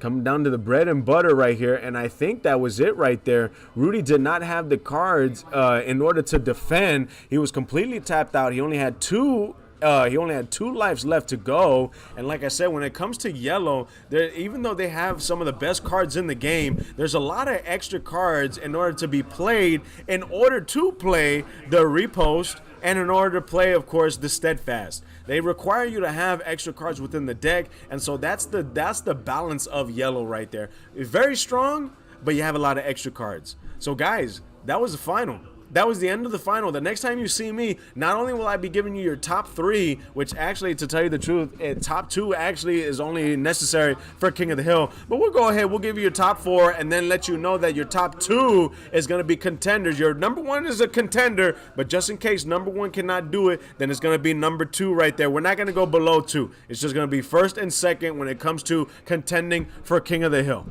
Coming down to the bread and butter right here, and I think that was it right there. Rudy did not have the cards in order to defend. He was completely tapped out. He only had 2 lives left to go, and like I said, when it comes to yellow, even though they have some of the best cards in the game, there's a lot of extra cards in order to be played in order to play the repost and in order to play, of course, the steadfast. They require you to have extra cards within the deck, and so that's the balance of yellow right there. It's very strong, but you have a lot of extra cards. So guys, that was the final. That was the end of the final. The next time you see me, not only will I be giving you your top 3, which actually, to tell you the truth, top 2 actually is only necessary for King of the Hill, but we'll go ahead, we'll give you your top 4 and then let you know that your top 2 is going to be contenders. Your number 1 is a contender, but just in case number 1 cannot do it, then it's going to be number 2 right there. We're not going to go below 2. It's just going to be 1st and 2nd when it comes to contending for King of the Hill.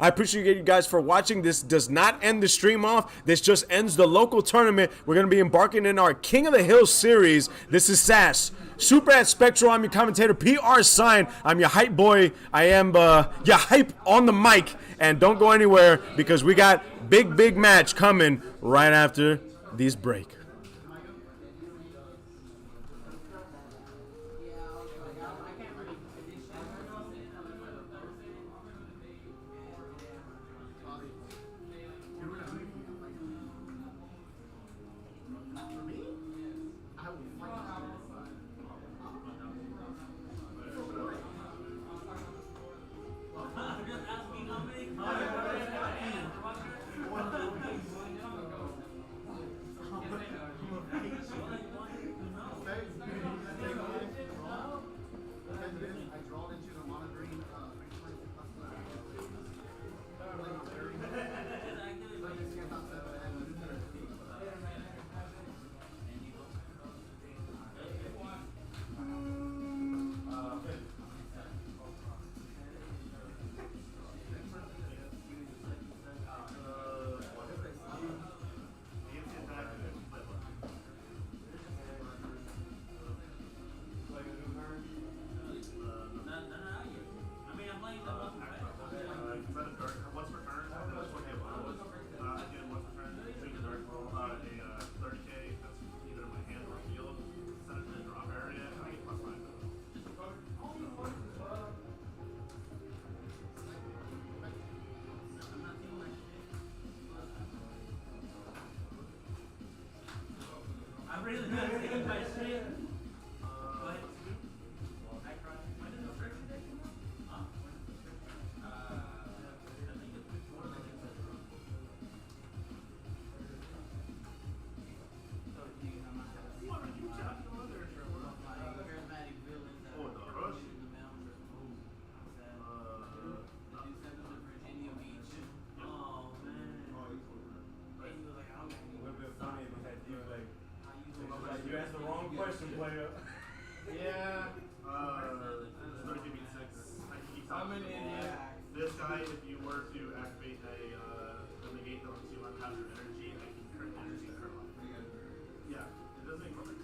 I appreciate you guys for watching. This does not end the stream off. This just ends the local tournament. We're going to be embarking in our King of the Hill series. This is SAS Super at Spectral. I'm your commentator, PR Sign. I'm your hype boy. I am your hype on the mic. And don't go anywhere because we got big match coming right after this break. really not taking my shit. But when did the friction day come out? I think it's before the What are you chatting on there? Oh, the rush? Oh man. It would have been funny if we had you like you asked the wrong question, player. Yeah. It's gonna give me 6. I can keep I'm an idiot. This guy, if you were to activate a negate that lets you uncapture energy, I can current energy to her life. Yeah, it doesn't make perfect.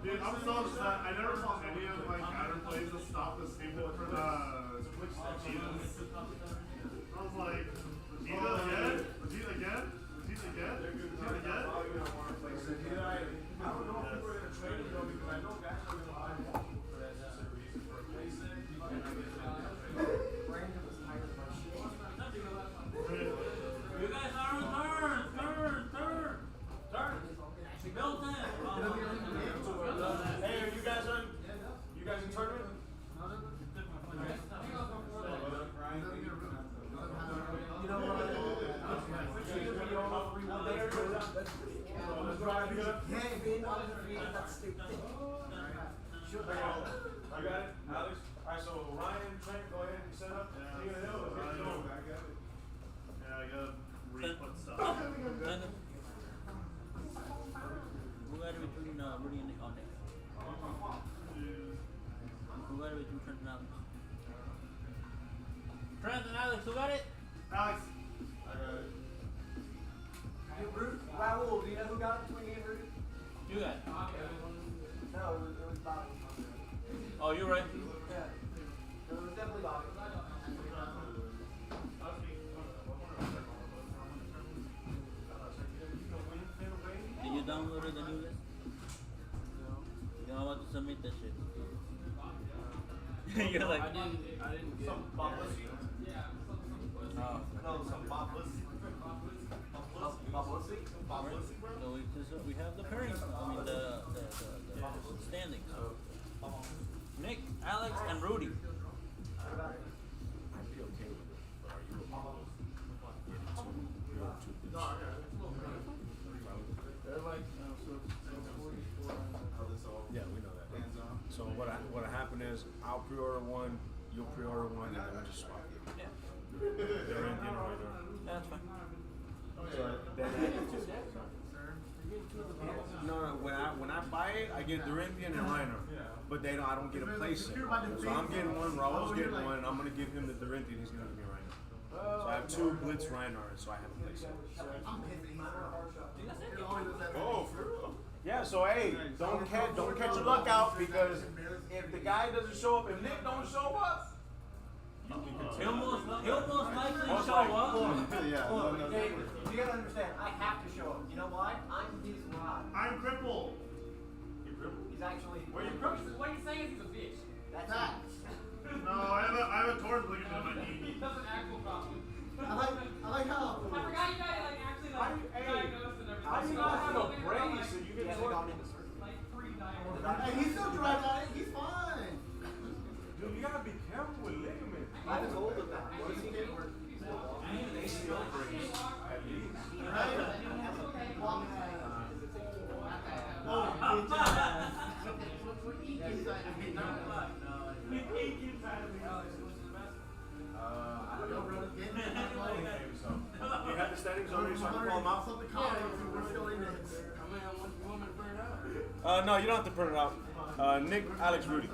Dude, I'm so upset. I never saw any of my counterplays that stop the same for the Jesus. I was like, Vegeta again? Vegeta again? Vegeta again? Vegeta again? I don't know if people are going to trade it though, because I know guys are going to buy more for that necessary reason for replacing it. You guys are on turn. Milton. Hey, are you guys in tournament? You know what? Yeah, being undefeated, that's stupid. I got it, Alex. Alright, so Ryan, Trent, go ahead and set up. King of the Hill, let's get going. Yeah, I gotta re-put stuff. Who got it between Rudy and Nick on deck? Who got it between Trent and Alex? Trent and Alex, who got it? Alex. I got it. Raul, do you know who got it between me and Rudy? You got it. No, it was Bobby. Oh, you're right. Yeah. Bobby. Did you download the new list? You know, I'm about to submit that shit. You're like, I didn't get. Some publicity. no. No, some publicity. Publicity? Publicity, bro. So we have the current, I mean the standings. Nick, Alex, and Rudy. I'd be okay with it, but are you okay with getting two? They're like, Yeah, we know that. So what'll happen is I'll pre-order one, you'll pre-order one, and then we'll just swap it. Yeah, They're in right now. that's fine. No, when I buy it, I get Dorinthian and Reiner, but I don't get a place set. So I'm getting one, Raul's getting one, and I'm gonna give him the Dorinthian. He's gonna give me Reiner. So I have 2 Blitz Reinhardt, so I have a place set. Oh, for real? Yeah, so hey, don't catch your luck out, because if the guy doesn't show up, if Nick don't show up, He'll most likely show up. Yeah. Dave, you gotta understand, I have to show him. You know why? I'm his rod. I'm crippled. You crippled? He's actually. Where you crippled? What he's saying is he's a bitch. That's No, I have a torn ligament in my knee. That's an actual problem. I like how. I forgot you guys like actually like diagnosed and everything. how do you not have a brace so you He get hasn't torn? gone into surgery. Like pre-diagnosed. Hey, he's still dry on it. He's fine. Dude, you gotta be careful with ligaments. I was old with that. What is he getting? At least. I don't know, brother. Maybe so. You have the standings already, so I can call them out? No, you don't have to print it out. Nick, Alex, Rudy.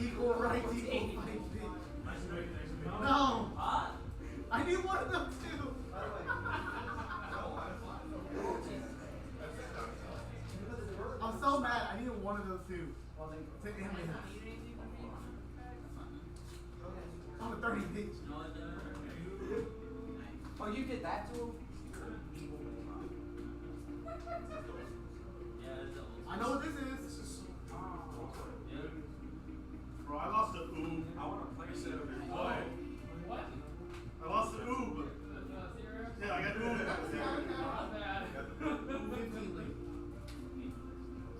Equal rights, equal fight. No! I need one of them too! I'm so mad, I need one of those two. To end this. I'm a 30 pitch. Oh, you did that to him? I know what this is. Bro, I lost the oob. I want to play set of it. What? What? I lost the oob. Yeah, I got the oob.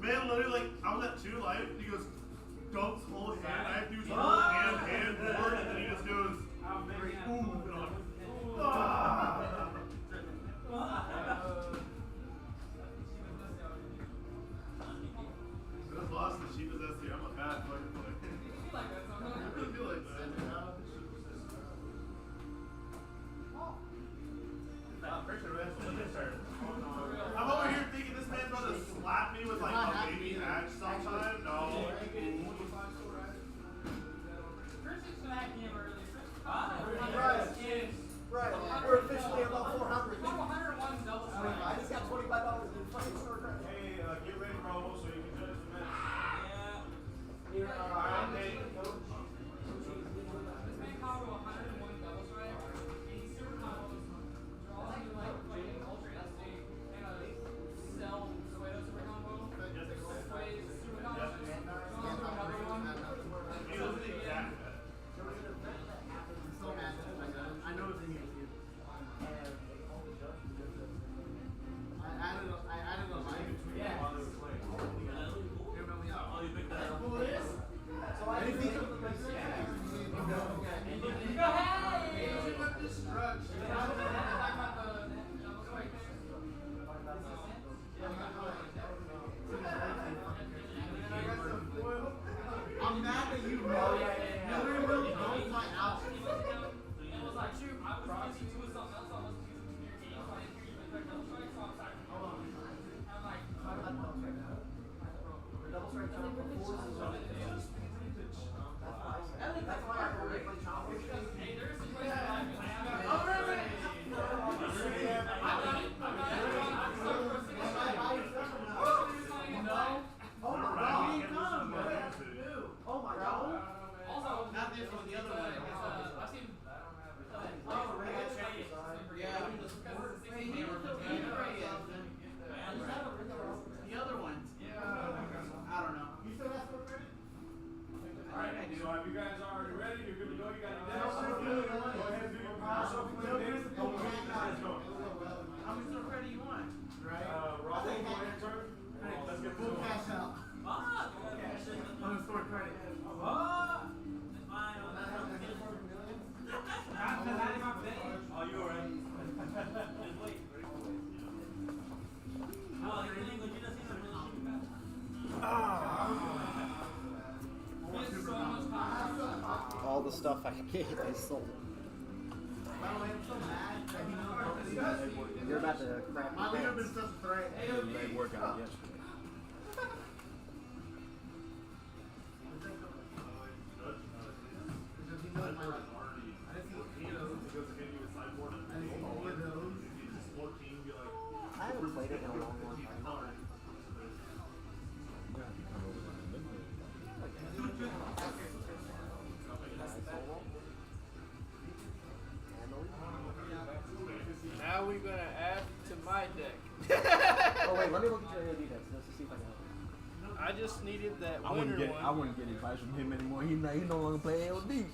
Man, literally, like, I was at 2 life. He goes, dumps whole hand. I have to use whole hand board, and then he just goes, oob. And I'm like, ah. I just lost the cheapest SC. I'm a bad fucking player. I really feel like that. I'm pretty sure that's what this started. I'm over here thinking this man's about to slap me with like a baby axe sometime. No. Christian smacked him earlier. Right. Right. the stuff I sold. You're about to crap My your leader been pants. stuff right. Leg workout yesterday. I haven't played it in a long time. Now we're gonna add to my deck. Oh wait, let me look at your AOD decks just to see if I can help. I just needed that I winner wouldn't one. get advice from him anymore. He no longer play AOD.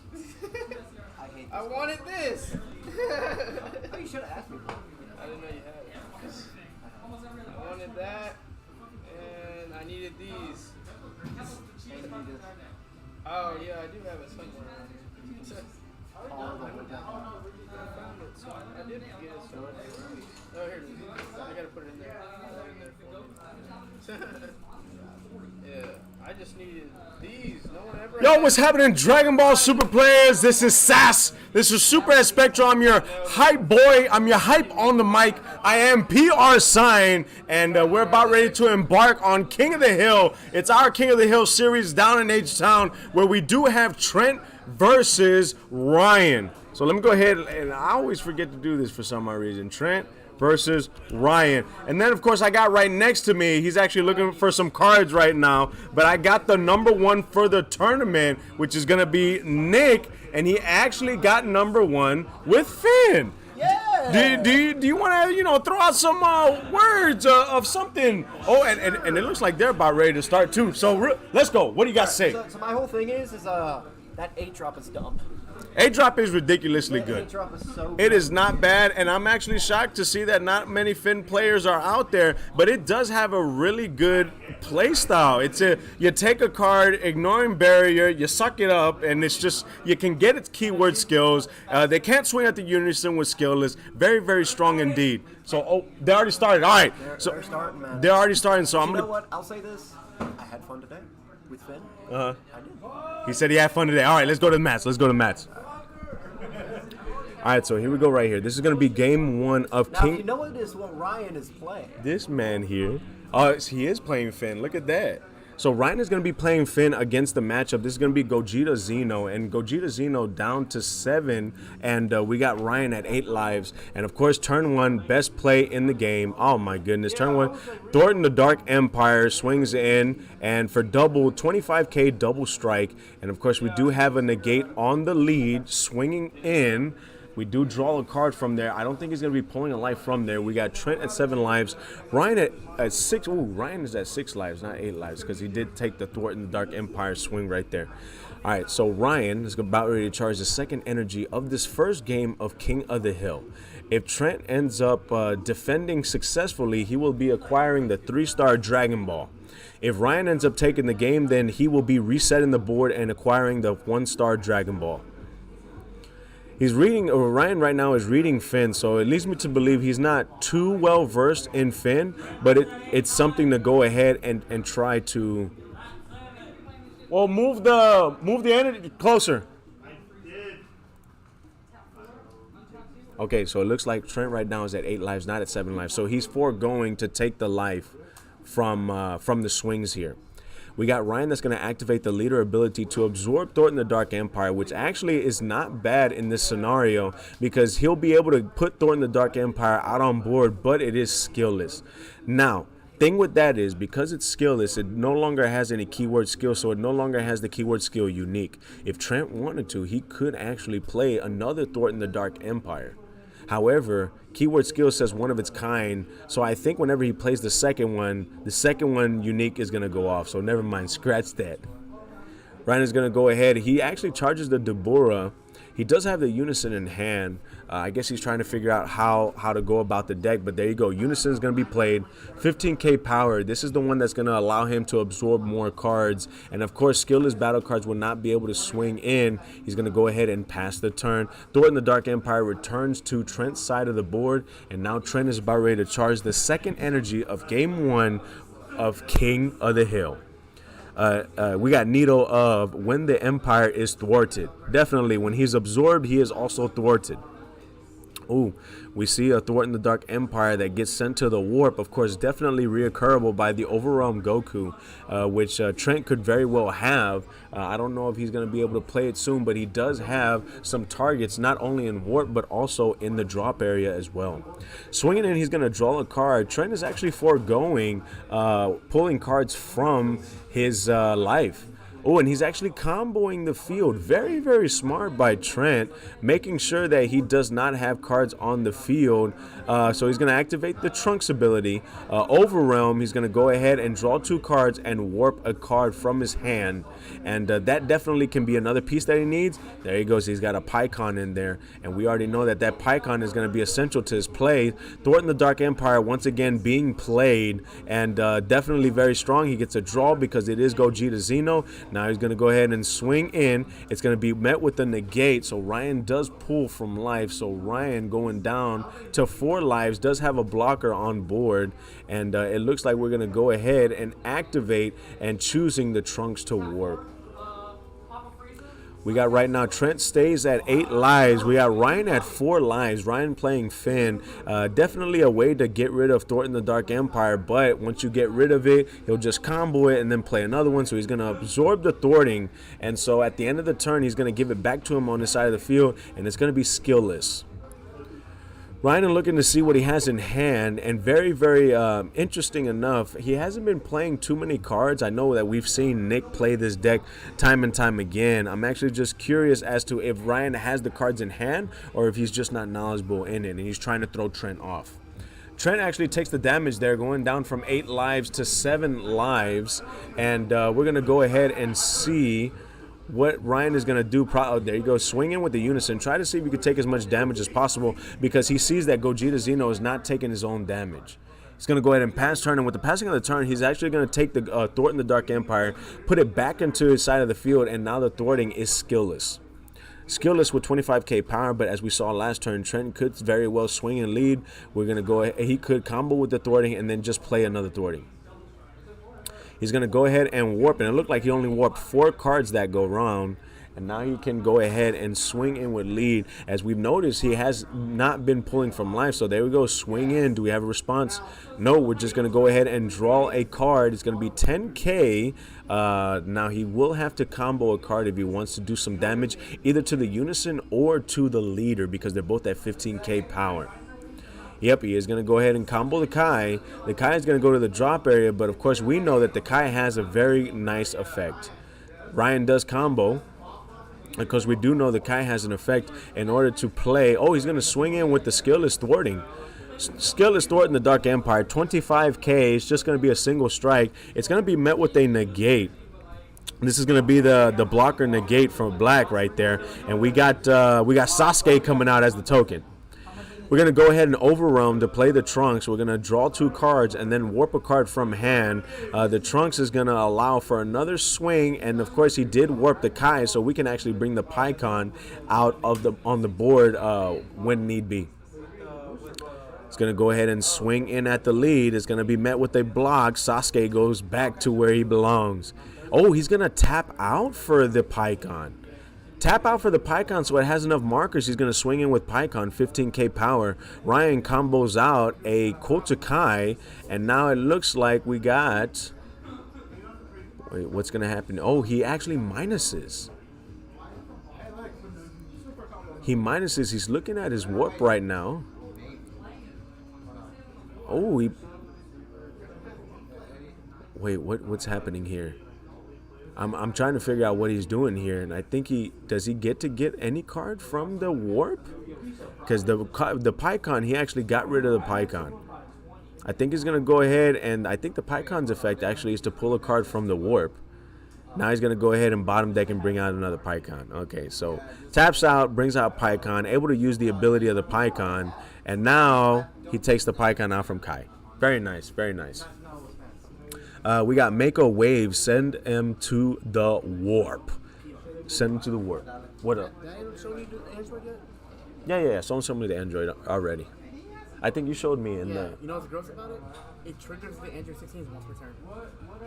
I hate this. I wanted this. Oh, you should have asked me. I didn't know you had it. I wanted that, and I needed these. Oh yeah, I do have it somewhere around here. I did get it somewhere. Oh, here it is. I gotta put it in there. Yeah, I just needed these. No one ever. Yo, had what's happening, Dragon Ball Super players? This is SAS. This is Super at Spectral. I'm your hype boy. I'm your hype on the mic. I am PR Sign, and we're about ready to embark on King of the Hill. It's our King of the Hill series down in H-Town, where we do have Trent versus Ryan. So let me go ahead, and I always forget to do this for some odd reason. Trent versus Ryan. And then, of course, I got right next to me, he's actually looking for some cards right now, but I got the number one for the tournament, which is going to be Nick, and he actually got number one with Finn. Yeah. Do you want to, throw out some words of something? Oh, and it looks like they're about ready to start, too. So let's go. What do you got to say? So my whole thing is that 8-drop is dumb. 8-drop is ridiculously That good. 8-drop is so It is not bad, and I'm actually shocked to see that not many Finn players are out there, but it does have a really good play style. You take a card, ignoring barrier, you suck it up, and it's just, you can get its keyword skills. They can't swing at the unison with skillless. Very, very strong indeed. So, they already started. All right. They're starting, man. They're already starting, so I'm You going know to... what? I'll say this. I had fun today with Finn. Uh-huh. I did. He said he had fun today. All right, let's go to the mats. All right, so here we go right here. This is going to be game one of Now, King... if you know what it is, what Ryan is playing. This man here, he is playing Finn. Look at that. So Ryan is going to be playing Finn against the matchup. This is going to be Gogeta Zeno, and Gogeta Zeno down to 7, and we got Ryan at 8 lives. And of course, turn 1, best play in the game. Oh my goodness, turn 1, Thornton the Dark Empire swings in, and for double, 25k double strike. And of course, we do have a negate on the lead, swinging in. We do draw a card from there. I don't think he's going to be pulling a life from there. We got Trent at 7 lives. Ryan at 6. Ooh, Ryan is at 6 lives, not 8 lives, because he did take the Thornton the Dark Empire swing right there. All right, so Ryan is about ready to charge the second energy of this first game of King of the Hill. If Trent ends up defending successfully, he will be acquiring the 3-star Dragon Ball. If Ryan ends up taking the game, then he will be resetting the board and acquiring the 1-star Dragon Ball. Ryan right now is reading Finn, so it leads me to believe he's not too well versed in Finn, but it's something to go ahead and try to. Well, move the energy closer. Okay, so it looks like Trent right now is at 8 lives, not at 7 lives, so he's foregoing to take the life from the swings here. We got Ryan that's going to activate the leader ability to absorb Thornton the Dark Empire, which actually is not bad in this scenario because he'll be able to put Thornton the Dark Empire out on board, but it is skillless. Now, thing with that is because it's skillless, it no longer has any keyword skill, so it no longer has the keyword skill unique. If Trent wanted to, he could actually play another Thornton the Dark Empire. However, keyword skill says one of its kind, so I think whenever he plays the second one unique is going to go off, so never mind, scratch that. Ryan is going to go ahead. He actually charges the Deborah. He does have the Unison in hand. I guess he's trying to figure out how to go about the deck, but there you go. Unison is going to be played. 15k power. This is the one that's going to allow him to absorb more cards. And, of course, skillless battle cards will not be able to swing in. He's going to go ahead and pass the turn. Thornton the Dark Empire returns to Trent's side of the board, and now Trent is about ready to charge the second energy of Game 1 of King of the Hill. We got Needle of when the Empire is thwarted. Definitely, when he's absorbed, he is also thwarted. Ooh, we see a Thwart in the Dark Empire that gets sent to the warp. Of course, definitely reoccurable by the Overwhelmed Goku, which Trent could very well have. I don't know if he's going to be able to play it soon, but he does have some targets, not only in warp, but also in the drop area as well. Swinging in, he's going to draw a card. Trent is actually foregoing pulling cards from his life. Oh, and he's actually comboing the field. Very, very smart by Trent, making sure that he does not have cards on the field. So he's going to activate the Trunks ability. Overwhelm, he's going to go ahead and draw 2 cards and warp a card from his hand. And that definitely can be another piece that he needs. There he goes. He's got a Pycon in there. And we already know that that Pycon is going to be essential to his play. Thwart in the Dark Empire, once again, being played. And definitely very strong. He gets a draw because it is Gogeta Xeno. Now he's going to go ahead and swing in. It's going to be met with the negate. So Ryan does pull from life. So Ryan going down to 4 lives does have a blocker on board. And it looks like we're going to go ahead and activate and choosing the Trunks to warp. We got right now Trent stays at 8 lives. We got Ryan at 4 lives. Ryan playing Finn. Definitely a way to get rid of Thwart in the Dark Empire, but once you get rid of it, he'll just combo it and then play another one. So he's going to absorb the thwarting, and so at the end of the turn, he's going to give it back to him on the side of the field, and it's going to be skillless. Ryan looking to see what he has in hand, and very, very interesting enough, he hasn't been playing too many cards. I know that we've seen Nick play this deck time and time again. I'm actually just curious as to if Ryan has the cards in hand or if he's just not knowledgeable in it and he's trying to throw Trent off. Trent actually takes the damage there, going down from 8 lives to 7 lives, and we're going to go ahead and see what Ryan is going to do. There you go, swinging with the Unison. Try to see if you can take as much damage as possible because he sees that Gogeta Xeno is not taking his own damage. He's going to go ahead and pass turn, and with the passing of the turn, he's actually going to take the Thwart in the Dark Empire, put it back into his side of the field, and now the thwarting is skillless. Skillless with 25k power, but as we saw last turn, Trent could very well swing and lead. We're going to go ahead. He could combo with the thwarting and then just play another thwarting. He's going to go ahead and warp, and it looked like he only warped 4 cards that go round, and now he can go ahead and swing in with lead. As we've noticed, he has not been pulling from life, so there we go, swing in. Do we have a response? No, we're just going to go ahead and draw a card. It's going to be 10k. Now he will have to combo a card if he wants to do some damage, either to the Unison or to the leader, because they're both at 15k power. Yep, he is going to go ahead and combo the Kai. The Kai is going to go to the drop area, but of course we know that the Kai has a very nice effect. Ryan does combo, because we do know the Kai has an effect in order to play. Oh, he's going to swing in with the skillless thwarting. Skillless Thwart in the Dark Empire, 25k. It's just going to be a single strike. It's going to be met with a negate. This is going to be the blocker negate from black right there. And we got Sasuke coming out as the token. We're going to go ahead and overwhelm to play the Trunks. We're going to draw 2 cards and then warp a card from hand. The Trunks is going to allow for another swing, and of course he did warp the Kai, so we can actually bring the Pycon out of on the board when need be. It's going to go ahead and swing in at the lead. It's going to be met with a block. Sasuke goes back to where he belongs. Oh, he's going to tap out for the Pycon. Tap out for the Pycon so it has enough markers. He's going to swing in with Pycon, 15k power. Ryan combos out a Kotakai, and now it looks like we got... Wait, what's going to happen? Oh, he actually minuses. He minuses. He's looking at his warp right now. Oh, he... Wait, what's happening here? I'm trying to figure out what he's doing here, and I think does he get any card from the warp? Because the Pycon, he actually got rid of the Pycon. I think he's going to go ahead, and I think the Pycon's effect actually is to pull a card from the warp. Now he's going to go ahead and bottom deck and bring out another Pycon. Okay, so taps out, brings out Pycon, able to use the ability of the Pycon, and now he takes the Pycon out from Kai. Very nice, very nice. We got Mako Wave. Send him to the warp. Send him to the warp. What up? Did I show you the Android yet? Yeah. Someone showed me the Android already. I think you showed me in Yeah. the... You know what's gross about it? It triggers the Android 16s once per turn.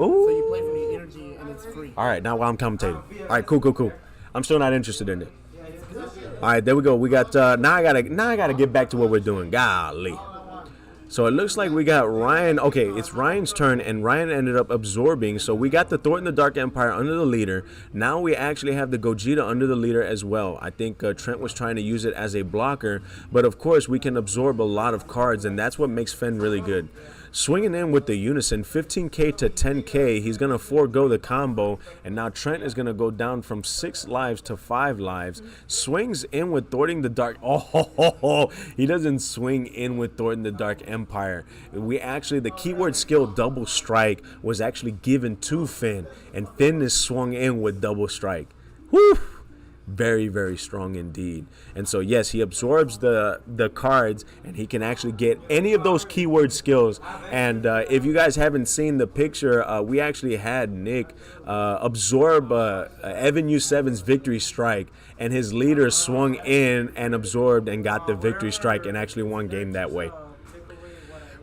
Ooh. So you play for the energy and it's free. All right, now while I'm commentating. All right, cool. I'm still not interested in it. All right, there we go. We got now I gotta get back to what we're doing. Golly. So it looks like we got Ryan. Okay, it's Ryan's turn, and Ryan ended up absorbing. So we got the Thor in the Dark Empire under the leader. Now we actually have the Gogeta under the leader as well. I think Trent was trying to use it as a blocker, but of course we can absorb a lot of cards, and that's what makes Finn really good. Swinging in with the Unison, 15k to 10k. He's going to forego the combo, and now Trent is going to go down from 6 lives to 5 lives. Swings in with Thwarting the Dark. Oh, he doesn't swing in with Thwarting the Dark Empire. We actually, the keyword skill Double Strike was actually given to Finn, and Finn is swung in with Double Strike. Whew! Very, very strong indeed. And so yes, he absorbs the cards, and he can actually get any of those keyword skills. And if you guys haven't seen the picture, we actually had Nick absorb Evan U7's Victory Strike, and his leader swung in and absorbed and got the Victory Strike and actually won game that way.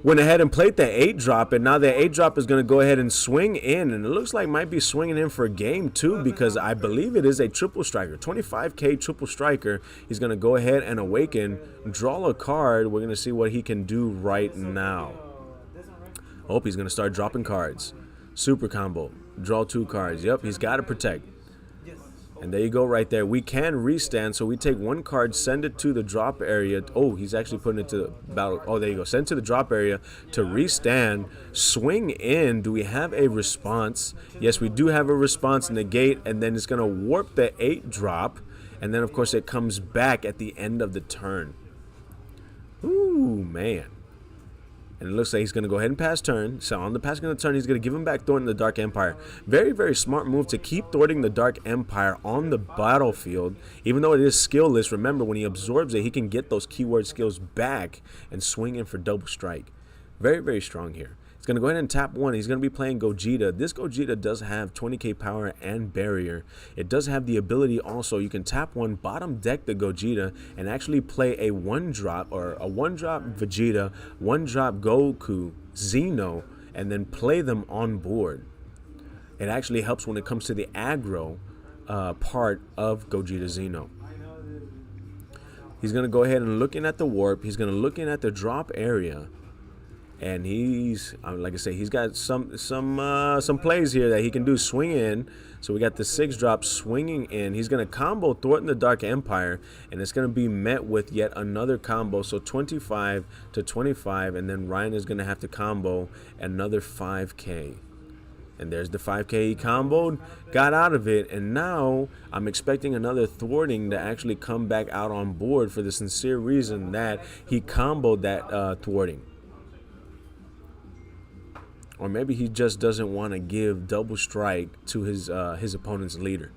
Went ahead and played the 8-drop, and now the 8-drop is going to go ahead and swing in, and it looks like might be swinging in for a game too, because I believe it is a triple striker, 25k triple striker. He's going to go ahead and awaken, draw a card. We're going to see what he can do right now. Hope he's going to start dropping cards. Super combo, draw 2 cards. Yep, he's got to protect. And there you go right there. We can restand, so we take 1 card, send it to the drop area. Oh, he's actually putting it to the battle. Oh, there you go. Send it to the drop area to restand. Swing in. Do we have a response? Yes, we do have a response. Negate, and then it's going to warp the 8-drop. And then, of course, it comes back at the end of the turn. Ooh, man. And it looks like he's going to go ahead and pass turn. So on the passing of the turn, he's going to give him back Thwarting the Dark Empire. Very, very smart move to keep Thwarting the Dark Empire on the battlefield. Even though it is skillless, remember, when he absorbs it, he can get those keyword skills back and swing in for Double Strike. Very, very strong here. He's going to go ahead and tap 1. He's going to be playing Gogeta. This Gogeta does have 20k power and barrier. It does have the ability also, you can tap 1, bottom deck the Gogeta, and actually play a 1-drop or a 1-drop Vegeta, 1-drop Goku, Xeno, and then play them on board. It actually helps when it comes to the aggro part of Gogeta Xeno. He's going to go ahead and look in at the warp. He's going to look in at the drop area. And he's, like I say, he's got some plays here that he can do. Swing in. So we got the 6-drop swinging in. He's going to combo Thwarting the Dark Empire, and it's going to be met with yet another combo. So 25 to 25, and then Ryan is going to have to combo another 5k. And there's the 5k he comboed, got out of it, and now I'm expecting another thwarting to actually come back out on board for the sincere reason that he comboed that thwarting. Or maybe he just doesn't want to give Double Strike to his opponent's leader.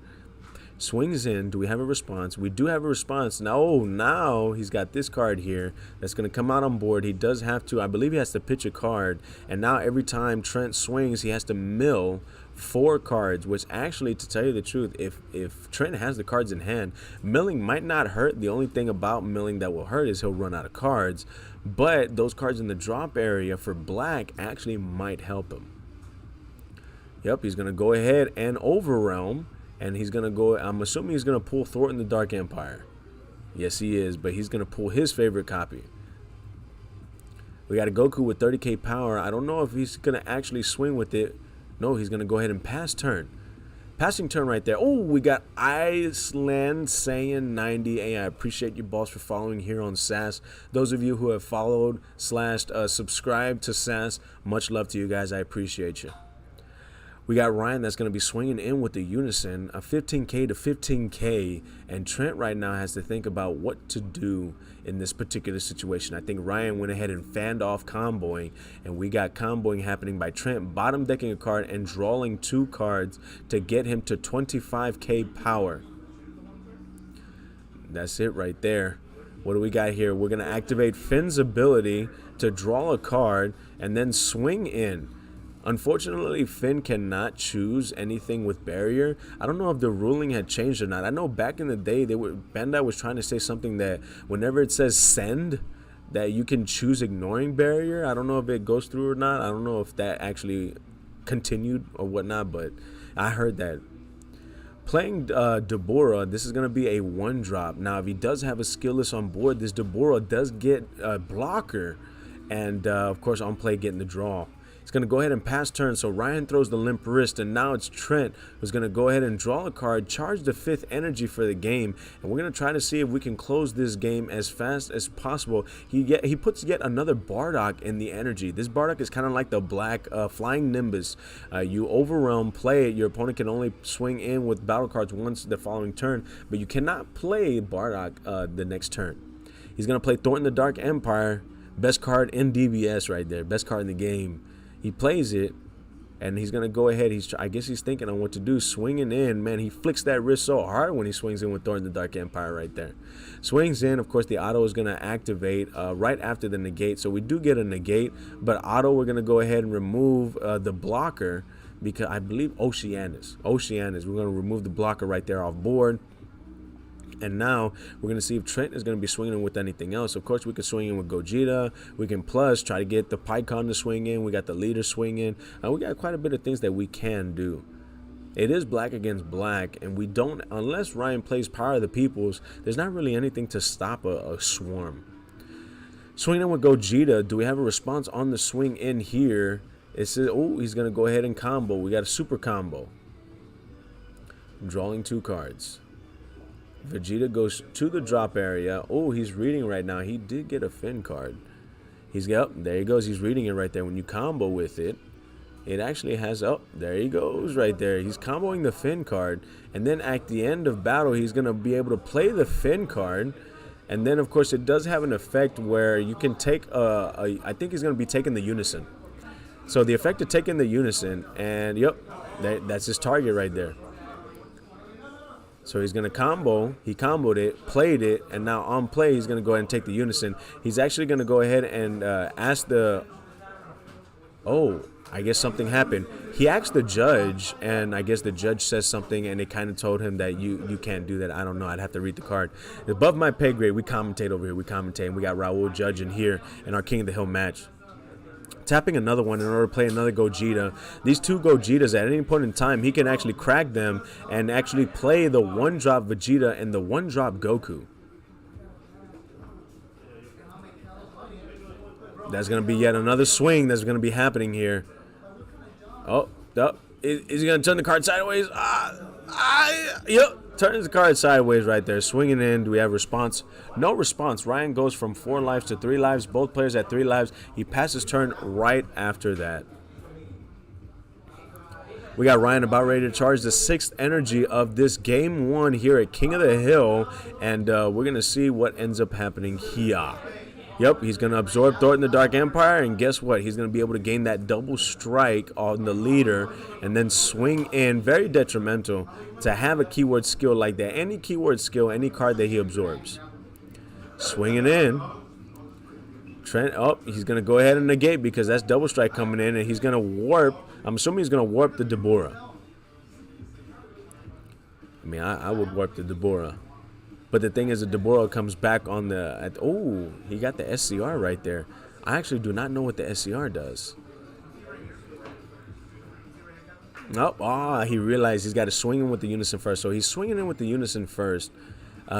Swings in. Do we have a response? We do have a response. Now he's got this card here that's going to come out on board. He does have to, I believe he has to pitch a card. And now every time Trent swings, he has to mill 4 cards, which actually, to tell you the truth, if Trent has the cards in hand, milling might not hurt. The only thing about milling that will hurt is he'll run out of cards. But those cards in the drop area for black actually might help him. Yep, he's going to go ahead and overwhelm. And he's going to go, I'm assuming he's going to pull Thwarting the Dark Empire. Yes, he is, but he's going to pull his favorite copy. We got a Goku with 30k power. I don't know if he's going to actually swing with it. No, he's going to go ahead and pass turn. Passing turn right there. Oh, we got Iceland Saiyan 90. Hey, I appreciate you, boss, for following here on SAS. Those of you who have followed / subscribed to SAS, much love to you guys. I appreciate you. We got Ryan that's going to be swinging in with the Unison, a 15k to 15k, and Trent right now has to think about what to do in this particular situation. I think Ryan went ahead and fanned off comboing, and we got comboing happening by Trent bottom decking a card and drawing 2 cards to get him to 25k power. That's it right there. What do we got here? We're going to activate Finn's ability to draw a card and then swing in. Unfortunately, Finn cannot choose anything with barrier. I don't know if the ruling had changed or not. I know back in the day, Bandai was trying to say something that whenever it says send, that you can choose ignoring barrier. I don't know if it goes through or not. I don't know if that actually continued or whatnot, but I heard that. Playing Deborah, this is going to be a 1-drop. Now, if he does have a skill list on board, this Deborah does get a blocker. And, of course, on play, getting the draw. He's going to go ahead and pass turn. So Ryan throws the limp wrist, and now it's Trent who's going to go ahead and draw a card, charge the 5th energy for the game, and we're going to try to see if we can close this game as fast as possible. He puts yet another Bardock in the energy. This Bardock is kind of like the black Flying Nimbus. You overwhelm, play it. Your opponent can only swing in with battle cards once the following turn, but you cannot play Bardock the next turn. He's going to play Thornton the Dark Empire. Best card in DBS right there. Best card in the game. He plays it, and he's going to go ahead. I guess he's thinking on what to do. Swinging in. Man, he flicks that wrist so hard when he swings in with Thorn the Dark Empire right there. Swings in. Of course, the auto is going to activate right after the negate. So we do get a negate, but auto, we're going to go ahead and remove the blocker because I believe Oceanus. We're going to remove the blocker right there off board. And now we're going to see if Trent is going to be swinging with anything else. Of course, we can swing in with Gogeta. We can plus try to get the Pycon to swing in. We got the leader swinging. We got quite a bit of things that we can do. It is black against black, and we don't, unless Ryan plays Power of the Peoples, there's not really anything to stop a swarm. Swinging in with Gogeta. Do we have a response on the swing in here? It says, oh, he's going to go ahead and combo. We got a super combo. Drawing 2 cards. Vegeta goes to the drop area. Oh, he's reading right now. He did get a Finn card. There he goes. He's reading it right there. When you combo with it, it actually has, there he goes right there. He's comboing the Finn card. And then at the end of battle, he's going to be able to play the Finn card. And then, of course, it does have an effect where you can take, I think he's going to be taking the Unison. So the effect of taking the Unison, and that's his target right there. So he's going to combo. He comboed it, played it, and now on play, he's going to go ahead and take the Unison. He's actually going to go ahead and ask the... Oh, I guess something happened. He asked the judge, and I guess the judge says something, and it kind of told him that you can't do that. I don't know. I'd have to read the card. Above my pay grade, we commentate over here. We commentate, and we got Raul Judge in here in our King of the Hill match. Tapping another one in order to play another Gogeta. These 2 Gogetas, at any point in time, he can actually crack them and actually play the 1-drop Vegeta and the 1-drop Goku. That's going to be yet another swing that's going to be happening here. Is he going to turn the card sideways? Yep. Turns the card sideways right there. Swinging in. Do we have response? No response. Ryan goes from 4 lives to 3 lives. Both players at 3 lives. He passes turn right after that. We got Ryan about ready to charge the 6th energy of this game 1 here at King of the Hill. And we're going to see what ends up happening here. Yep, he's going to absorb Thornton the Dark Empire, and guess what? He's going to be able to gain that double strike on the leader and then swing in. Very detrimental to have a keyword skill like that. Any keyword skill, any card that he absorbs. Swinging in. Trent, he's going to go ahead and negate because that's double strike coming in, and he's going to warp. I'm assuming he's going to warp the Deborah. I mean, I would warp the Deborah. But the thing is, the Deborah comes back on the... he got the SCR right there. I actually do not know what the SCR does. He realized he's got to swing in with the Unison first. So he's swinging in with the Unison first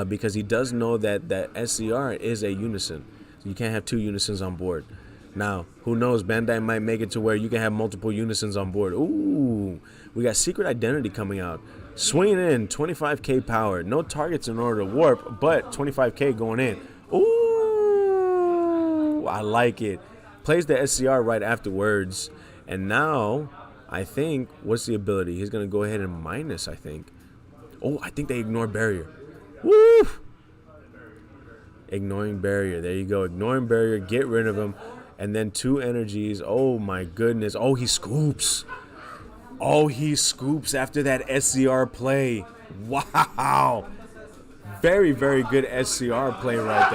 because he does know that that SCR is a Unison. So you can't have 2 Unisons on board. Now, who knows? Bandai might make it to where you can have multiple Unisons on board. Ooh, we got Secret Identity coming out. Swinging in, 25k power. No targets in order to warp, but 25k going in. Ooh, I like it. Plays the SCR right afterwards. And now, I think, what's the ability? He's going to go ahead and minus, I think. Oh, I think they ignore barrier. Woo! Ignoring barrier. There you go. Ignoring barrier. Get rid of him. And then 2 energies. Oh, my goodness. Oh, he scoops. He scoops after that SCR play. Wow. Very, very good SCR play right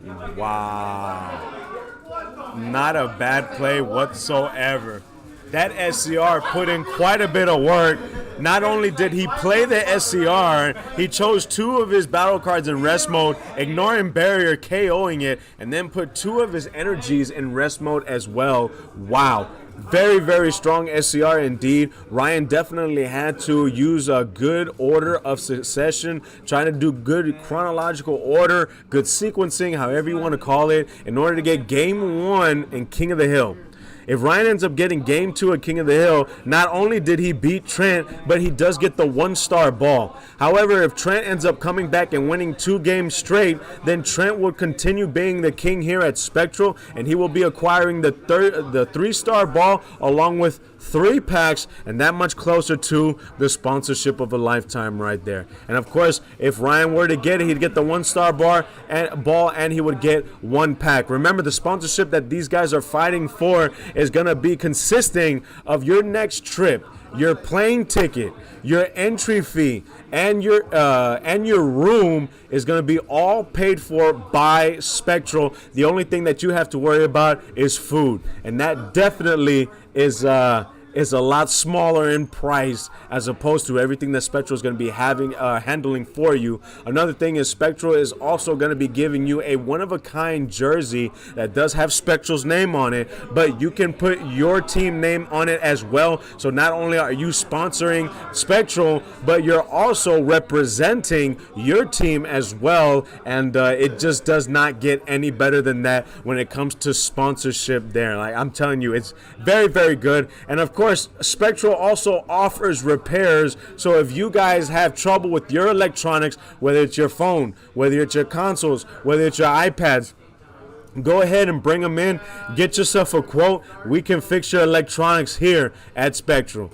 there. Wow. Not a bad play whatsoever. That SCR put in quite a bit of work. not only did he play the SCR, he chose 2 of his battle cards in rest mode, ignoring barrier, KOing it, and then put 2 of his energies in rest mode as well. Wow. Very, very strong SCR indeed. Ryan definitely had to use a good order of succession, trying to do good chronological order, good sequencing, however you want to call it, in order to get game 1 in King of the Hill. If Ryan ends up getting game 2 at King of the Hill, not only did he beat Trent, but he does get the 1-star ball. However, if Trent ends up coming back and winning 2 games straight, then Trent will continue being the king here at Spectral, and he will be acquiring the 3-star ball along with 3 packs, and that much closer to the sponsorship of a lifetime right there. And of course, if Ryan were to get it, he'd get the 1-star ball, and he would get 1 pack. Remember, the sponsorship that these guys are fighting for is going to be consisting of your next trip, your plane ticket, your entry fee, and your room is going to be all paid for by Spectral. The only thing that you have to worry about is food, and that definitely is a lot smaller in price as opposed to everything that Spectral is going to be handling for you. Another thing is Spectral is also going to be giving you a one-of-a-kind jersey that does have Spectral's name on it, but you can put your team name on it as well. So not only are you sponsoring Spectral, but you're also representing your team as well, and it just does not get any better than that when it comes to sponsorship there. Like, I'm telling you, it's very, very good. And of course, Spectral also offers repairs. So if you guys have trouble with your electronics, whether it's your phone, whether it's your consoles, whether it's your iPads, go ahead and bring them in. Get yourself a quote. We can fix your electronics here at Spectral.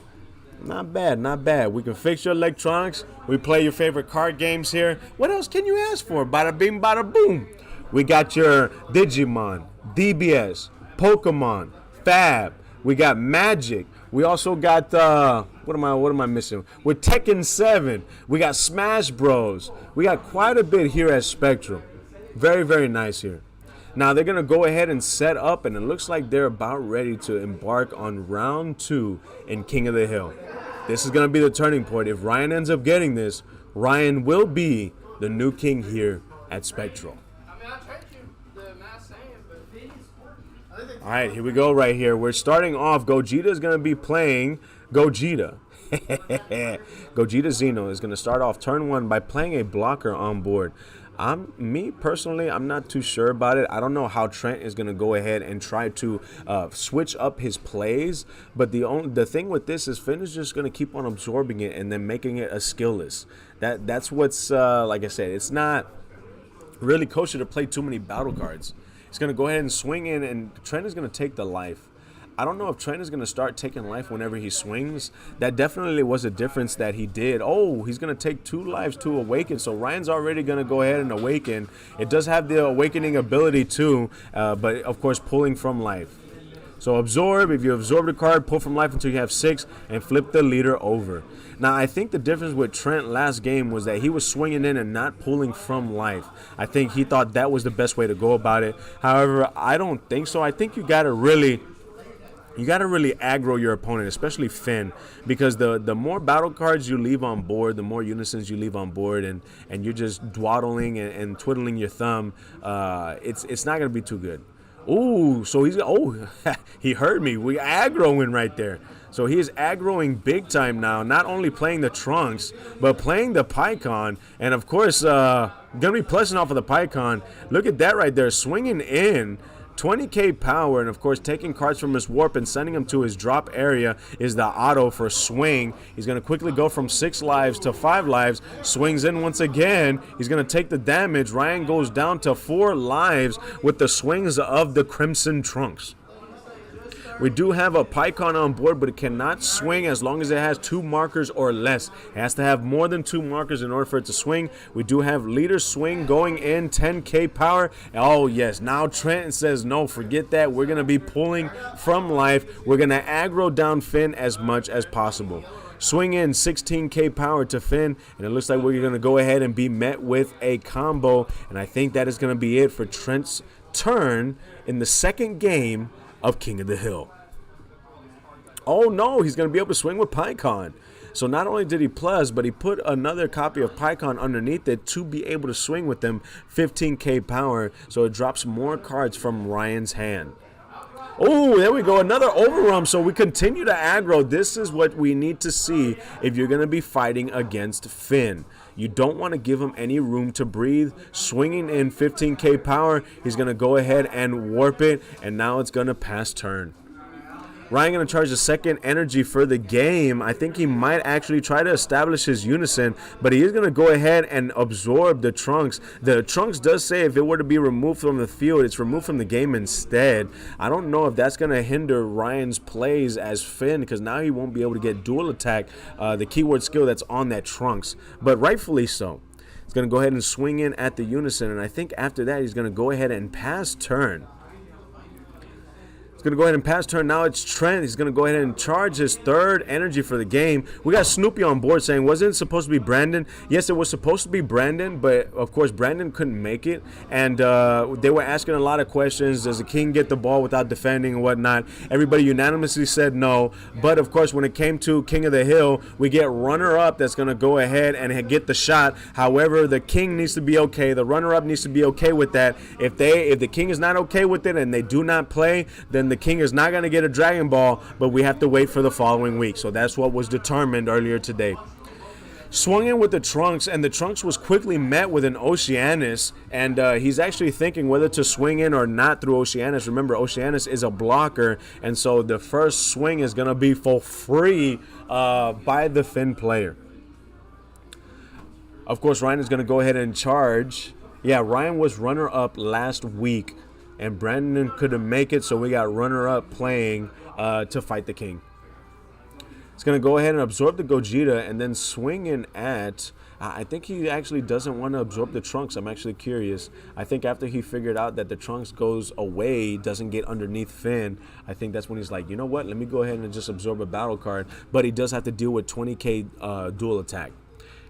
Not bad, not bad. We can fix your electronics. We play your favorite card games here. What else can you ask for? Bada bing, bada boom. We got your Digimon, DBS, Pokemon, Fab. We got Magic. We also got what am I missing? With Tekken 7. We got Smash Bros. We got quite a bit here at Spectral. Very, very nice here. Now they're gonna go ahead and set up, and it looks like they're about ready to embark on round 2 in King of the Hill. This is gonna be the turning point. If Ryan ends up getting this, Ryan will be the new king here at Spectral. All right, here we go right here. We're starting off. Gogeta is going to be playing Gogeta. Gogeta Xeno is going to start off turn 1 by playing a blocker on board. Me personally, I'm not too sure about it. I don't know how Trent is going to go ahead and try to switch up his plays. But the thing with this is Finn is just going to keep on absorbing it and then making it a skillless. That's what's, like I said, it's not really kosher to play too many battle cards. He's going to go ahead and swing in, and Trent is going to take the life. I don't know if Trent is going to start taking life whenever he swings. That definitely was a difference that he did. Oh, he's going to take 2 lives to awaken. So Ryan's already going to go ahead and awaken. It does have the awakening ability too, but of course pulling from life. So absorb. If you absorb the card, pull from life until you have 6, and flip the leader over. Now, I think the difference with Trent last game was that he was swinging in and not pulling from life. I think he thought that was the best way to go about it. However, I don't think so. I think you got to really aggro your opponent, especially Finn, because the more battle cards you leave on board, the more unisons you leave on board, and you're just dwaddling and twiddling your thumb, it's not going to be too good. Ooh, so he heard me. We aggroing right there. So he is aggroing big time now, not only playing the Trunks, but playing the Pycon. And of course, going to be plussing off of the Pycon. Look at that right there, swinging in. 20k power, and of course taking cards from his warp and sending them to his drop area is the auto for swing. He's going to quickly go from 6 lives to 5 lives, swings in once again. He's going to take the damage. Ryan goes down to 4 lives with the swings of the Crimson Trunks. We do have a Pycon on board, but it cannot swing as long as it has 2 markers or less. It has to have more than 2 markers in order for it to swing. We do have leader swing going in, 10k power. Oh yes, now Trent says no, forget that. We're going to be pulling from life. We're going to aggro down Finn as much as possible. Swing in 16k power to Finn, and it looks like we're going to go ahead and be met with a combo. And I think that is going to be it for Trent's turn in the second game of King of the Hill. Oh no, he's going to be able to swing with Pycon. So not only did he plus, but he put another copy of Pycon underneath it to be able to swing with them 15k power. So it drops more cards from Ryan's hand. Oh, there we go. Another overrun. So we continue to aggro. This is what we need to see if you're going to be fighting against Finn. You don't want to give him any room to breathe. Swinging in 15k power, he's going to go ahead and warp it. And now it's going to pass turn. Ryan going to charge the second energy for the game. I think he might actually try to establish his unison, but he is going to go ahead and absorb the Trunks. The Trunks does say if it were to be removed from the field, it's removed from the game instead. I don't know if that's going to hinder Ryan's plays as Finn, because now he won't be able to get dual attack, the keyword skill that's on that Trunks, but rightfully so. He's going to go ahead and swing in at the unison, and I think after that he's going to go ahead and pass turn. He's going to go ahead and pass turn. Now it's Trent. He's going to go ahead and charge his third energy for the game. We got Snoopy on board saying, wasn't it supposed to be Brandon? Yes, it was supposed to be Brandon, but of course Brandon couldn't make it. And they were asking a lot of questions. Does the king get the ball without defending and whatnot? Everybody unanimously said no. But of course, when it came to King of the Hill, we get runner-up that's going to go ahead and get the shot. However, the king needs to be okay. The runner-up needs to be okay with that. If the king is not okay with it and they do not play, then the king is not going to get a Dragon Ball, but we have to wait for the following week. So that's what was determined earlier today. Swung in with the Trunks, and the Trunks was quickly met with an Oceanus, and he's actually thinking whether to swing in or not through Oceanus. Remember, Oceanus is a blocker, and so the first swing is going to be for free by the Finn player. Of course, Ryan is going to go ahead and charge. Yeah, Ryan was runner-up last week, and Brandon couldn't make it, so we got runner-up playing to fight the king. He's going to go ahead and absorb the Gogeta and then swing in at... I think he actually doesn't want to absorb the Trunks. I'm actually curious. I think after he figured out that the Trunks goes away, doesn't get underneath Finn, I think that's when he's like, you know what, let me go ahead and just absorb a battle card. But he does have to deal with 20k dual attack.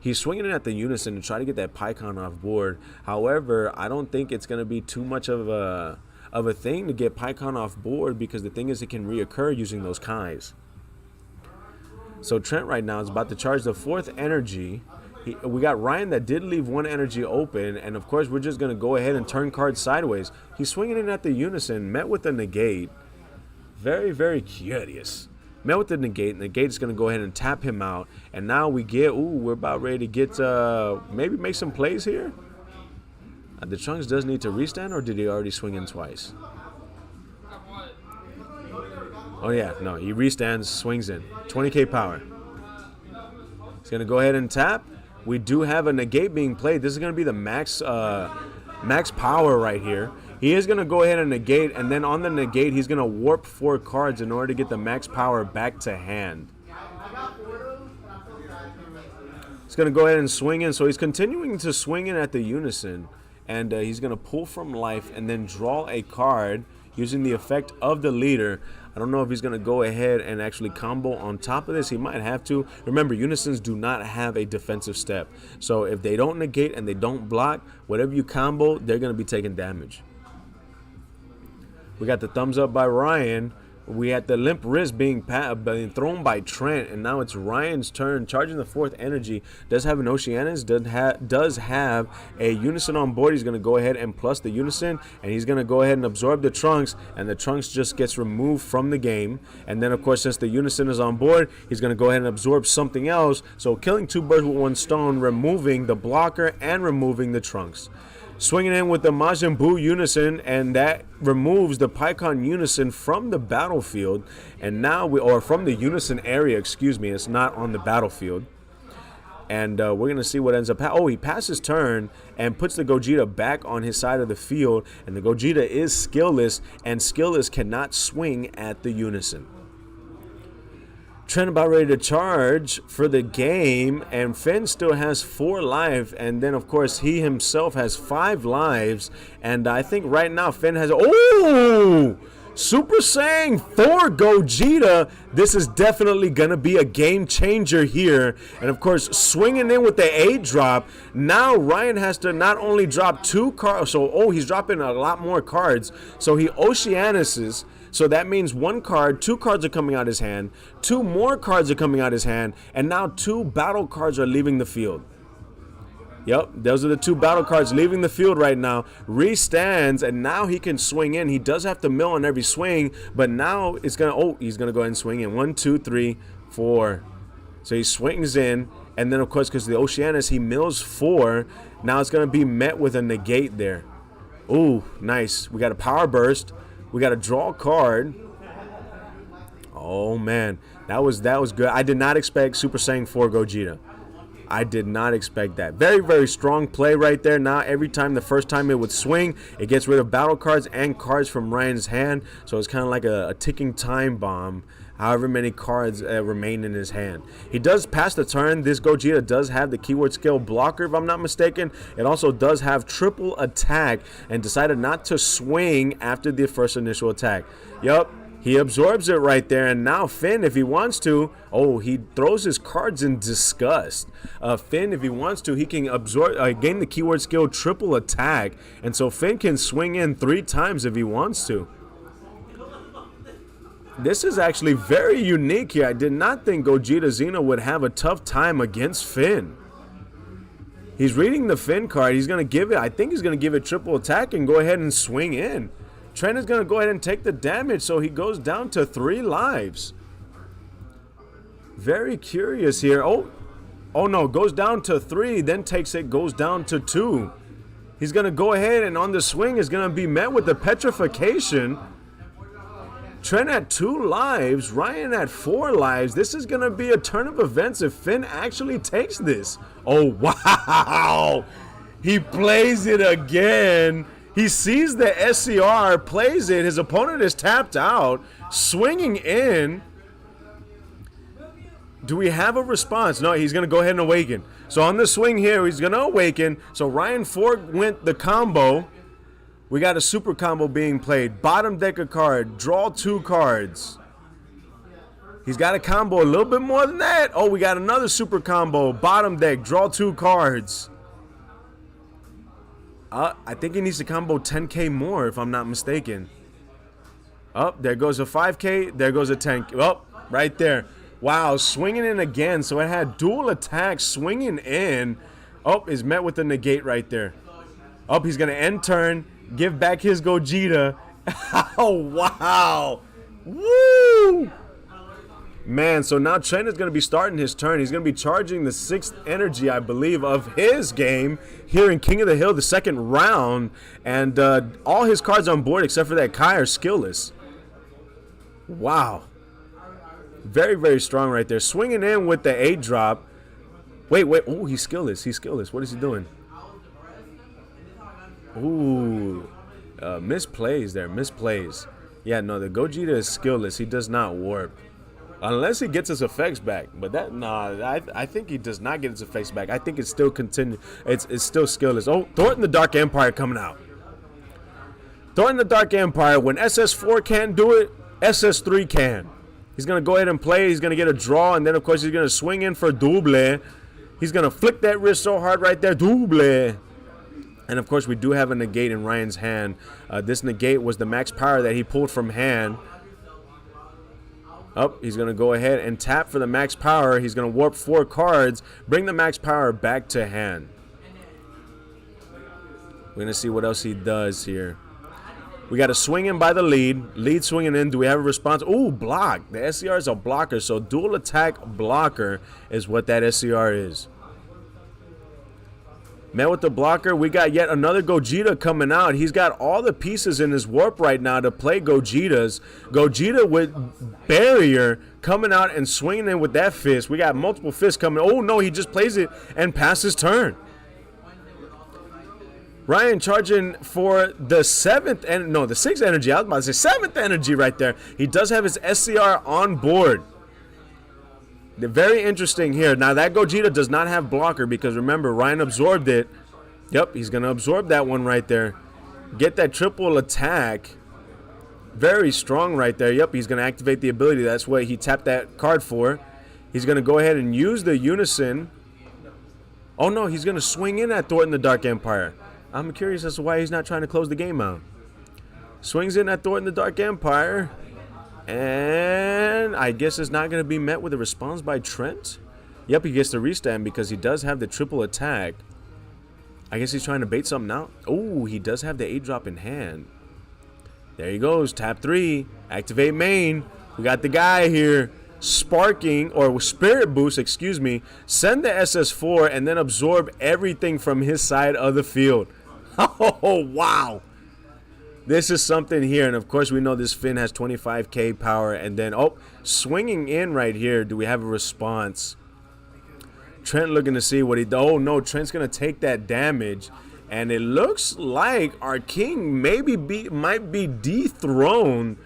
He's swinging it at the unison to try to get that Pycon off board. However, I don't think it's going to be too much of a thing to get Pycon off board, because the thing is it can reoccur using those Kais. So Trent right now is about to charge the fourth energy. We got Ryan that did leave one energy open, and of course we're just going to go ahead and turn cards sideways. He's swinging it at the unison, met with the negate. Very, very curious. Met with the negate. Negate is going to go ahead and tap him out. And now we get, we're about ready to get, maybe make some plays here. The Trunks does need to restand, or did he already swing in twice? Oh yeah, no, he restands, swings in. 20k power. He's going to go ahead and tap. We do have a negate being played. This is going to be the max power right here. He is going to go ahead and negate, and then on the negate, he's going to warp 4 cards in order to get the max power back to hand. He's going to go ahead and swing in. So he's continuing to swing in at the unison, and he's going to pull from life and then draw a card using the effect of the leader. I don't know if he's going to go ahead and actually combo on top of this. He might have to. Remember, unisons do not have a defensive step. So if they don't negate and they don't block, whatever you combo, they're going to be taking damage. We got the thumbs up by Ryan. We had the limp wrist being thrown by Trent, and now it's Ryan's turn, charging the fourth energy. Does have an Oceanus, does have a unison on board. He's going to go ahead and plus the unison, and he's going to go ahead and absorb the Trunks, and the Trunks just gets removed from the game. And then, of course, since the unison is on board, he's going to go ahead and absorb something else. So killing 2 birds with 1 stone, removing the blocker and removing the Trunks. Swinging in with the Majin Buu unison, and that removes the Pycon unison from the battlefield. And now or from the unison area, excuse me, it's not on the battlefield. And we're going to see what ends up he passes turn and puts the Gogeta back on his side of the field. And the Gogeta is skillless, and skillless cannot swing at the unison. Trent about ready to charge for the game, and Finn still has 4 life, and then of course he himself has 5 lives, and I think right now Finn has Super Saiyan 4 Gogeta. This is definitely gonna be a game changer here, and of course swinging in with the 8 drop. Now Ryan has to not only drop 2 cards, so he's dropping a lot more cards, so he Oceanuses. So that means one card, 2 cards are coming out his hand, 2 more cards are coming out his hand, and now 2 battle cards are leaving the field. Yep, those are the 2 battle cards leaving the field right now. Re-stands, and now he can swing in. He does have to mill on every swing, but now it's going to, he's going to go ahead and swing in. 1, 2, 3, 4. So he swings in, and then, of course, because of the Oceanus, he mills 4. Now it's going to be met with a negate there. Ooh, nice. We got a power burst. We got to draw a card. Oh, man. That was good. I did not expect Super Saiyan 4 Gogeta. I did not expect that. Very, very strong play right there. Now, every time, the first time it would swing, it gets rid of battle cards and cards from Ryan's hand. So it's kind of like a ticking time bomb, however many cards remain in his hand. He does pass the turn. This Gogeta does have the keyword skill blocker, if I'm not mistaken. It also does have triple attack and decided not to swing after the first initial attack. Yup. He absorbs it right there, and now Finn, if he wants to, he throws his cards in disgust. Finn, if he wants to, he can absorb, gain the keyword skill triple attack, and so Finn can swing in 3 times if he wants to. This is actually very unique here. I did not think Gogeta Xeno would have a tough time against Finn. He's reading the Finn card. He's going to give it, I think he's going to give it triple attack and go ahead and swing in. Trent is going to go ahead and take the damage, so he goes down to 3 lives. Very curious here. Oh no, goes down to 3, then takes it, goes down to 2. He's going to go ahead and on the swing is going to be met with the petrification. Trent at 2 lives, Ryan at 4 lives. This is going to be a turn of events if Finn actually takes this. Oh, wow. He plays it again. He sees the SCR, plays it. His opponent is tapped out, swinging in. Do we have a response? No, he's going to go ahead and awaken. So on the swing here, he's going to awaken. So Ryan 4 went the combo. We got a super combo being played. Bottom deck a card. Draw 2 cards. He's got a combo a little bit more than that. Oh, we got another super combo. Bottom deck. Draw 2 cards. I think he needs to combo 10K more, if I'm not mistaken. There goes a 5K. There goes a 10K. Right there. Wow, swinging in again. So it had dual attacks swinging in. Is met with the negate right there. He's going to end turn. Give back his Gogeta. Oh, wow. Woo! Man, so now Trent is going to be starting his turn. He's going to be charging the 6th energy, I believe, of his game here in King of the Hill, the 2nd round. And all his cards on board, except for that Kai, are skillless. Wow. Very, very strong right there. Swinging in with the 8 drop. Wait. Oh, he's skillless. He's skillless. What is he doing? Ooh. Misplays there. Misplays. Yeah, no, the Gogeta is skillless. He does not warp. Unless he gets his effects back, but I think he does not get his effects back. I think it's still continue. It's still skillless. Oh, Thornton the Dark Empire coming out. Thornton the Dark Empire. When SS4 can't do it, SS3 can. He's gonna go ahead and play. He's gonna get a draw, and then of course he's gonna swing in for double. He's gonna flick that wrist so hard right there, double. And of course we do have a negate in Ryan's hand. This negate was the max power that he pulled from hand. He's going to go ahead and tap for the max power. He's going to warp 4 cards, bring the max power back to hand. We're going to see what else he does here. We got a swing in by the lead swinging in. Do we have a response? Ooh, block. The SCR is a blocker, so dual attack blocker is what that SCR is. Met with the blocker, we got yet another Gogeta coming out. He's got all the pieces in his warp right now to play Gogetas. Gogeta with barrier coming out and swinging in with that fist. We got multiple fists coming. Oh, no, he just plays it and passes turn. Ryan charging for the 6th energy. I was about to say 7th energy right there. He does have his SCR on board. Very interesting here. Now, that Gogeta does not have blocker because, remember, Ryan absorbed it. Yep, he's going to absorb that one right there. Get that triple attack. Very strong right there. Yep, he's going to activate the ability. That's what he tapped that card for. He's going to go ahead and use the Unison. Oh, no, he's going to swing in at Thornton the Dark Empire. I'm curious as to why he's not trying to close the game out. Swings in at Thor in the Dark Empire. And I guess it's not going to be met with a response by Trent. Yep, he gets the restand because he does have the triple attack. I guess he's trying to bait something out. Oh, he does have the 8-drop in hand. There he goes. Tap 3. Activate main. We got the guy here. Sparking, or Spirit Boost, excuse me. Send the SS4 and then absorb everything from his side of the field. Oh, wow. This is something here. And, of course, we know this Finn has 25k power. And then, swinging in right here. Do we have a response? Trent looking to see what he... Oh, no. Trent's going to take that damage. And it looks like our king might be dethroned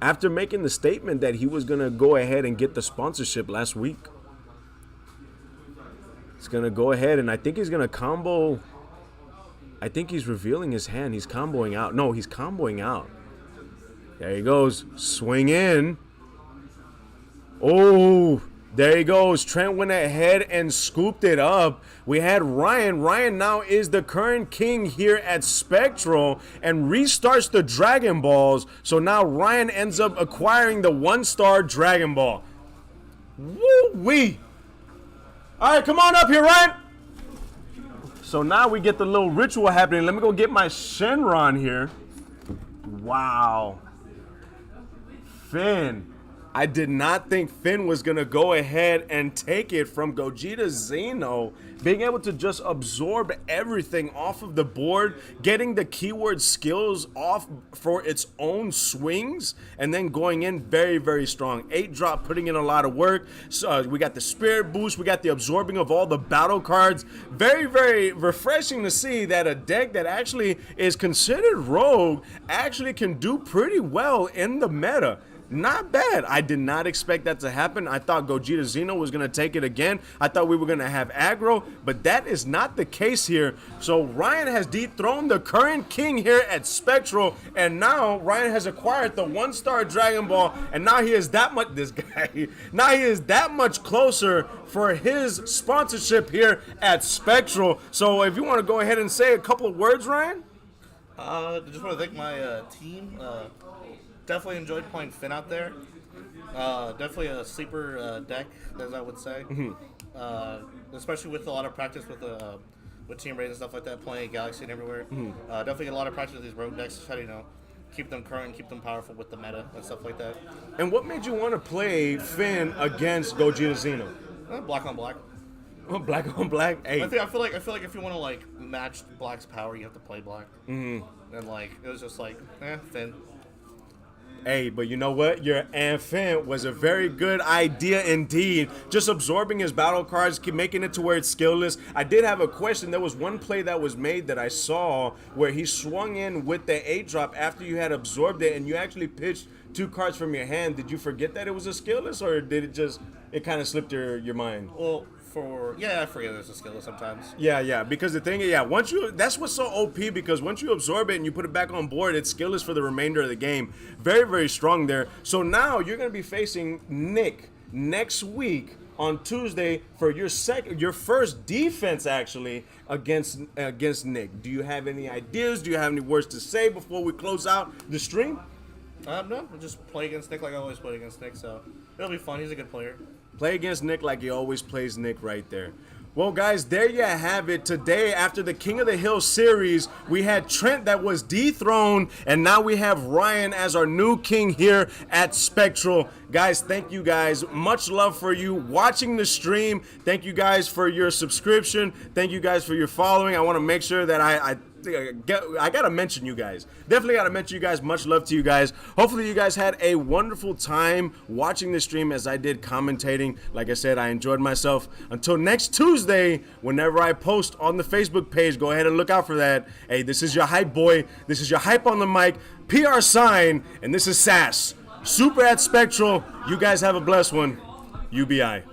after making the statement that he was going to go ahead and get the sponsorship last week. He's going to go ahead, and I think he's going to combo... I think he's revealing his hand. He's comboing out. No, he's comboing out. There he goes. Swing in. Oh, there he goes. Trent went ahead and scooped it up. We had Ryan. Ryan now is the current king here at Spectral and restarts the Dragon Balls. So now Ryan ends up acquiring the 1-star Dragon Ball. Woo-wee. All right, come on up here, Ryan. So now we get the little ritual happening. Let me go get my Shenron here. Wow. Finn. I did not think Finn was going to go ahead and take it from Gogeta Xeno. Being able to just absorb everything off of the board, getting the keyword skills off for its own swings, and then going in very, very strong. 8-drop, putting in a lot of work. So we got the Spirit Boost. We got the absorbing of all the battle cards. Very, very refreshing to see that a deck that actually is considered rogue actually can do pretty well in the meta. Not bad. I did not expect that to happen. I thought Gogeta Xeno was going to take it again. I thought we were going to have aggro, but that is not the case here. So Ryan has dethroned the current king here at Spectral, and now Ryan has acquired the 1-star Dragon Ball, and now he is that much, now he is that much closer for his sponsorship here at Spectral. So if you want to go ahead and say a couple of words, Ryan? Just want to thank my team. Definitely enjoyed playing Finn out there. Definitely a sleeper deck, as I would say. Especially with a lot of practice with Team Raid and stuff like that, playing Galaxy and everywhere. Definitely get a lot of practice with these rogue decks to try to, keep them current, keep them powerful with the meta and stuff like that. And what made you want to play Finn against Gogeta Xeno? Black on black. Oh, black on black. Hey. I feel like if you want to match Black's power, you have to play Black. And it was just Finn. Hey, but you know what? Your Finn was a very good idea indeed. Just absorbing his battle cards, keep making it to where it's skillless. I did have a question. There was one play that was made that I saw where he swung in with the 8-drop after you had absorbed it, and you actually pitched 2 cards from your hand. Did you forget that it was a skillless, or did it kind of slipped your mind? Well, I forget there's a skill sometimes. Yeah, because the thing is, that's what's so OP, because once you absorb it and you put it back on board, it's skillless for the remainder of the game. Very, very strong there. So now you're going to be facing Nick next week on Tuesday for your first defense actually against Nick. Do you have any ideas? Do you have any words to say before we close out the stream? No, we'll just play against Nick like I always play against Nick, so it'll be fun. He's a good player. Play against Nick like he always plays Nick right there. Well, guys, there you have it. Today, after the King of the Hill series, we had Trent that was dethroned, and now we have Ryan as our new king here at Spectral. Guys, thank you guys. Much love for you watching the stream. Thank you guys for your subscription. Thank you guys for your following. I want to make sure that I gotta mention you guys. Definitely gotta mention you guys. Much love to you guys. Hopefully you guys had a wonderful time watching the stream as I did commentating. Like I said, I enjoyed myself. Until next Tuesday, whenever I post on the Facebook page, go ahead and look out for that. Hey, this is your hype boy. This is your hype on the mic, PR sign, and this is SAS Super at Spectral. You guys have a blessed one. UBI.